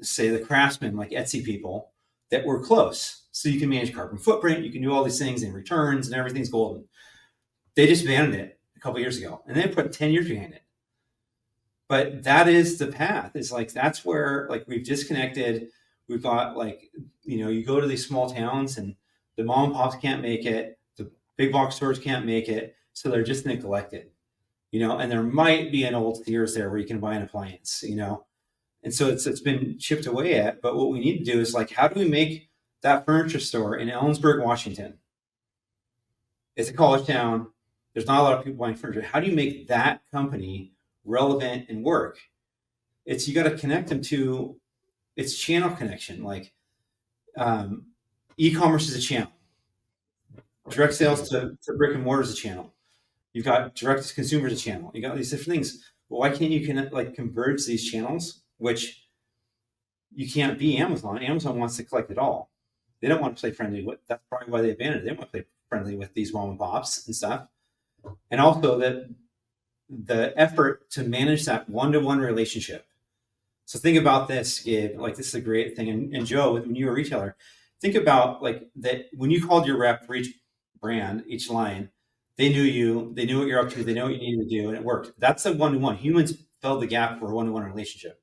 say, the craftsmen, like Etsy people that were close. So you can manage carbon footprint, you can do all these things and returns, and everything's golden. They just banned it a couple of years ago, and they put 10 years behind it. But that is the path. It's like, that's where, like, we've disconnected. We've got, like, you go to these small towns and the mom and pops can't make it. The big box stores can't make it. So they're just neglected, and there might be an old Sears there where you can buy an appliance, and so it's been chipped away at. But what we need to do is, like, how do we make that furniture store in Ellensburg, Washington? It's a college town. There's not a lot of people buying furniture. How do you make that company relevant and work? You got to connect them to its channel connection. Like, e-commerce is a channel. Direct sales to brick and mortar is a channel. You've got direct to consumer as a channel. You got these different things. Well, why can't you converge these channels? Which you can't be Amazon. Amazon wants to collect it all. They don't want to play friendly with. That's probably why they abandoned it. They don't want to play friendly with these mom and pops and stuff. And also that the effort to manage that one-to-one relationship. So think about this, Gabe. Like, this is a great thing. And Joe, when you were a retailer, think about, like, that when you called your rep for each brand, each line, they knew you, they knew what you're up to, they know what you needed to do, and it worked. That's a one-to-one. Humans filled the gap for a one-to-one relationship.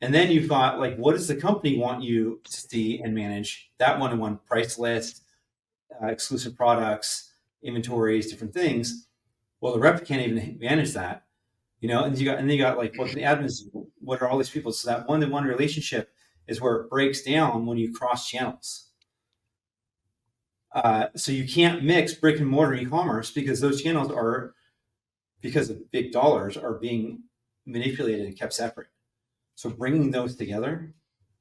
And then you've got, like, what does the company want you to see and manage? That one-to-one price list, exclusive products, inventories, different things. Well, the rep can't even manage that, and then you got like, what the admins, what are all these people? So that one-to-one relationship is where it breaks down when you cross channels. So you can't mix brick and mortar e-commerce because those channels are because the big dollars are being manipulated and kept separate. So bringing those together,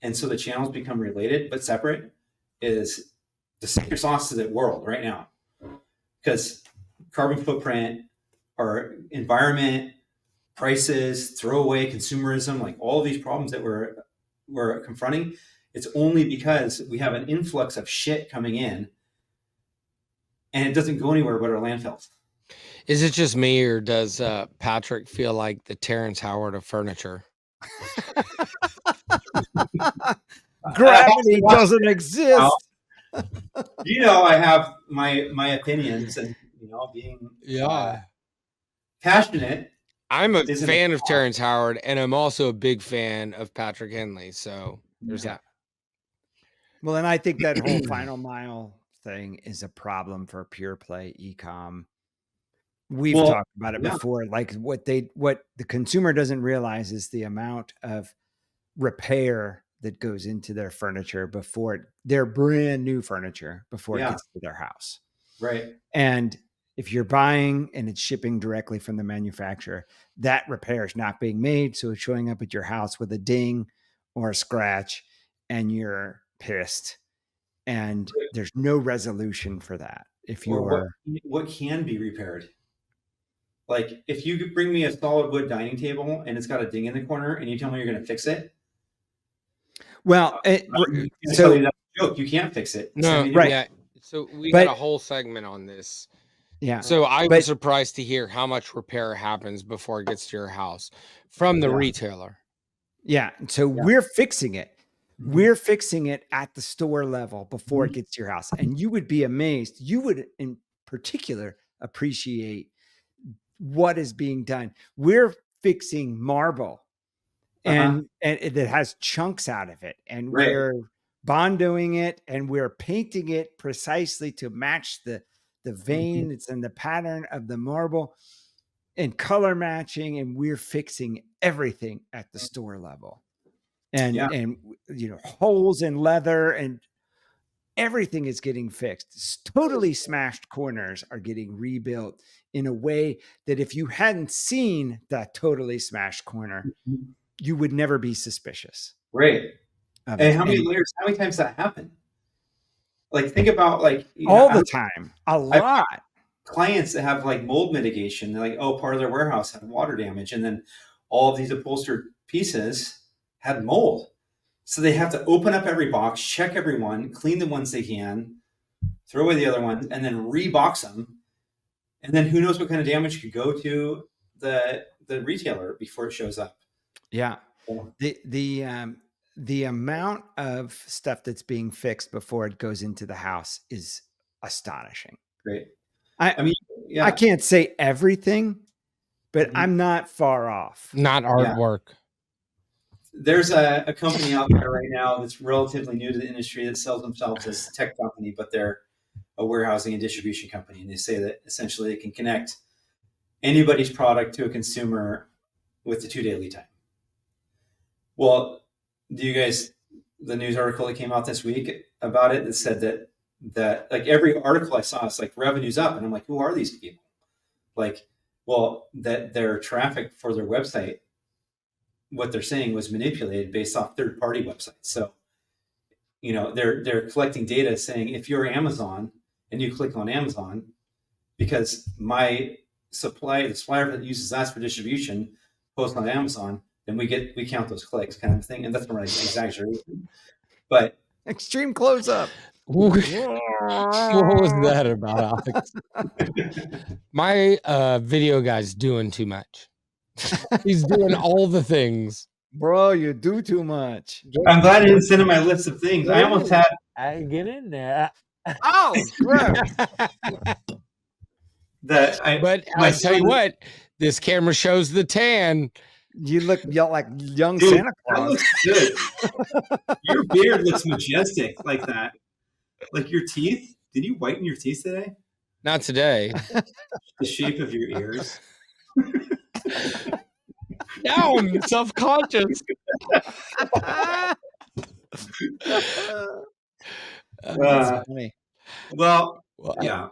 and so the channels become related but separate, is the secret sauce to the world right now. Because carbon footprint, our environment, prices, throwaway consumerism, like all these problems that we're confronting, it's only because we have an influx of shit coming in, and it doesn't go anywhere but our landfills. Is it just me, or does Patrick feel like the Terrence Howard of furniture? Gravity doesn't exist. I have my opinions, and being passionate. I'm a fan of Terrence Howard, and I'm also a big fan of Patrick Henley. So there's that. Well, and I think that whole final mile thing is a problem for pure play e-com. We've talked about it before. Like what the consumer doesn't realize is the amount of repair that goes into their furniture before their brand new furniture before it gets to their house. Right. And if you're buying and it's shipping directly from the manufacturer, that repair is not being made. So it's showing up at your house with a ding or a scratch, and you're pissed. And there's no resolution for that. If you're what can be repaired. Like if you could bring me a solid wood dining table and it's got a ding in the corner and you tell me you're going to fix it. Well, so that's a joke. You can't fix it. No, right. Yeah. So we got a whole segment on this. Yeah. So I was surprised to hear how much repair happens before it gets to your house from the retailer. Yeah. So we're fixing it. We're fixing it at the store level before it gets to your house. And you would be amazed. You would in particular appreciate what is being done. We're fixing marble and it has chunks out of it. And we're bondoing it, and we're painting it precisely to match the vein. It's in the pattern of the marble and color matching. And we're fixing everything at the store level. And holes in leather and everything is getting fixed. Totally smashed corners are getting rebuilt in a way that if you hadn't seen that totally smashed corner, you would never be suspicious. Right. And how many layers? How many times that happen? Like think about all the time. A lot. Clients that have like mold mitigation, they're like, oh, part of their warehouse had water damage, and then all of these upholstered pieces had mold. So they have to open up every box, check every one, clean the ones they can, throw away the other ones, and then rebox them. And then who knows what kind of damage could go to the retailer before it shows up. Yeah. The amount of stuff that's being fixed before it goes into the house is astonishing. Great. I can't say everything, but I'm not far off. Not artwork. There's a company out there right now that's relatively new to the industry that sells themselves as a tech company, but they're a warehousing and distribution company. And they say that essentially it can connect anybody's product to a consumer with the 2-day lead time. Well, the news article that came out this week about it that said that like every article I saw is like revenue's up. And I'm like, who are these people? Like, well, that their traffic for their website, what they're saying was manipulated based off third-party websites. So, they're collecting data saying if you're Amazon and you click on Amazon, because the supplier that uses us for distribution posts on Amazon, then we count those clicks, kind of thing. And that's not exaggeration, but extreme close up. What was that about, Alex? My video guy's doing too much. He's doing all the things. Bro, you do too much. I'm glad I didn't send him my list of things. I almost had. I get in there. Oh, gross. But I tell you what, this camera shows the tan. You look like young Santa Claus. That looks good. Your beard looks majestic like that. Like your teeth. Did you whiten your teeth today? Not today. The shape of your ears. Now I'm self-conscious. That's funny. Well, yeah.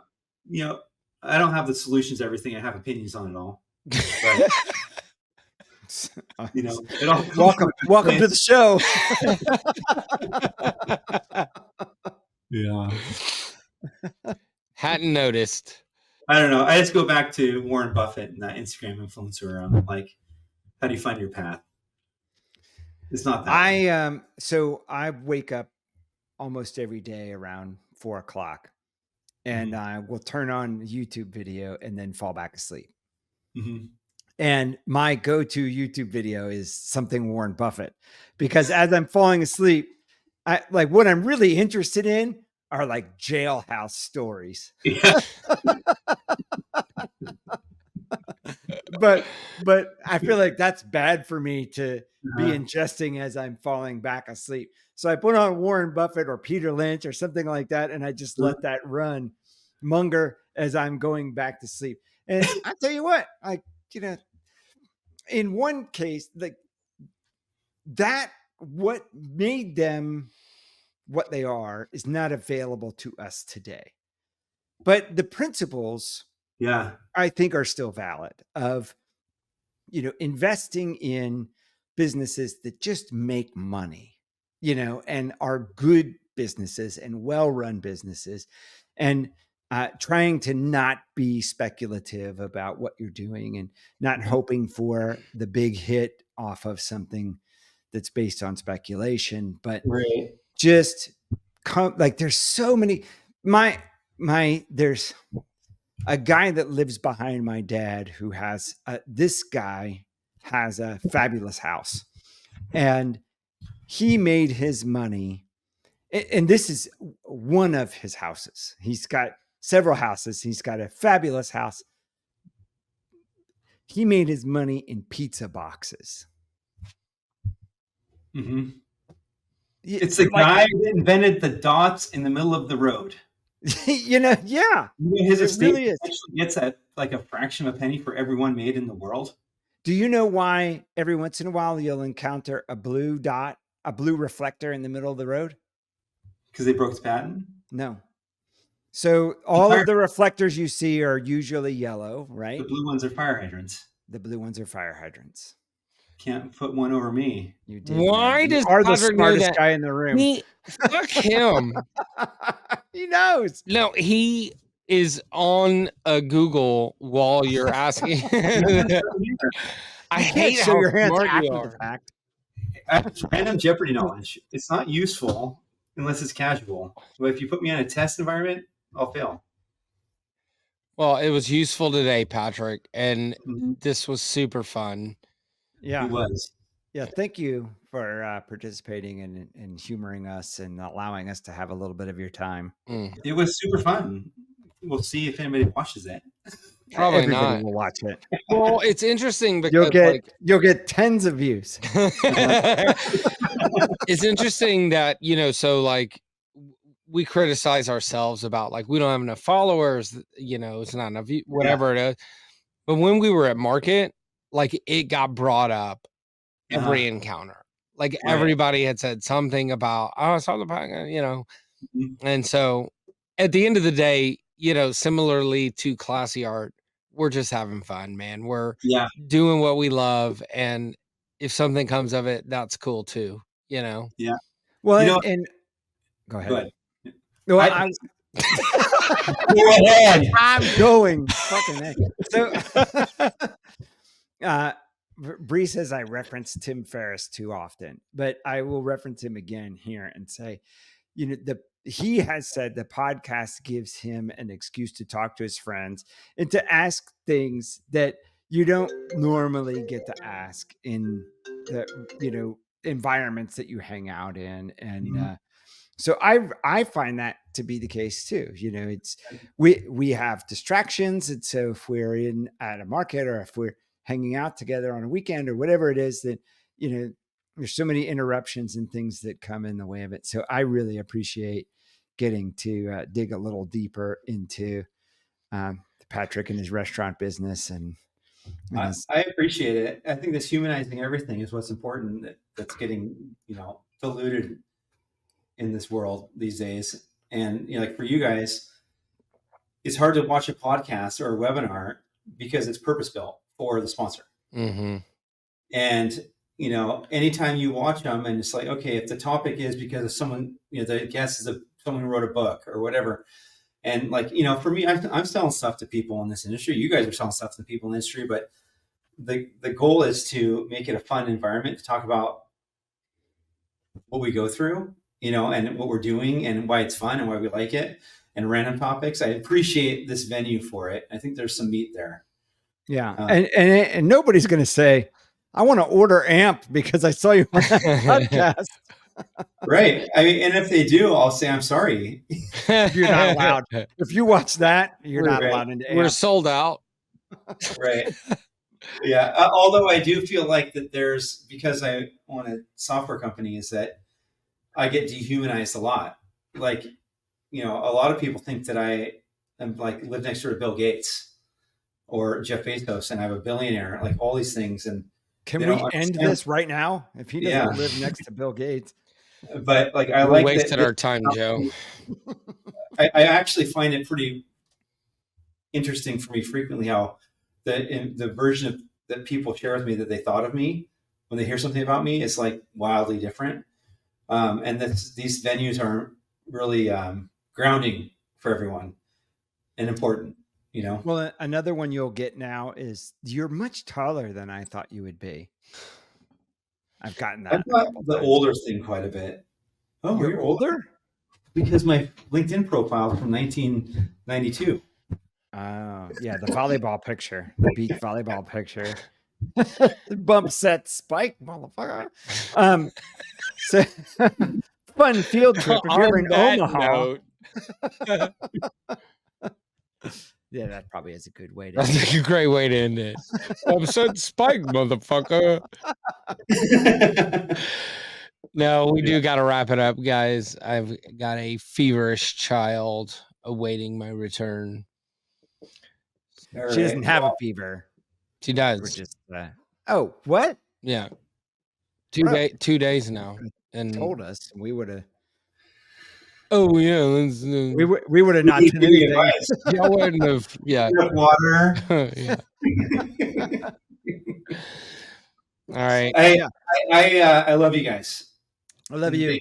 I don't have the solutions to everything. I have opinions on it all. But, you know, it all welcome to the show. Yeah. Hadn't noticed. I don't know. I just go back to Warren Buffett and that Instagram influencer. Like, how do you find your path? It's not that. So I wake up almost every day around 4:00, and I will turn on a YouTube video and then fall back asleep. Mm-hmm. And my go-to YouTube video is something Warren Buffett, because as I'm falling asleep, I like what I'm really interested in are like jailhouse stories. Yeah. but I feel like that's bad for me to be ingesting as I'm falling back asleep. So I put on Warren Buffett or Peter Lynch or something like that, and I just let that run Munger as I'm going back to sleep. And I tell you what, in one case, like that, what made them what they are is not available to us today. But the principles, I think, are still valid of, investing in businesses that just make money, and are good businesses and well-run businesses, and trying to not be speculative about what you're doing and not hoping for the big hit off of something that's based on speculation, but just like there's so many, there's a guy that lives behind my dad who has this guy has a fabulous house, and he made his money. And this is one of his houses. He's got several houses. He's got a fabulous house. He made his money in pizza boxes. Mm-hmm. It's the guy that invented the dots in the middle of the road. Yeah. His estate really gets like a fraction of a penny for every one made in the world. Do you know why every once in a while you'll encounter a blue dot, a blue reflector in the middle of the road? Because they broke the patent? No. So all of the reflectors you see are usually yellow, right? The blue ones are fire hydrants. The blue ones are fire hydrants. Can't put one over me. You did. Why does you are the smartest guy in the room? Fuck him. He knows. No, he is on a Google while you're asking. I hate how your hands smart after you are. the fact. I have random Jeopardy knowledge. It's not useful unless it's casual. But if you put me in a test environment, I'll fail. Well, it was useful today, Patrick, and this was super fun. Yeah, it was. Yeah, thank you for participating and humoring us and allowing us to have a little bit of your time. It was super fun. We'll see if anybody watches it. Probably Everybody not. will watch it. Well, it's interesting because you'll get tens of views. It's interesting that, so like we criticize ourselves about like we don't have enough followers, it's not enough, whatever it is. But when we were at market, like it got brought up every encounter. Like everybody had said something about, I saw the podcast, And so at the end of the day, similarly to Classy Art, we're just having fun, man. We're doing what we love. And if something comes of it, that's cool too, Yeah. Well, and go ahead. Go ahead. No, Go ahead. I'm going. Fucking heck. So, Bree says I reference Tim Ferriss too often, but I will reference him again here and say, he has said the podcast gives him an excuse to talk to his friends and to ask things that you don't normally get to ask in the, environments that you hang out in. And, so I find that to be the case too. It's we have distractions. And so if we're at a market or if we're hanging out together on a weekend or whatever it is that, there's so many interruptions and things that come in the way of it. So I really appreciate getting to dig a little deeper into Patrick and his restaurant business. And I appreciate it. I think this humanizing everything is what's important. That's getting, diluted in this world these days. And like for you guys, it's hard to watch a podcast or a webinar because it's purpose built for the sponsor. Mm-hmm. And, you know, anytime you watch them and it's like, okay, if the topic is because of someone, you know, the guest is someone who wrote a book or whatever. And like, you know, for me, I'm selling stuff to people in this industry. You guys are selling stuff to people in the industry, but the goal is to make it a fun environment to talk about what we go through, you know, and what we're doing and why it's fun and why we like it, and random topics. I appreciate this venue for it. I think there's some meat there. Yeah. And nobody's going to say, I want to order AMP because I saw you on that podcast. Right. I mean, and if they do, I'll say, I'm sorry. You're not allowed. If you watch that, you're not allowed into AMP. We're sold out. Right. Yeah. Although I do feel like that there's, because I own a software company, is that I get dehumanized a lot. Like, you know, a lot of people think that I am like live next door to Bill Gates or Jeff Bezos and I'm a billionaire, like all these things. And can we end this right now? If he doesn't live next to Bill Gates. But like, I like wasted our time, Joe. I actually find it pretty interesting for me frequently how the version of that people share with me that they thought of me when they hear something about me is like wildly different. And these venues are really grounding for everyone and important, you know? Well, another one you'll get now is you're much taller than I thought you would be. I've gotten that. I've got the older thing quite a bit. Oh, you're older? Because my LinkedIn profile is from 1992. Oh, yeah, the volleyball picture, the beach volleyball picture. Bump set spike, motherfucker. So fun field trip if you're in Omaha. Yeah, that probably is a good way to. That's a great way to end it. Bump set spike, motherfucker. No, we do got to wrap it up, guys. I've got a feverish child awaiting my return. She doesn't have a fever. She does. We're just, oh, what? Yeah. 2 days now. And told us we would have. Oh yeah, we would have not done anything. Y'all wouldn't have. Yeah. Water. Yeah. All right. I love you guys. I love you.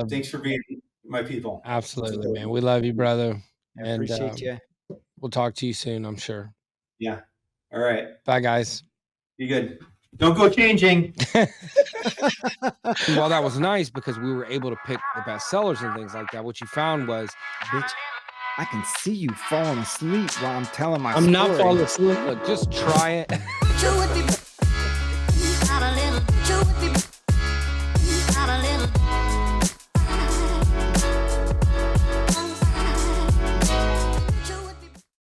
Thanks for being my people. Absolutely, man. We love you, brother. I appreciate you. We'll talk to you soon, I'm sure. Yeah. All right. Bye, guys. Be good. Don't go changing. Well, that was nice because we were able to pick the best sellers and things like that. What you found was, bitch, I can see you falling asleep while I'm telling my story. I'm not falling asleep. Look, just try it.